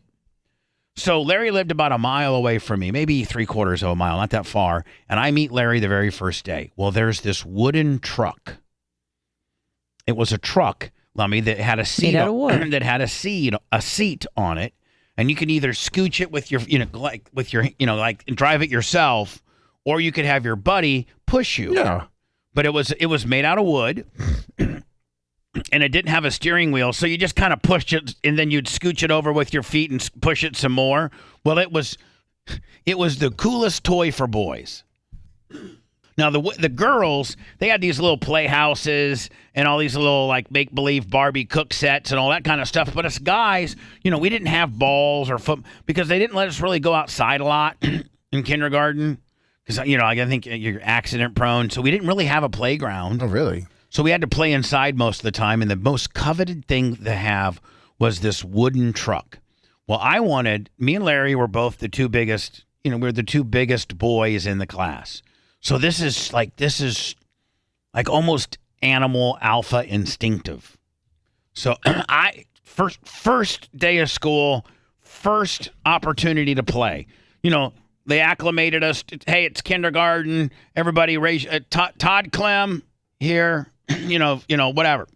So Larry lived about a mile away from me, maybe 3/4 of a mile, not that far. And I meet Larry the very first day. Well, there's this wooden truck. It was a truck, Lummy, that had a seat on it, and you can either scooch it with your, drive it yourself, or you could have your buddy push you.
Yeah.
But it was made out of wood, and it didn't have a steering wheel, so you just kind of pushed it, and then you'd scooch it over with your feet and push it some more. Well, it was the coolest toy for boys. Now, the girls, they had these little playhouses and all these little, make-believe Barbie cook sets and all that kind of stuff. But as guys, we didn't have balls or foot because they didn't let us really go outside a lot in kindergarten because, I think you're accident-prone. So we didn't really have a playground.
Oh, really?
So we had to play inside most of the time. And the most coveted thing to have was this wooden truck. Well, me and Larry were both the two biggest, we're the two biggest boys in the class. So this is almost animal alpha instinctive. So first day of school, first opportunity to play. They acclimated us. Hey, it's kindergarten. Everybody raise Todd Clem here. Whatever.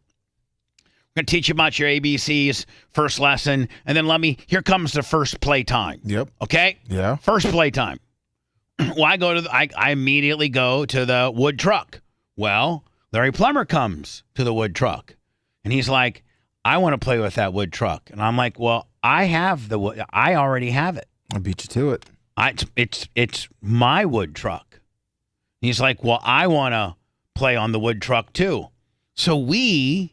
Gonna teach you about your ABCs, first lesson, and then here comes the first play time.
Yep.
Okay?
Yeah.
First play time. Well, I immediately go to the wood truck. Well, Larry Plummer comes to the wood truck, and he's like, I want to play with that wood truck. And I'm like, well, I already have it.
I beat you to it.
It's my wood truck. He's like, well, I want to play on the wood truck too. So we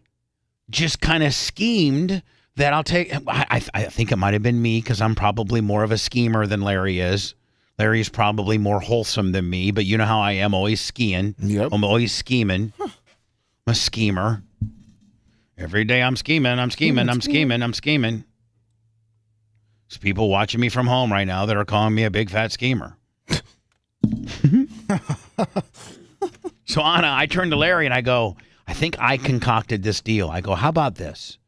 just kind of schemed that I think it might have been me because I'm probably more of a schemer than Larry is. Larry's probably more wholesome than me, but you know how I am, always skiing.
Yep.
I'm always scheming. I'm a schemer. Every day I'm scheming. There's people watching me from home right now that are calling me a big fat schemer. So, Anna, I turn to Larry and I go, I think I concocted this deal. I go, how about this?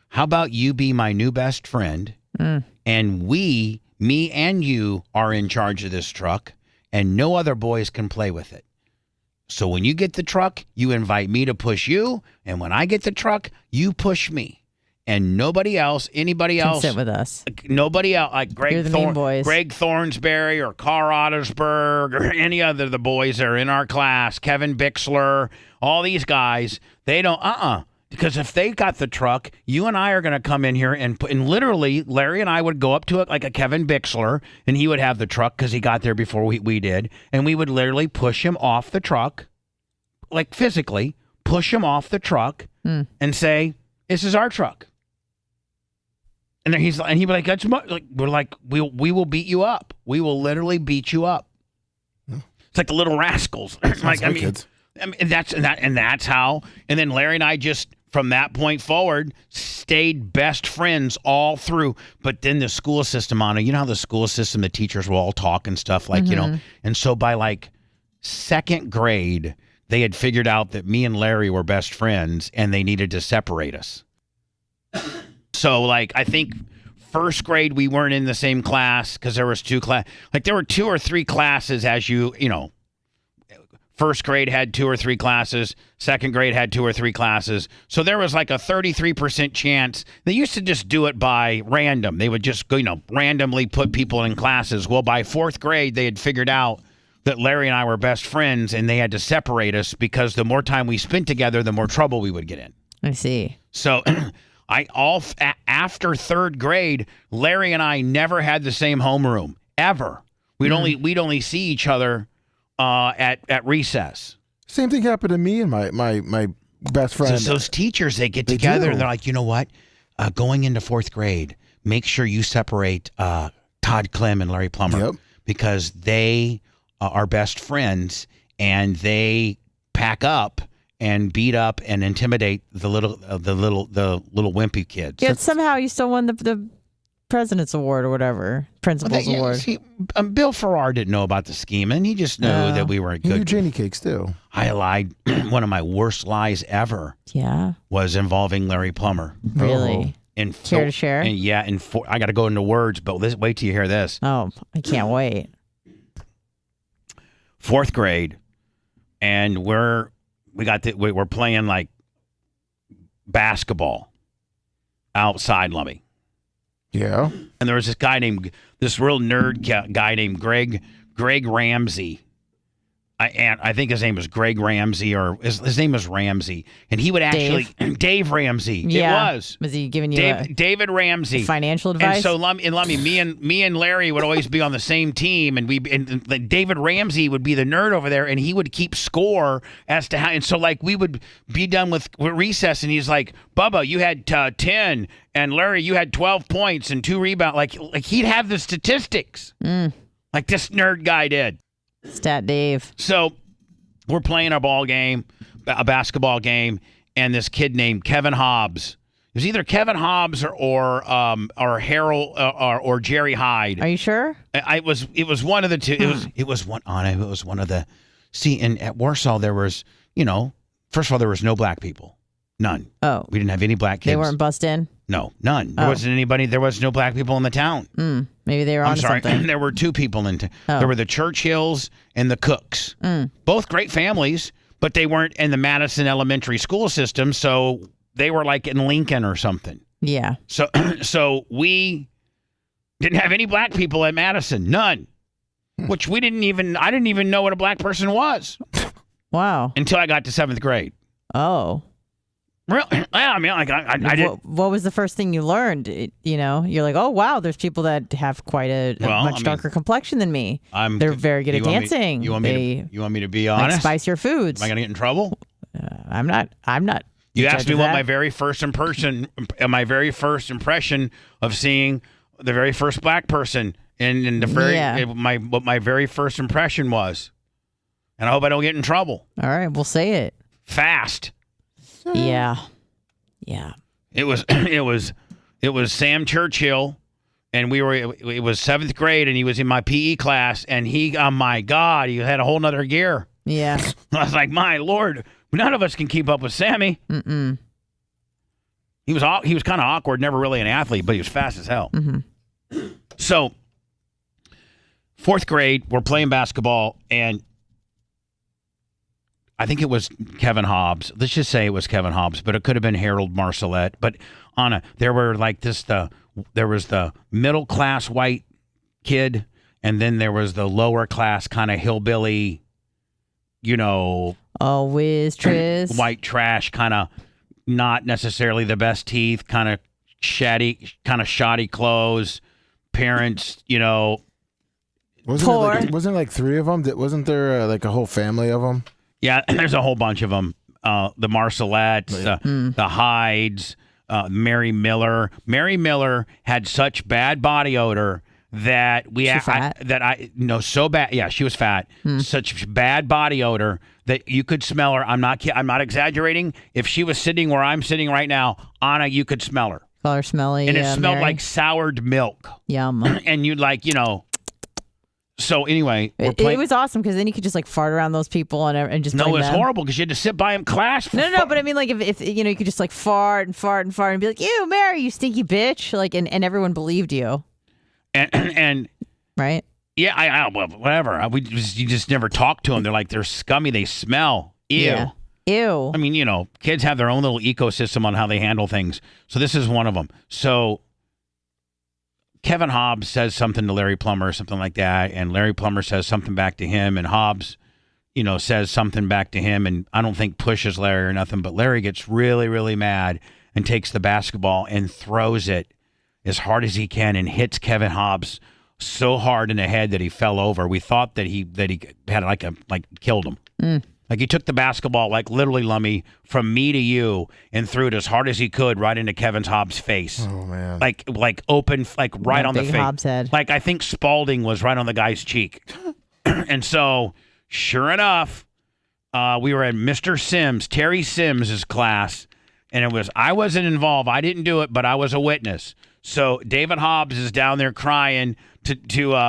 How about you be my new best friend and me and you are in charge of this truck and no other boys can play with it. So when you get the truck, you invite me to push you. And when I get the truck, you push me. And nobody else, anybody
Can
else.
sit with us.
Nobody else, like
You're the mean boys.
Greg Thornsberry or Carl Ottersberg or any other of the boys that are in our class, Kevin Bixler, all these guys, they don't, Because if they got the truck, you and I are going to come in here and literally, Larry and I would go up to it like a Kevin Bixler, and he would have the truck because he got there before we did, and we would literally push him off the truck, like physically push him off the truck and say, "This is our truck." And then he'd be like, "That's we're like, we will beat you up. We will literally beat you up." It's like the Little Rascals.
Kids.
And that's how. And then Larry and I just, from that point forward, stayed best friends all through. But then the school system, Anna, you know how the school system, the teachers will all talk and stuff, like, you know. And so by like second grade, they had figured out that me and Larry were best friends and they needed to separate us. So like, I think first grade, we weren't in the same class because there was there were 2 or 3 classes as you know. First grade had 2 or 3 classes. Second grade had 2 or 3 classes. So there was like a 33% chance. They used to just do it by random. They would just go, randomly put people in classes. Well, by 4th grade, they had figured out that Larry and I were best friends, and they had to separate us because the more time we spent together, the more trouble we would get in.
I see.
So after 3rd grade, Larry and I never had the same homeroom ever. We'd only see each other at recess.
Same thing happened to me and my best friend.
So those teachers, they get together and they're like, you know what? Going into 4th grade, make sure you separate Todd Clem and Larry Plummer because they are best friends and they pack up and beat up and intimidate the little wimpy kids.
Yet somehow you still won the President's Award or whatever, Principal's Award.
See, Bill Farrar didn't know about the scheming. He just knew that we were good.
He knew Janie Cakes too.
I lied. One of my worst lies ever.
Yeah.
Was involving Larry Plummer.
Really? Care to share?
And I got to go into words, but wait till you hear this.
Oh, I can't wait.
4th grade, and we're playing like basketball outside Lummy.
Yeah.
And there was this real nerd guy named Greg Ramsey. I think his name was Greg Ramsey, or his name was Ramsey. And he would actually, Dave Ramsey.
Yeah.
It was.
Was he giving you
David Ramsey.
Financial advice?
And so Lummy, me and Larry would always be on the same team, and David Ramsey would be the nerd over there, and he would keep score as to how. And so like we would be done with recess, and he's like, Bubba, you had 10, and Larry, you had 12 points and 2 rebounds. Like he'd have the statistics, like this nerd guy did.
Stat Dave.
So we're playing a basketball game, and this kid named Kevin Hobbs. It was either Kevin Hobbs or Harold or Jerry Hyde.
Are you sure?
It was one of the two. It was one of the. See, and at Warsaw there was, first of all, there was no black people, none.
Oh,
we didn't have any black kids.
They weren't bussed in.
No, none. There wasn't anybody. There was no black people in the town.
Maybe they were on something.
There were 2 people in town. There were the Churchills and the Cooks. Both great families, but they weren't in the Madison Elementary School system. So they were like in Lincoln or something.
Yeah.
So we didn't have any black people at Madison. None. Which I didn't even know what a black person was.
Wow.
Until I got to 7th grade.
Oh.
Really? Yeah, I mean, like I did.
What was the first thing you learned? You're like, oh wow, there's people that have quite a much darker complexion than me. They're very good at dancing.
You want me to be honest?
Like spicier foods.
Am I gonna get in trouble?
I'm not.
You asked me what my very first impression of seeing the very first black person in the what my very first impression was, and I hope I don't get in trouble.
All right, we'll say it
fast.
Yeah.
It was Sam Churchill, and it was 7th grade, and he was in my PE class, and he, oh my God, he had a whole nother gear.
Yeah.
I was like, my Lord, none of us can keep up with Sammy.
Mm-mm.
He was kind of awkward, never really an athlete, but he was fast as hell.
Mm-hmm.
So 4th grade, we're playing basketball, and I think it was Kevin Hobbs. Let's just say it was Kevin Hobbs, but it could have been Harold Marcelette. But there were like there was the middle class white kid, and then there was the lower class kind of hillbilly,
always Triz,
white trash, kind of not necessarily the best teeth, kind of shoddy clothes, parents,
Wasn't like 3 of them? Wasn't there like a whole family of them?
Yeah, there's a whole bunch of them. The Marcelettes, the Hydes, Mary Miller. Mary Miller had such bad body odor that so bad. Yeah, she was fat. Such bad body odor that you could smell her. I'm not exaggerating. If she was sitting where I'm sitting right now, Anna, you could smell her.
Call her smelly.
And it smelled
Mary.
like soured milk.
Yum.
And you'd So anyway,
it was awesome because then you could just like fart around those people and just
no, it was
them.
horrible because you had to sit by him class.
No, but I mean like if you could just like fart and be like, "Ew, Mary, you stinky bitch!" Like and everyone believed you.
And
right?
Yeah, well, whatever. You just never talk to them. They're like they're scummy. They smell. Ew.
Yeah. Ew.
I mean, kids have their own little ecosystem on how they handle things. So this is one of them. So Kevin Hobbs says something to Larry Plummer or something like that, and Larry Plummer says something back to him, and Hobbs, says something back to him, and I don't think pushes Larry or nothing, but Larry gets really, really mad and takes the basketball and throws it as hard as he can and hits Kevin Hobbs so hard in the head that he fell over. We thought that he had killed him. Like he took the basketball, like literally, Lummy, from me to you and threw it as hard as he could right into Kevin Hobbs' face.
Oh man!
Like open, like right on the face.
Hobbs head.
Like I think Spalding was right on the guy's cheek. And so, sure enough, we were at Mr. Sims, Terry Sims' class, and I wasn't involved. I didn't do it, but I was a witness. So David Hobbs is down there crying to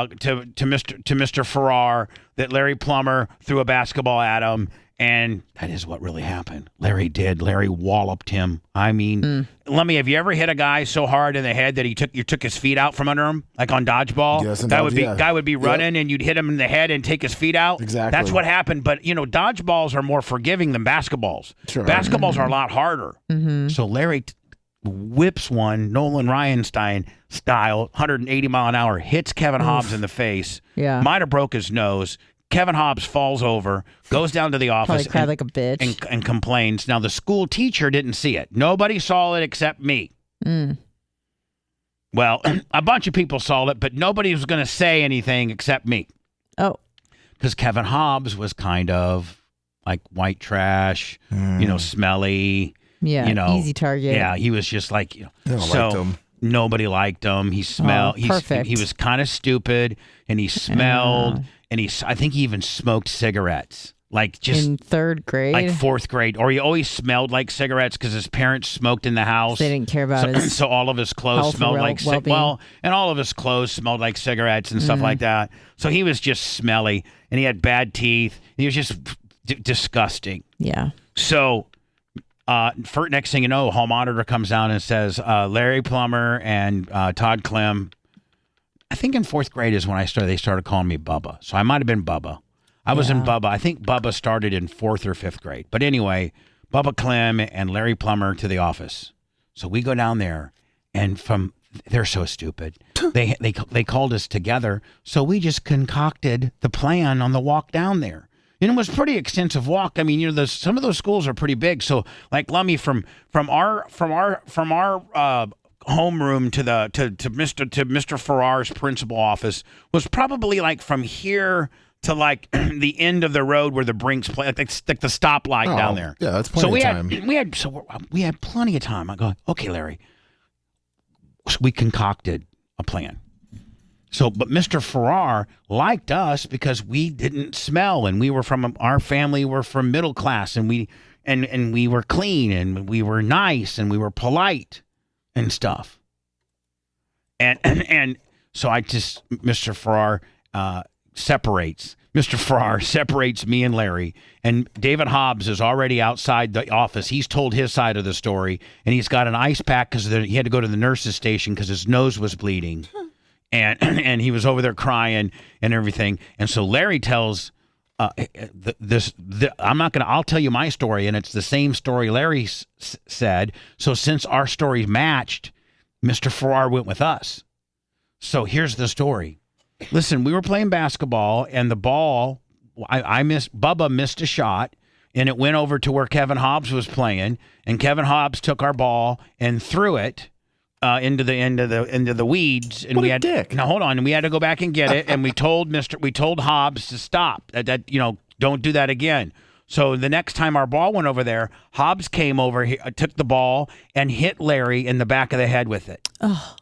Mr. Farrar that Larry Plummer threw a basketball at him, and that is what really happened. Larry walloped him. I mean, Lummy, have you ever hit a guy so hard in the head that you took his feet out from under him, like on dodgeball?
Yes,
guy would be running, and you'd hit him in the head and take his feet out.
Exactly.
That's what happened. But dodgeballs are more forgiving than basketballs.
Sure.
Basketballs are a lot harder.
Mm-hmm.
So Larry whips one, Nolan Ryanstein style, 180 mile an hour, hits Kevin Hobbs in the face.
Yeah.
Might have broke his nose. Kevin Hobbs falls over, goes down to the office,
probably cried like a bitch,
and complains. Now the school teacher didn't see it. Nobody saw it except me. Well, a bunch of people saw it, but nobody was going to say anything except me.
Oh,
because Kevin Hobbs was kind of like white trash, smelly.
Yeah, easy target.
Yeah, he was just like,
liked him.
Nobody liked him. He smelled.
Perfect.
He was kind of stupid, and he smelled, and I think he even smoked cigarettes. Like just
in 3rd grade,
like 4th grade, or he always smelled like cigarettes because his parents smoked in the house.
They didn't care about his
so all of his clothes smelled like and all of his clothes smelled like cigarettes and stuff like that. So he was just smelly, and he had bad teeth. He was just disgusting.
Yeah.
So. For next thing you know, hall monitor comes down and says Larry Plummer and Todd Clem. I think in 4th grade is when they started calling me Bubba. So I might have been Bubba. I was in Bubba. I think Bubba started in 4th or 5th grade. But anyway, Bubba Clem and Larry Plummer to the office. So we go down there, and they're so stupid. They called us together, so we just concocted the plan on the walk down there. And it was a pretty extensive walk. I mean, some of those schools are pretty big. So, like Lummy, from our homeroom to Mr. Farrar's principal office was probably like from here to like the end of the road where the Brinks play, like the stoplight down there.
Yeah, that's plenty of time.
We had plenty of time. I go, okay, Larry. So we concocted a plan. So, but Mr. Farrar liked us because we didn't smell, and we were from our family were from middle class, and we were clean, and we were nice, and we were polite, and stuff. And so Mr. Farrar separates me and Larry, and David Hobbs is already outside the office. He's told his side of the story, and he's got an ice pack because he had to go to the nurse's station because his nose was bleeding. And he was over there crying and everything. And so Larry tells I'll tell you my story, and it's the same story Larry said. So since our story matched, Mr. Farrar went with us. So here's the story. Listen, we were playing basketball, and the ball, Bubba missed a shot, and it went over to where Kevin Hobbs was playing, and Kevin Hobbs took our ball and threw it into the weeds, and Now hold on, and we had to go back and get it, and we told Hobbs to stop. That don't do that again. So the next time our ball went over there, Hobbs came over, took the ball and hit Larry in the back of the head with it.
Oh.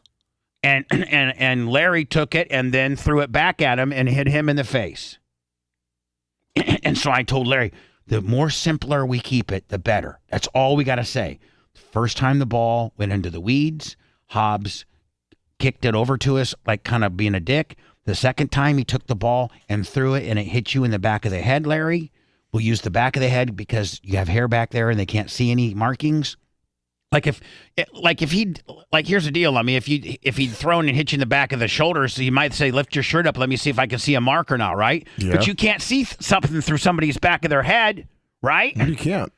And Larry took it and then threw it back at him and hit him in the face. And so I told Larry, the more simpler we keep it, the better. That's all we got to say. First time the ball went into the weeds, Hobbs kicked it over to us like kind of being a dick. The second time he took the ball and threw it and it hit you in the back of the head, Larry. We'll use the back of the head because you have hair back there and they can't see any markings. Here's the deal. I mean, if he'd thrown and hit you in the back of the shoulders, so you might say, lift your shirt up. Let me see if I can see a mark or not, right?
Yeah.
But you can't see something through somebody's back of their head, right?
You can't.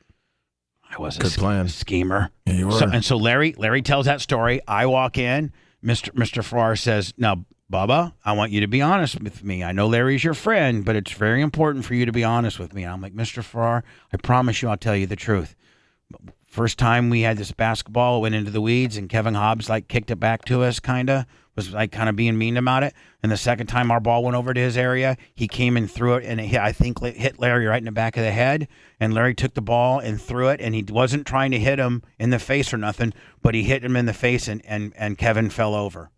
I was
Good plan.
Schemer.
Yeah, you were.
So Larry tells that story. I walk in. Mr. Farrar says, now, Bubba, I want you to be honest with me. I know Larry's your friend, but it's very important for you to be honest with me. And I'm like, Mr. Farrar, I promise you I'll tell you the truth. First time we had this basketball, it went into the weeds, and Kevin Hobbs kicked it back to us, was being mean about it. And the second time our ball went over to his area, he came and threw it, and it hit Larry right in the back of the head. And Larry took the ball and threw it, and he wasn't trying to hit him in the face or nothing, but he hit him in the face, and Kevin fell over.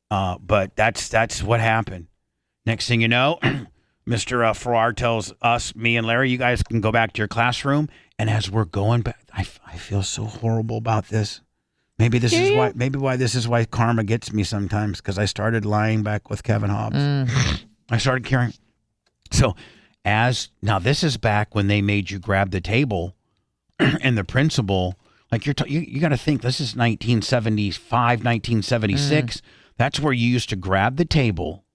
But that's what happened. Next thing you know, Mr. Farrar tells us, me and Larry, you guys can go back to your classroom. And as we're going back, I feel so horrible about this. Maybe this is why. Maybe why this is why karma gets me sometimes, because I started lying back with Kevin Hobbs. I started carrying. So now this is back when they made you grab the table, and the principal, you got to think this is 1975, 1976. That's where you used to grab the table,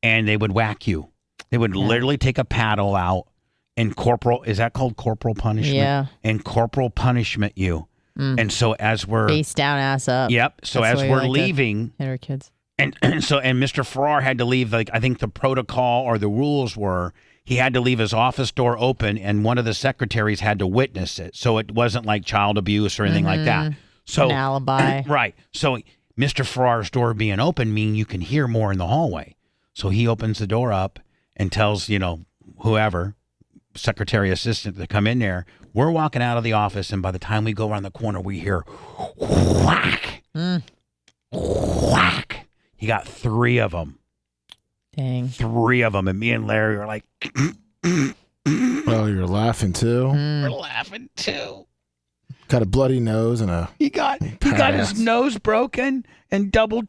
and they would whack you. They would literally take a paddle out. And is that called corporal punishment?
Yeah.
And corporal punishment you. And so as we're
face down, ass up.
Yep. So as we're leaving,
hit our kids.
And Mr. Farrar had to leave. I think the protocol or the rules were he had to leave his office door open, and one of the secretaries had to witness it. So it wasn't like child abuse or anything like that. So
an alibi.
Right. So Mr. Farrar's door being open means you can hear more in the hallway. So he opens the door up and tells whoever. Secretary assistant to come in there. We're walking out of the office, and by the time we go around the corner, we hear whack, whack. He got 3 of them.
Dang.
3 of them, and me and Larry are like,
oh, you're laughing too.
We're laughing too.
Got a bloody nose and a.
He got his nose broken and double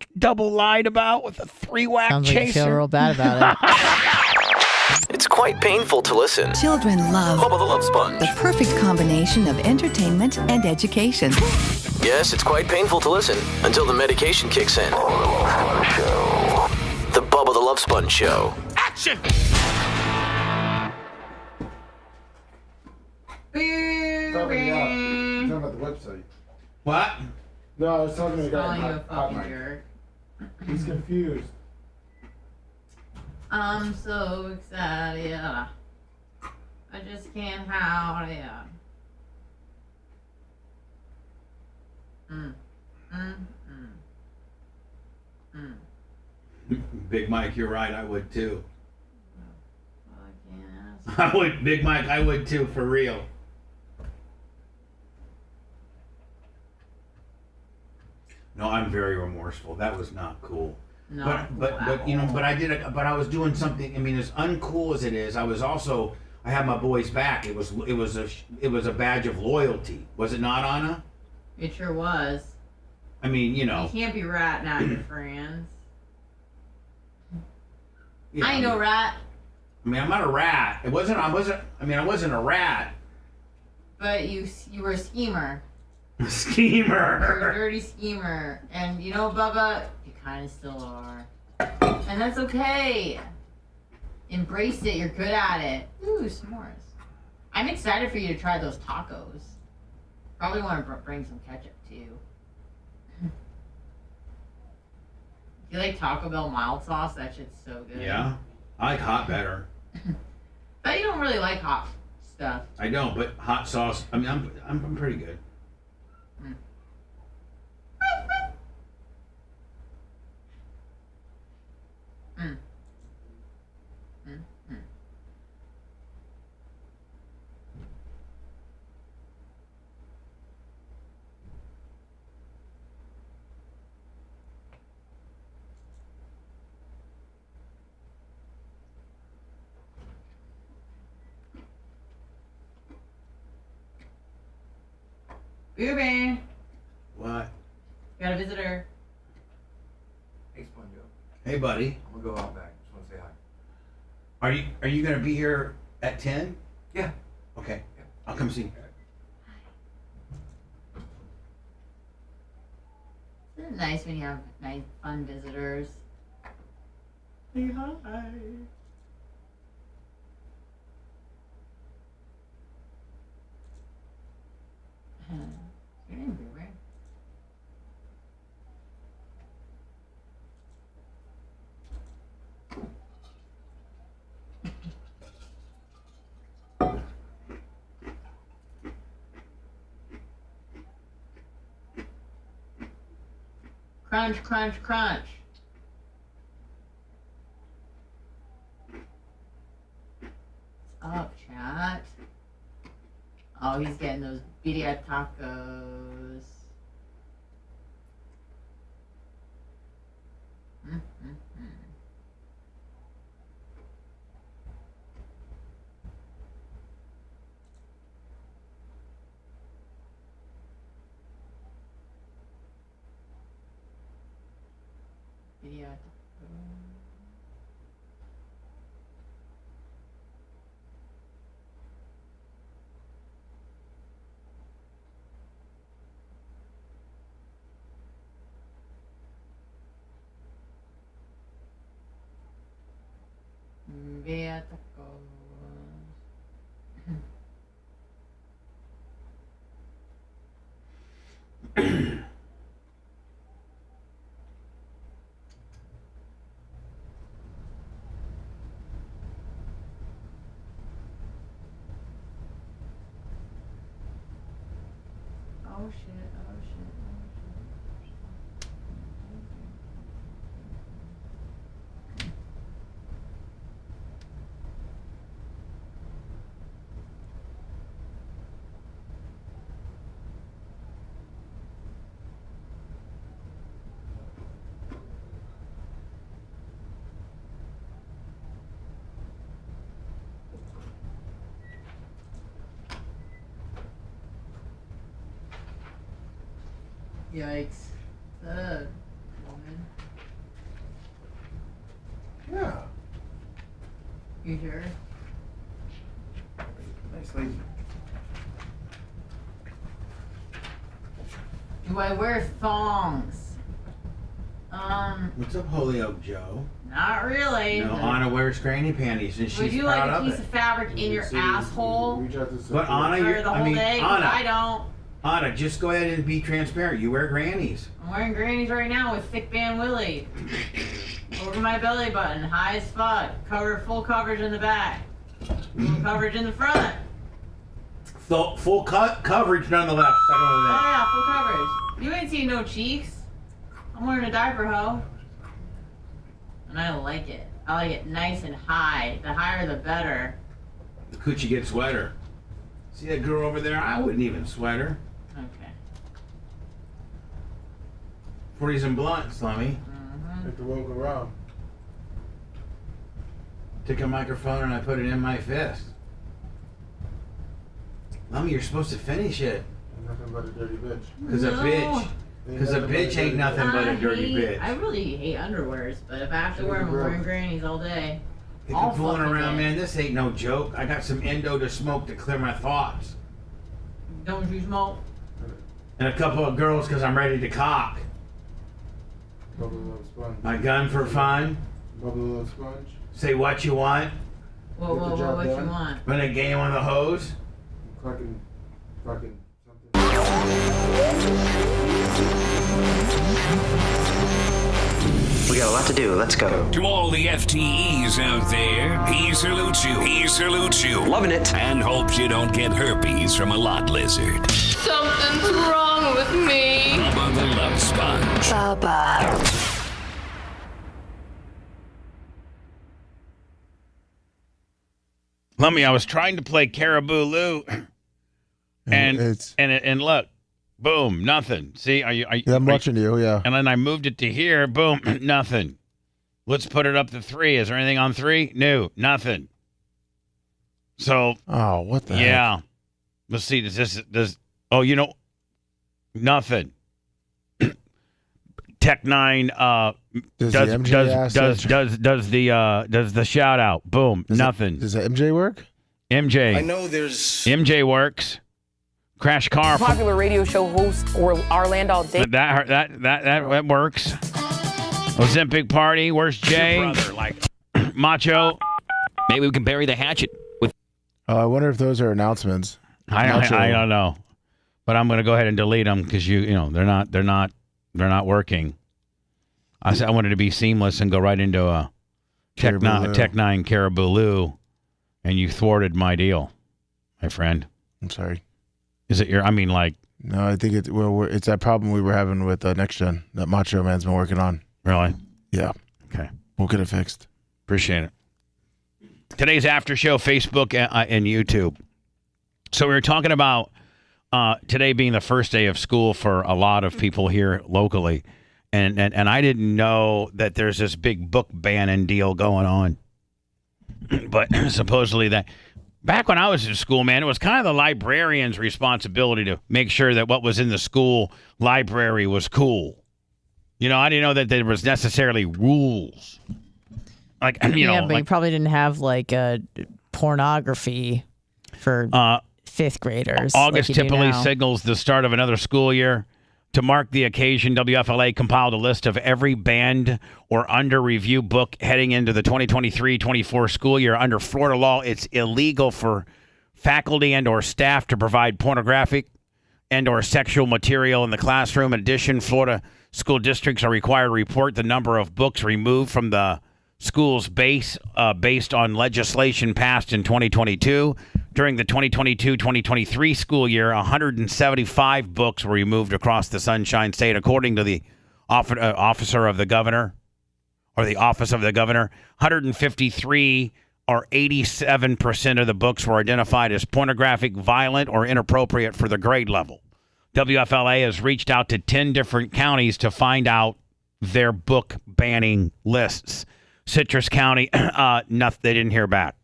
lied about with a 3-whack
Sounds
chaser.
Like you feel real bad about it.
It's quite painful to listen.
Children love
Bubba the Love Sponge.
the perfect combination of entertainment and education.
Yes, it's quite painful to listen until the medication kicks in. The Bubba the Love Sponge Show.
Action!
What?
No, I was talking to the guy.
Calling you a
hot
fucking
mic.
jerk.
He's confused.
I'm so excited. I just can't hide it.
Big Mike, you're right. I would too.
I can't
I would, Big Mike. I would too, for real. No, I'm very remorseful. That was not cool.
No,
But you know, but I was doing something. I mean, as uncool as it is, I had my boys' back. It was a badge of loyalty, was it not, Anna?
It sure was.
I mean, you know.
You can't be ratting out your friends.
You know,
I ain't no rat.
I mean, I'm not a rat. I wasn't a rat.
But you were a schemer.
A schemer.
You're a dirty schemer. And you know, Bubba, you kind of still are. And that's okay. Embrace it. You're good at it. Ooh, s'mores. I'm excited for you to try those tacos. Probably want to bring some ketchup, too. Do you like Taco Bell mild sauce? That shit's so good.
Yeah, I like hot better.
But you don't really like hot stuff.
I don't, but hot sauce. I mean, I'm pretty good.
Booby,
What?
got a visitor.
Hey, Sponge.
Hey, buddy.
I'm gonna go out back. Just want to say hi.
Are you gonna be here at 10?
Yeah.
Okay. I'll come see you.
Isn't it nice when you have nice, fun visitors? Say hi. Your name, Booby. Crunch, crunch, crunch. What's up, chat? Oh, he's getting those birria tacos. Birria tacos. Birria tacos. Oh shit, oh shit, oh shit. Yikes. Woman.
Yeah.
You sure?
Nice lady.
Do I wear thongs?
What's up, Holyoke Joe?
Not really.
No, Anna wears granny panties, and she's
Would you
proud
like a
of
piece
it.
of fabric in your asshole?
But Anna,
For the whole day?
Anna,
I don't.
Anna, just go ahead and be transparent. You wear grannies.
I'm wearing grannies right now with thick band Willie. Over my belly button, high as fuck. Full coverage in the back. Full coverage in the front.
So full coverage nonetheless. Second one
Oh
of
yeah, full coverage. You ain't seen no cheeks. I'm wearing a diaper, ho. And I like it. I like it nice and high. The higher the better.
The coochie gets wetter. See that girl over there? I wouldn't even sweat her.
Okay.
40s and blunt, Slummy.
Take the walk around.
Took a microphone and I put it in my fist. Lummy, you're supposed to finish it.
Nothing but a dirty bitch.
Because a bitch ain't nothing but a dirty bitch.
I really hate underwears, but if I have to wear them, I'm wearing grannies all day.
If you're fooling around, man, this ain't no joke. I got some endo to smoke to clear my thoughts.
Don't you smoke?
And a couple of girls because I'm ready to cock.
Bubba the Love Sponge.
My gun for fun.
Bubba the Love Sponge.
Say what you want.
Whoa, what you want?
When I game on the hose.
Fucking something.
We got a lot to do. Let's go.
To all the FTEs out there, he salutes you. He salutes you.
Loving it.
And hopes you don't get herpes from a lot lizard.
Something's wrong with me.
Bubba the Love Sponge.
Bubba.
Lummy, I was trying to play Caribou Lou, and look, boom, nothing. See,
I'm watching you. Yeah.
And then I moved it to here. Boom, nothing. Let's put it up to 3. Is there anything on 3? No, nothing. So.
Oh, what the?
Yeah.
Heck?
Let's see. Does? Oh, nothing. Tech 9 does the shout out. Boom, nothing.
Does the MJ work?
MJ.
I know there's
MJ works. Crash car.
Popular radio show host or Orlando Dave.
That works. Ozempic party. Where's Jay?
Brother, like
Macho.
Maybe we can bury the hatchet with.
I wonder if those are announcements.
I don't know, but I'm going to go ahead and delete them because they're not working. I wanted to be seamless and go right into a Tech 9 Caribou Lou, and you thwarted my deal, my friend.
I'm sorry.
Is it
No, I think it's that problem we were having with Next Gen that Macho Man's been working on.
Really?
Yeah.
Okay.
We'll get it fixed.
Appreciate it. Today's after show, Facebook and YouTube. So we were talking about today being the first day of school for a lot of people here locally. And I didn't know that there's this big book banning deal going on. But supposedly that back when I was in school, man, it was kind of the librarian's responsibility to make sure that what was in the school library was cool. I didn't know that there was necessarily rules. But
you probably didn't have pornography for fifth graders.
August typically signals the start of another school year. To mark the occasion, WFLA compiled a list of every banned or under review book heading into the 2023-24 school year. Under Florida law, it's illegal for faculty and or staff to provide pornographic and or sexual material in the classroom. In addition, Florida school districts are required to report the number of books removed from the school's based on legislation passed in 2022. During the 2022-2023 school year, 175 books were removed across the Sunshine State, according to the officer of the governor, or the office of the governor. 153, or 87% of the books, were identified as pornographic, violent, or inappropriate for the grade level. WFLA has reached out to 10 different counties to find out their book banning lists. Citrus County, nothing. They didn't hear back.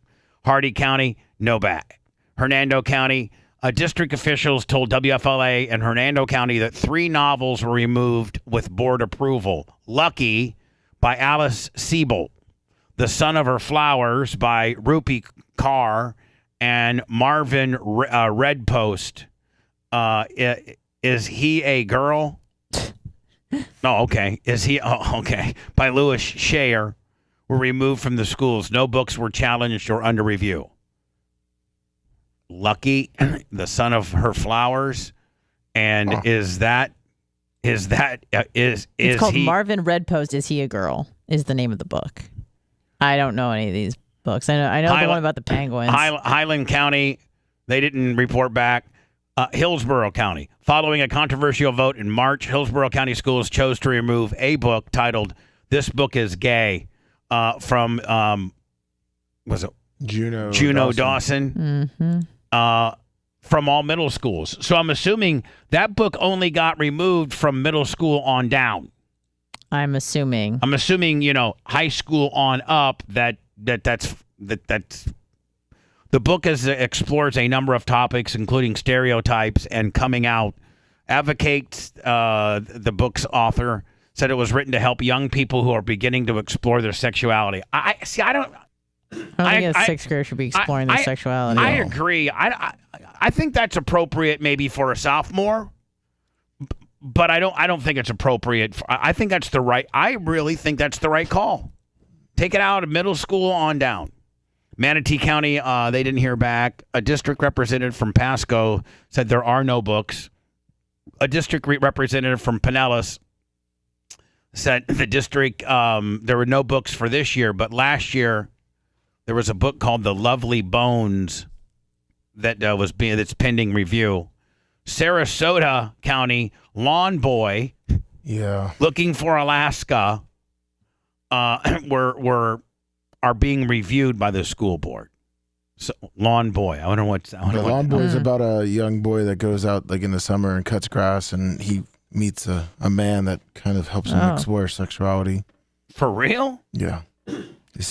Hardy County, no back. Hernando County, district officials told WFLA and Hernando County that 3 novels were removed with board approval. Lucky by Alice Siebold, The Son of Her Flowers by Rupi Kaur, and Marvin Redpost. Is He a Girl? Oh, okay. Is he? Oh, okay. By Louis Shayer were removed from the schools. No books were challenged or under review. Lucky, The Son of Her Flowers, And is
It's called
he
Marvin Redpost, Is He a Girl? Is the name of the book. I don't know any of these books. I know the one about the penguins.
Highland County, they didn't report back. Hillsborough County. Following a controversial vote in March, Hillsborough County Schools chose to remove a book titled "This Book is Gay" from was it Juno Dawson from all middle schools. So I'm assuming that book only got removed from middle school on down.
I'm assuming,
high school on up. That's the book explores a number of topics, including stereotypes and coming out. Advocates, the book's author said it was written to help young people who are beginning to explore their sexuality. I don't
think a sixth grader should be exploring their sexuality.
I agree. I think that's appropriate maybe for a sophomore, but I don't think it's appropriate. I think that's the right. I really think that's the right call. Take it out of middle school on down. Manatee County, they didn't hear back. A district representative from Pasco said there are no books. A district representative from Pinellas said the district, there were no books for this year, but last year there was a book called The Lovely Bones that's pending review. Sarasota County, Lawn Boy, Looking for Alaska, are being reviewed by the school board. So, Lawn Boy. I wonder what's that.
Lawn Boy is about a young boy that goes out like in the summer and cuts grass, and he meets a man that kind of helps him explore sexuality.
For real?
Yeah. He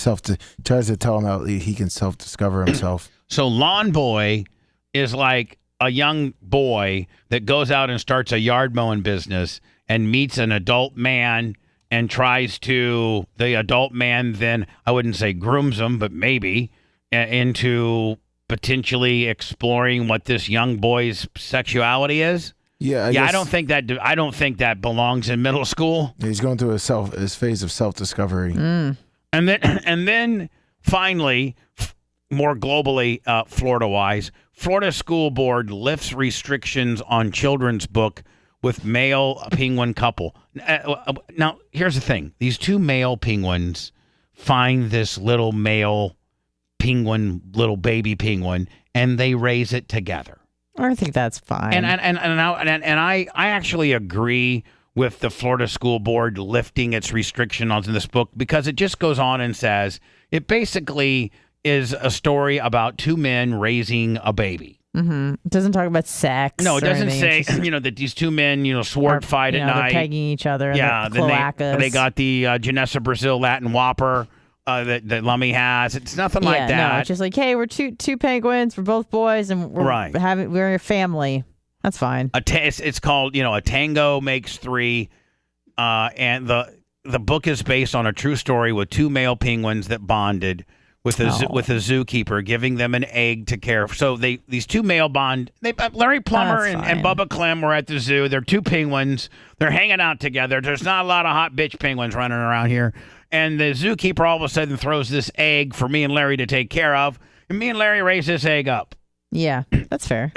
tries to tell him how he can self-discover himself.
So Lawn Boy is like a young boy that goes out and starts a yard mowing business and meets an adult man and the adult man then, I wouldn't say grooms him, but maybe, into potentially exploring what this young boy's sexuality is.
Yeah,
I don't think that belongs in middle school.
He's going through his phase of self-discovery.
And then finally, more globally, Florida-wise, Florida School Board lifts restrictions on children's book with male penguin couple. Now, here's the thing. These two male penguins find this little male penguin, little baby penguin, and they raise it together.
I think that's fine.
And I actually agree with the Florida School Board lifting its restriction on this book because it just goes on and says it basically is a story about two men raising a baby.
Mm-hmm. It doesn't talk about sex.
No, it doesn't say,
just,
that these two men, sword fight at night.
They're pegging each other in the cloacas.
They got the Janessa Brazil Latin Whopper that Lummy has. It's nothing like that.
No, it's just like, hey, we're two penguins. We're both boys, and we're a family. That's fine.
It's called, a tango makes three, and the book is based on a true story with two male penguins that bonded with a zookeeper, giving them an egg to care. So these two male bond. Larry Plummer and Bubba Clem were at the zoo. They're two penguins. They're hanging out together. There's not a lot of hot bitch penguins running around here. And the zookeeper all of a sudden throws this egg for me and Larry to take care of. And me and Larry raise this egg up.
Yeah, that's fair.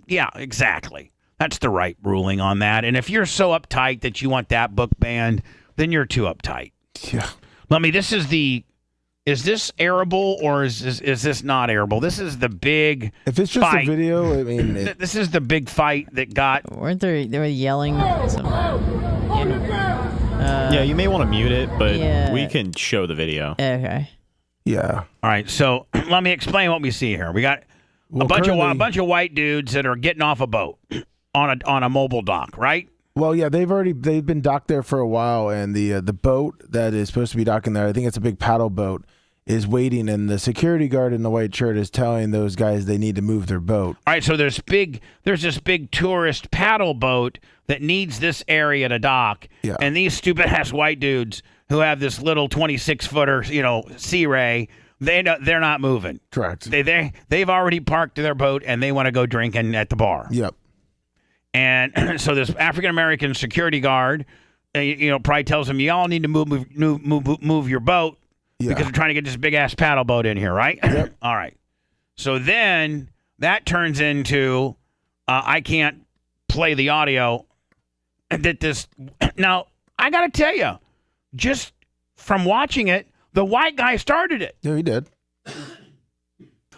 Yeah, exactly. That's the right ruling on that. And if you're so uptight that you want that book banned, then you're too uptight.
Yeah.
Lummy, is this arable or is this not arable? This is the big
If it's just
fight.
a video, I mean...
This is the big fight that got...
Weren't they were yelling?
Yeah, you may want to mute it, but we can show the video.
Okay.
Yeah.
All right, so let me explain what we see here. We got a bunch of white dudes that are getting off a boat on a mobile dock, right?
Well, yeah, they've been docked there for a while, and the boat that is supposed to be docking there, I think it's a big paddle boat, is waiting, and the security guard in the white shirt is telling those guys they need to move their boat.
All right, so there's this big tourist paddle boat that needs this area to dock, and these stupid ass white dudes who have this little 26-footer, Sea Ray, they're not moving.
Correct.
They've already parked their boat and they want to go drinking at the bar.
Yep.
And so this African-American security guard, probably tells them, y'all need to move your boat because we're trying to get this big-ass paddle boat in here, right?
Yep.
All right. So then that turns into I can't play the audio that this. Now, I got to tell you, just from watching it, the white guy started it.
Yeah, he did.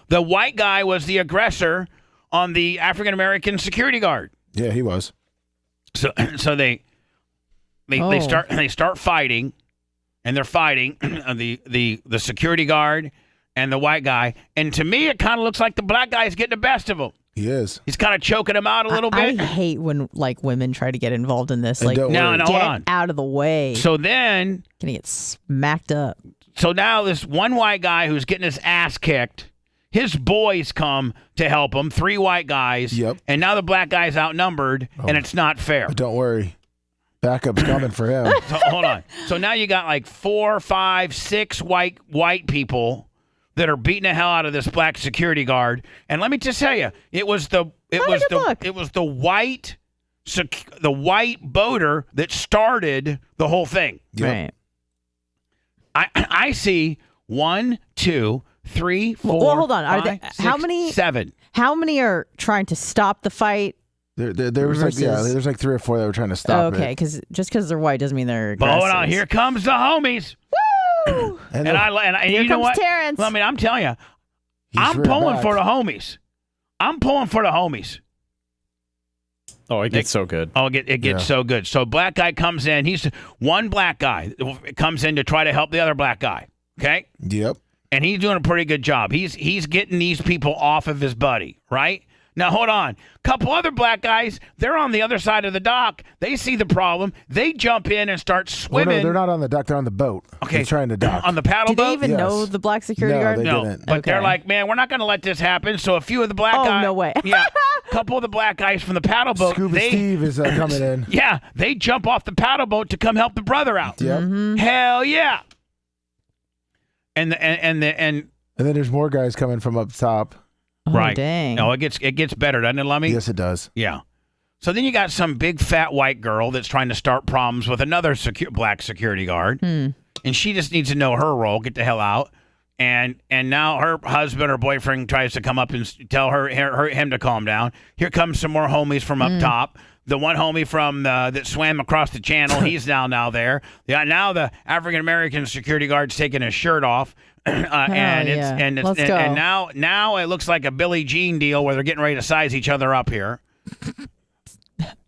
The white guy was the aggressor on the African American security guard.
Yeah, he was.
So they start fighting, and they're fighting the security guard and the white guy. And to me, it kind of looks like the black guy is getting the best of him.
He is.
He's kind of choking him out a little bit.
I hate when like women try to get involved in this.
And
Like,
don't worry.
No, hold
get
on.
out of the way.
So then,
Gonna get smacked up.
so now this one white guy who's getting his ass kicked, his boys come to help him, 3 white guys.
Yep.
And now the black guy's outnumbered, and it's not fair.
But don't worry. Backup's coming for him.
So, hold on. So now you got like 4, 5, 6 white people that are beating the hell out of this black security guard. And let me just tell you, it was the white boater that started the whole thing.
Yep.
Right.
I see 1, 2, 3, 4.
Well, hold on. Are
5,
they,
6,
how many?
7.
How many are trying to stop the fight?
There was like there's like 3 or 4 that were trying to stop
Okay,
it.
because just because they're white doesn't mean they're
But
aggressive.
hold on, here comes the homies.
Woo!
And
Here
you know
comes
what?
Terrence.
Well, I mean, I'm telling you,
He's
I'm
rear
pulling
back.
for the homies. I'm pulling for the homies.
Oh, it gets so good.
Oh, it gets so good. So black guy comes in. He's one black guy comes in to try to help the other black guy. Okay.
Yep.
And he's doing a pretty good job. He's getting these people off of his buddy, right? Now, hold on. Couple other black guys, they're on the other side of the dock. They see the problem. They jump in and start
Oh,
swimming.
no, they're not on the dock. They're on the boat.
Okay.
They're trying to dock.
On the paddle
Do they
boat?
even know the black security
No,
guard?
they
No,
didn't.
but they're
Okay.
like, man, we're not going to let this happen. So a few of the black guys.
Oh, no way.
Yeah. A couple of the black guys from the paddle boat.
Scuba Steve is coming in.
Yeah. They jump off the paddle boat to come help the brother out.
Yep.
Mm-hmm.
Hell yeah. And
And then there's more guys coming from up top.
Oh,
right.
dang.
No, it gets better, doesn't it, Lummy?
Yes, it does.
Yeah. So then you got some big fat white girl that's trying to start problems with another black security guard, and she just needs to know her role, get the hell out. And now her husband or boyfriend tries to come up and tell him to calm down. Here comes some more homies from up top. The one homie from that swam across the channel, he's now there. Yeah, now the African American security guard's taking his shirt off, and
Let's go.
now it looks like a Billie Jean deal where they're getting ready to size each other up here.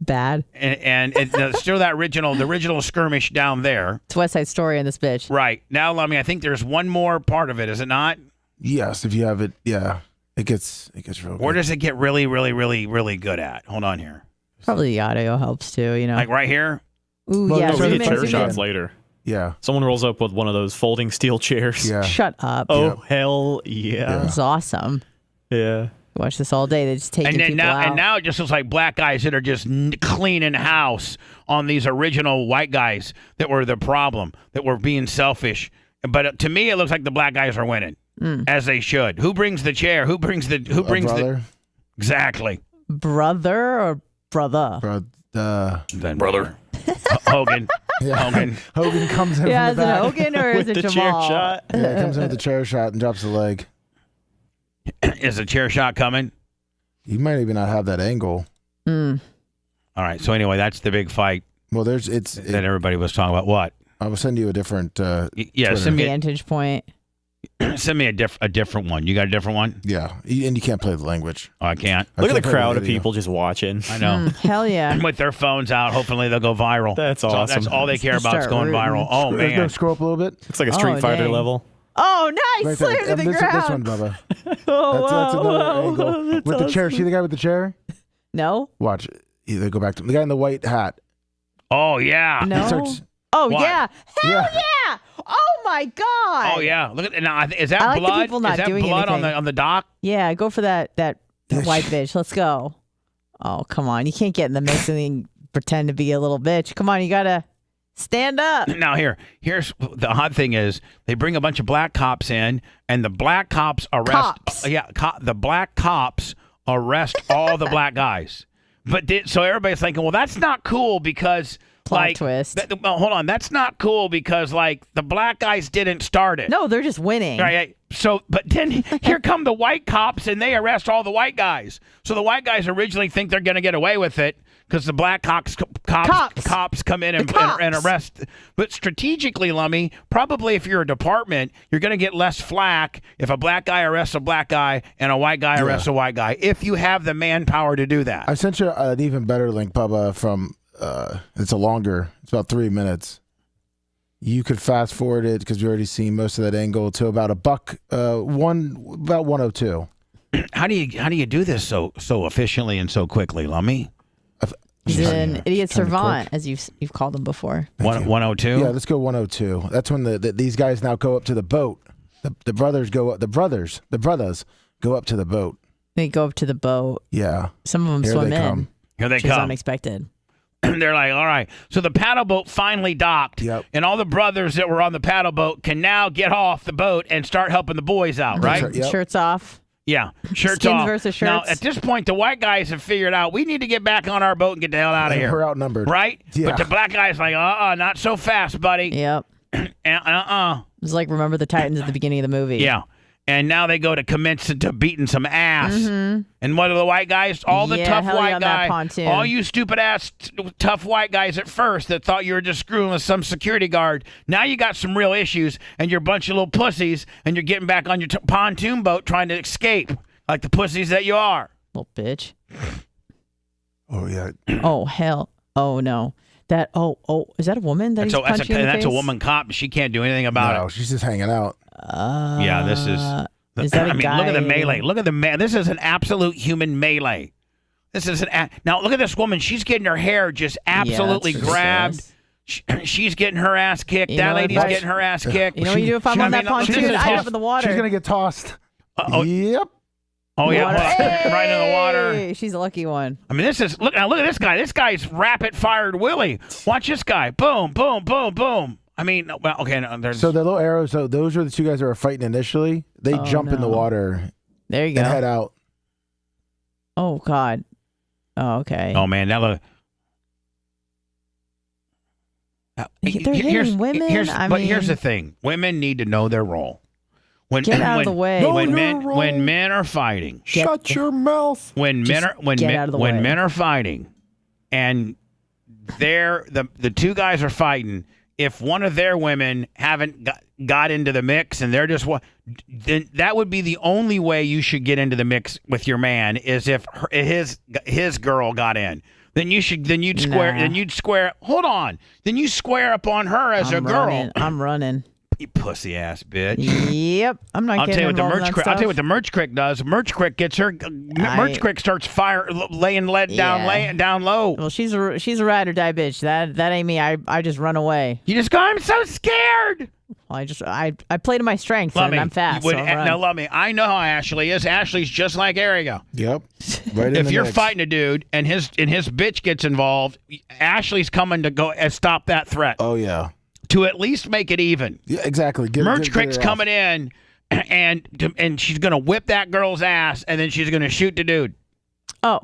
Bad.
And still the original skirmish down there.
It's West Side Story in this bitch.
Right. Now, Lummy, I think there's one more part of it, is it not?
Yes, if you have it, yeah, it gets real.
Where
good.
does it get really, really, really, really good at? Hold on here.
Probably the audio helps too, you know.
Like right here?
Ooh,
Well,
yeah.
no,
We
zoom
get
in,
chair
zoom
shots
in.
later.
Yeah.
Someone rolls up with one of those folding steel chairs.
Yeah.
Shut up.
Oh, hell yeah.
That's awesome.
Yeah.
Watch this all day. They just taking
And then
people out.
now it just looks like black guys that are just cleaning house on these original white guys that were the problem, that were being selfish. But to me, it looks like the black guys are winning, as they should. Who brings the chair? Who brings the
brother?
Exactly.
Brother or brother?
Then brother. Hogan.
Yeah.
Hogan.
Hogan comes in
Yeah,
from
is
the
it
back.
Hogan or is
With
it
the chair
Jamal?
shot.
Yeah, comes in with the chair shot and drops the leg.
Is a chair shot coming?
He might even not have that angle.
All right. So anyway, that's the big fight
Well,
that everybody was talking about. What?
I will send you a different.
Yeah,
Twitter.
send me
Vantage point.
send me a different one. You got a different one?
Yeah, and you can't play the language.
Oh, I can't.
I
Look at
can't
the
play
crowd of
video.
people just watching.
I know.
Hell yeah.
With their phones out, hopefully they'll go viral.
That's
So
awesome.
that's all they care
Just
about is
start
going
rooting.
viral. Oh
No,
man.
scroll up a little bit.
Looks like a Street
Oh,
Fighter
dang.
level.
Oh, nice.
Right
Slam
there.
to the
This
ground.
one, Bubba.
Oh,
That's another
wow.
angle.
That's
With the chair.
awesome.
See the guy with the chair?
No?
Watch. Either go back to the guy in the white hat.
Oh yeah.
No.
He starts-
Oh,
Why?
yeah. Hell
Yeah.
yeah. Oh, my God.
Oh yeah. Look at now. Is that
I like the
blood?
people not
is that
doing
blood
anything.
on the dock?
Yeah, go for that white bitch. Let's go. Oh, come on. You can't get in the mix and then pretend to be a little bitch. Come on, you got to stand up.
Now here's the odd thing is they bring a bunch of black cops in, and the black cops arrest.
Cops.
The black cops arrest all the black guys. But so everybody's thinking, well, that's not cool because
Plot twist.
Well, hold on. That's not cool because, like, the black guys didn't start it.
No, they're just winning.
Right. So, but then here come the white cops and they arrest all the white guys. So the white guys originally think they're going to get away with it because the black cops come in and arrest. But strategically, Lummy, probably if you're a department, you're going to get less flack if a black guy arrests a black guy and a white guy arrests a white guy, if you have the manpower to do that.
I sent you an even better link, Bubba, from it's about 3 minutes. You could fast forward it because we already seen most of that angle to about about 102.
How do you do this so efficiently and so quickly, Lummy?
He's an idiot savant, as you've called him before.
102?
Yeah, let's go 102. That's when these guys now go up to the boat. The brothers go up. The brothers go up to the boat.
They go up to the boat.
Yeah.
Some of them swim in.
Here they
which is
come.
Unexpected.
They're like, all right. So the paddle boat finally docked, and all the brothers that were on the paddle boat can now get off the boat and start helping the boys out, right?
Shirts off.
Yeah, shirts
Skins
off.
versus
Now,
shirts.
at this point, the white guys have figured out we need to get back on our boat and get the hell out of here.
We're outnumbered.
Right?
Yeah.
But the black guy's like, not so fast, buddy.
Yep. It's like Remember the Titans at the beginning of the movie.
Yeah. And now they go to commence to beating some ass.
Mm-hmm.
And what are the white guys? All the tough
hell yeah,
white
on that
guys.
pontoon.
All you stupid ass tough white guys at first that thought you were just screwing with some security guard. Now you got some real issues and you're a bunch of little pussies and you're getting back on your pontoon boat trying to escape like the pussies that you are.
Little bitch.
Oh, yeah.
Oh, hell. Oh, no. Is that a woman that he's punching in the
That's a
face?
woman cop. She can't do anything about
No,
it.
she's just hanging out.
Yeah, this is.
Is that a guy?
Look at the melee. Look at this is an absolute human melee. This is now. Look at this woman. She's getting her hair just absolutely grabbed. She's getting her ass kicked.
You know
that
what,
lady's
Bryce?
getting her ass kicked.
You know what you do if I'm on that pontoon? I jump in the water.
She's going to get tossed.
Water.
Yep.
Right in the water.
Hey, she's a lucky one.
I mean, look at this guy. This guy's rapid fired Willie. Watch this guy. Boom, boom, boom, boom. I mean, well, okay. No, there's
So the little arrows, those were the two guys that were fighting initially. They jump in the water.
There you go.
And head out.
Oh, God. Oh, okay.
Oh, man. Now look.
They're hitting women?
Here's
mean,
the thing. Women need to know their role.
Get out of the way.
When men are fighting.
Shut your mouth.
When men are fighting and the two guys are fighting, if one of their women haven't got into the mix and they're just then that would be the only way you should get into the mix with your man is if his girl got in. Then you'd square up on her as a girl.
I'm running.
You pussy ass bitch.
Yep. I'm not getting involved in that stuff.
I'll tell you what the Merch Crick does. Merch Crick gets her. Merch Crick starts laying lead down low.
Well, she's a ride or die bitch. That ain't me. I just run away.
You just go. I'm so scared.
Well, I play to my strengths and I'm fast. So I'll run.
Now, love me. I know how Ashley is. Ashley's just like Arigo.
Yep. Right
if you're fighting a dude and his bitch gets involved, Ashley's coming to go and stop that threat.
Oh yeah.
To at least make it even.
Yeah, exactly.
Merch Crick's coming in, and she's gonna whip that girl's ass, and then she's gonna shoot the dude.
Oh.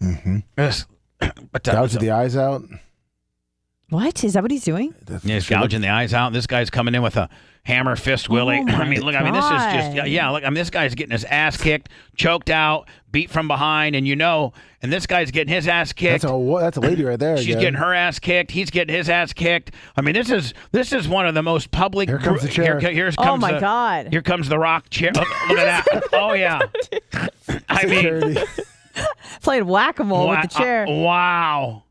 Mm-hmm.
Yes.
Gouge the eyes out.
What is that? What he's doing?
Yeah, he's gouging the eyes out. This guy's coming in with a hammer fist Willie.
Oh my
this is just look. This guy's getting his ass kicked, choked out, beat from behind, and this guy's getting his ass kicked.
That's a lady right there.
She's getting her ass kicked. He's getting his ass kicked. I mean, this is one of the most public.
Here comes the chair.
Oh my God!
Here comes the rock chair. Look at that. Oh yeah. I mean,
played whack-a-mole with the chair.
Wow.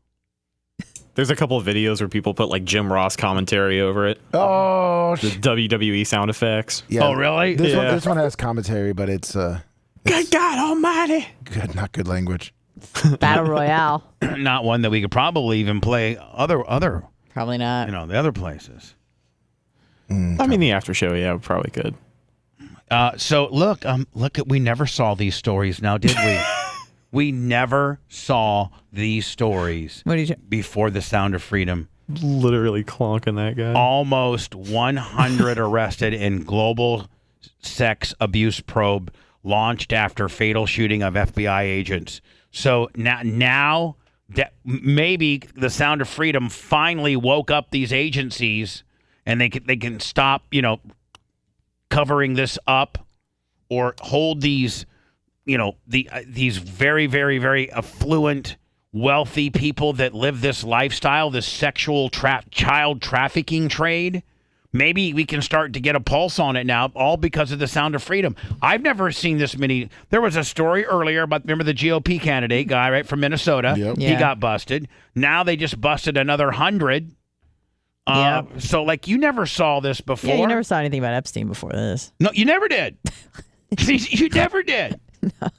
There's a couple of videos where people put like Jim Ross commentary over it.
Oh,
the WWE sound effects.
Yeah.
Oh, really?
This one has commentary, but it's
good God Almighty.
Good, not good language.
Battle Royale.
Not one that we could probably even play other.
Probably not.
The other places.
I mean, the after show, yeah, probably could.
So look, we never saw these stories now, did we? We never saw these stories before the Sound of Freedom.
Literally clonking that guy.
Almost 100 arrested in global sex abuse probe launched after fatal shooting of FBI agents. So now maybe the Sound of Freedom finally woke up these agencies, and they can stop, covering this up, or hold these, these very, very, very affluent, wealthy people that live this lifestyle, this sexual child trafficking trade. Maybe we can start to get a pulse on it now, all because of the Sound of Freedom. I've never seen this many. There was a story earlier about, remember the GOP candidate guy, right, from Minnesota?
Yep.
He got busted. Now they just busted another 100. So, you never saw this before.
Yeah, you never saw anything about Epstein before this.
No, you never did. You never did.
No.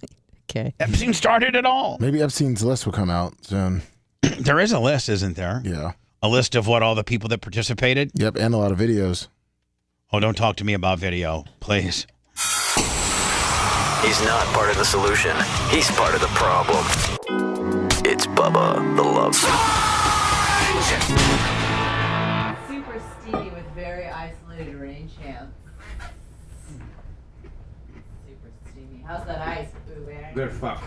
Okay.
Epstein started it all.
Maybe Epstein's list will come out soon.
There is a list, isn't there?
Yeah.
A list of all the people that participated?
Yep, and a lot of videos.
Oh, don't talk to me about video, please.
He's not part of the solution. He's part of the problem. It's Bubba the Love Sponge.
Super steamy with very isolated rain chance. Super steamy. How's that ice, Boo Bear?
Good fuck.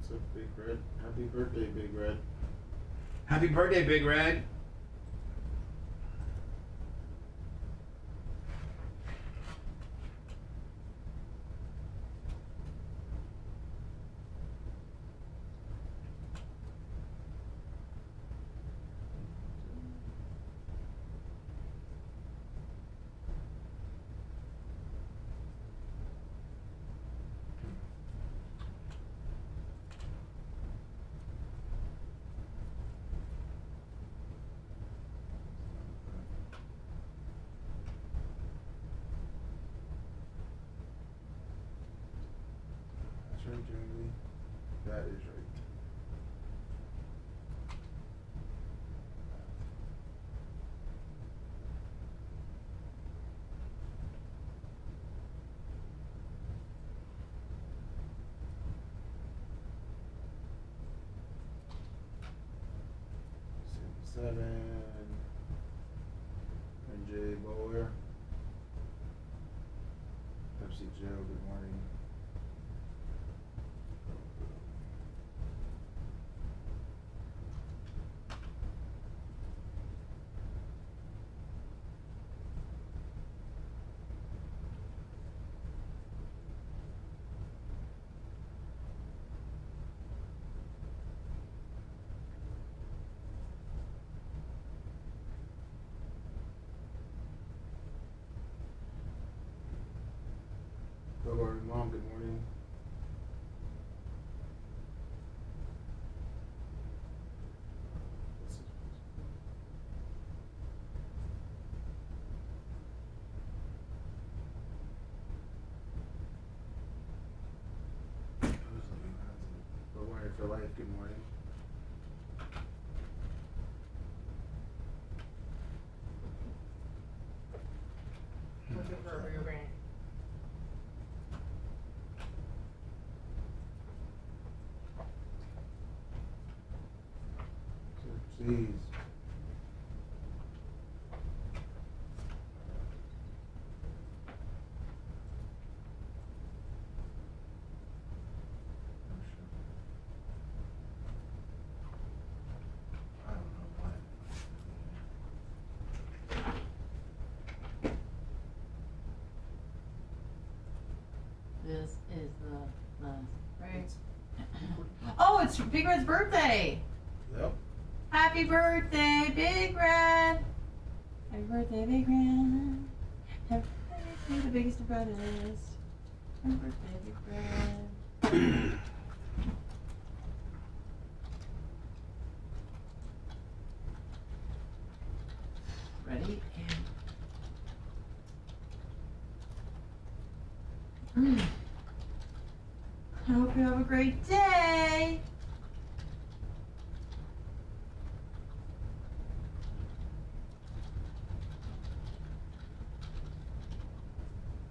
What's up, Big Red? Happy birthday, Big Red.
Happy birthday, Big Red.
That's right, Jeremy. That is right. Seven. NJ Bowler. Pepsi Joe, good morning. Bubba, Mom, good morning. Bubba for life, good morning.
Looking for a bigger brain.
Please.
This is the last break. Oh, it's Big Red's birthday.
Yep.
Happy birthday, Big Red. Happy birthday, Big Red. Happy birthday, the biggest of brothers. Happy birthday, Big Red. Ready? And I hope you have a great day.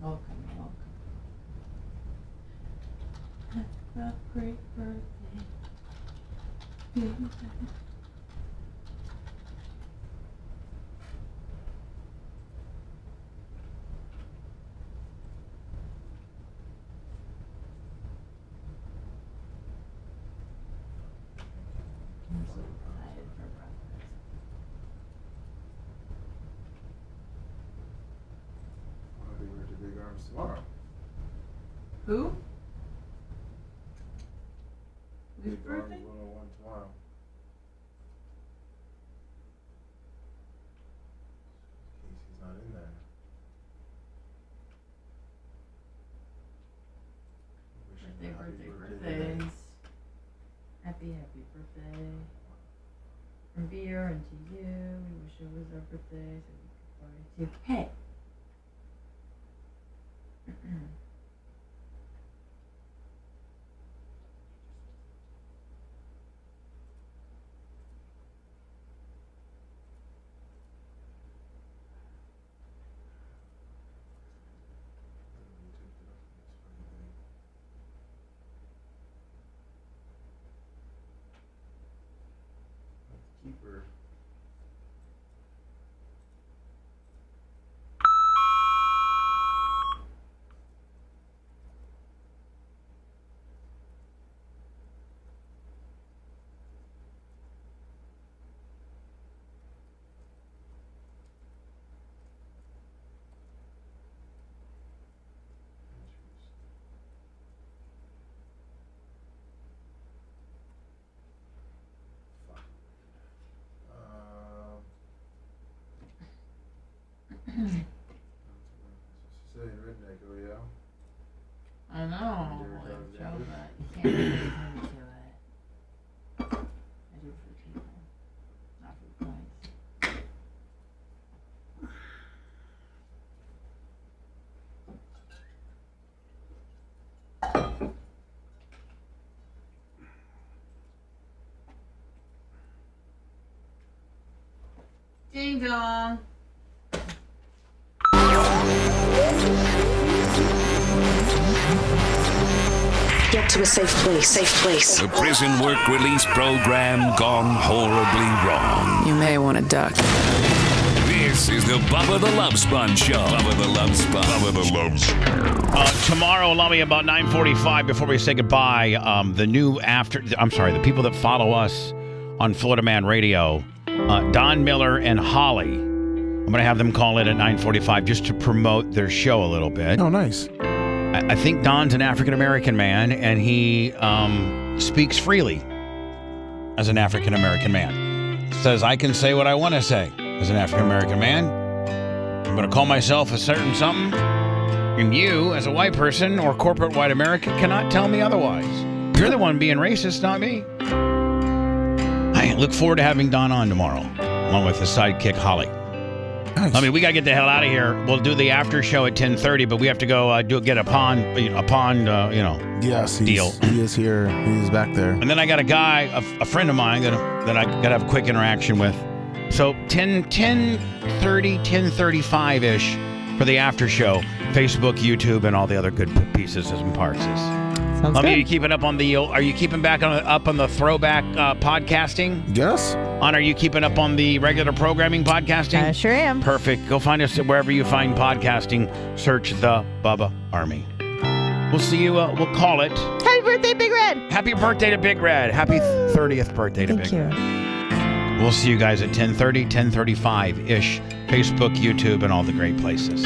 Welcome, welcome. Have a great birthday.
Tomorrow.
Who? Whose
Big
birthday?
Arms 101 tomorrow. Casey's not in there.
Birthdays. Happy birthday. From Beer and to you. We wish it was our birthday so we could party too. Hey!
Keeper. Sicilian redneck, oh yeah.
I know.
Like
Joe, but you can't really do it. I do it for people, not for points. Ding dong.
Get to a safe place.
The prison work release program gone horribly wrong.
You may want to duck.
This is the Bubba the Love Sponge Show. Bubba the Love Sponge. Bubba the Love Sponge.
Tomorrow, allow me about 9:45 before we say goodbye. The people that follow us on Florida Man Radio, Don Miller and Holly. I'm going to have them call in at 9:45 just to promote their show a little bit.
Oh, nice.
I think Don's an African-American man, and he speaks freely as an African-American man. Says, I can say what I want to say as an African-American man. I'm going to call myself a certain something, and you, as a white person or corporate white America, cannot tell me otherwise. You're the one being racist, not me. I look forward to having Don on tomorrow, along with his sidekick, Holly.
Nice.
I mean, we got to get the hell out of here. We'll do the after show at 10:30, but we have to go get a pond,
yes,
deal.
He is here. He is back there.
And then I got a guy, a friend of mine that I got to have a quick interaction with. So 10:30, 10:35-ish for the after show. Facebook, YouTube, and all the other good pieces and parts.
Sounds good.
Are you keeping up on the throwback podcasting?
Yes.
Are you keeping up on the regular programming podcasting?
I sure am.
Perfect. Go find us wherever you find podcasting. Search the Bubba Army. We'll see you. We'll call it.
Happy birthday, Big Red.
Happy birthday to Big Red. Happy 30th birthday to Big Red. We'll see you guys at 10:30, 10:35-ish. Facebook, YouTube, and all the great places.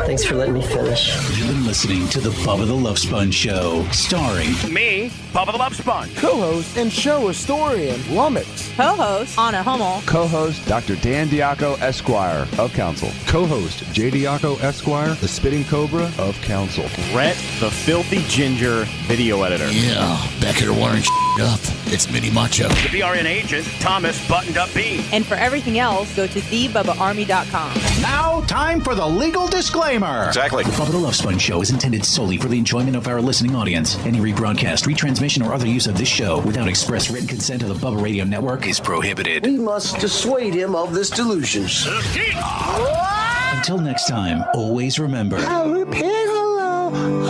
Thanks for letting me finish. You've been listening to the Bubba the Love Sponge Show, starring
me, Bubba the Love Sponge.
Co-host and show historian, Lummox.
Co-host, Anna Hummel.
Co-host, Dr. Dan Diaco, Esquire, of Council. Co-host, J. Diaco, Esquire, the Spitting Cobra, of Council.
Brett, the Filthy Ginger, video editor.
Yeah, back here wiring up. It's Mini Macho.
The BRN agent, Thomas Buttoned Up B.
And for everything else, go to thebubbaarmy.com.
Now, time for the legal disclaimer.
Exactly. The Bubba the Love Sponge Show is intended solely for the enjoyment of our listening audience. Any rebroadcast, retransmission, or other use of this show without express written consent of the Bubba Radio Network is prohibited.
We must dissuade him of this delusion.
Until next time, always remember.
I repeat hello.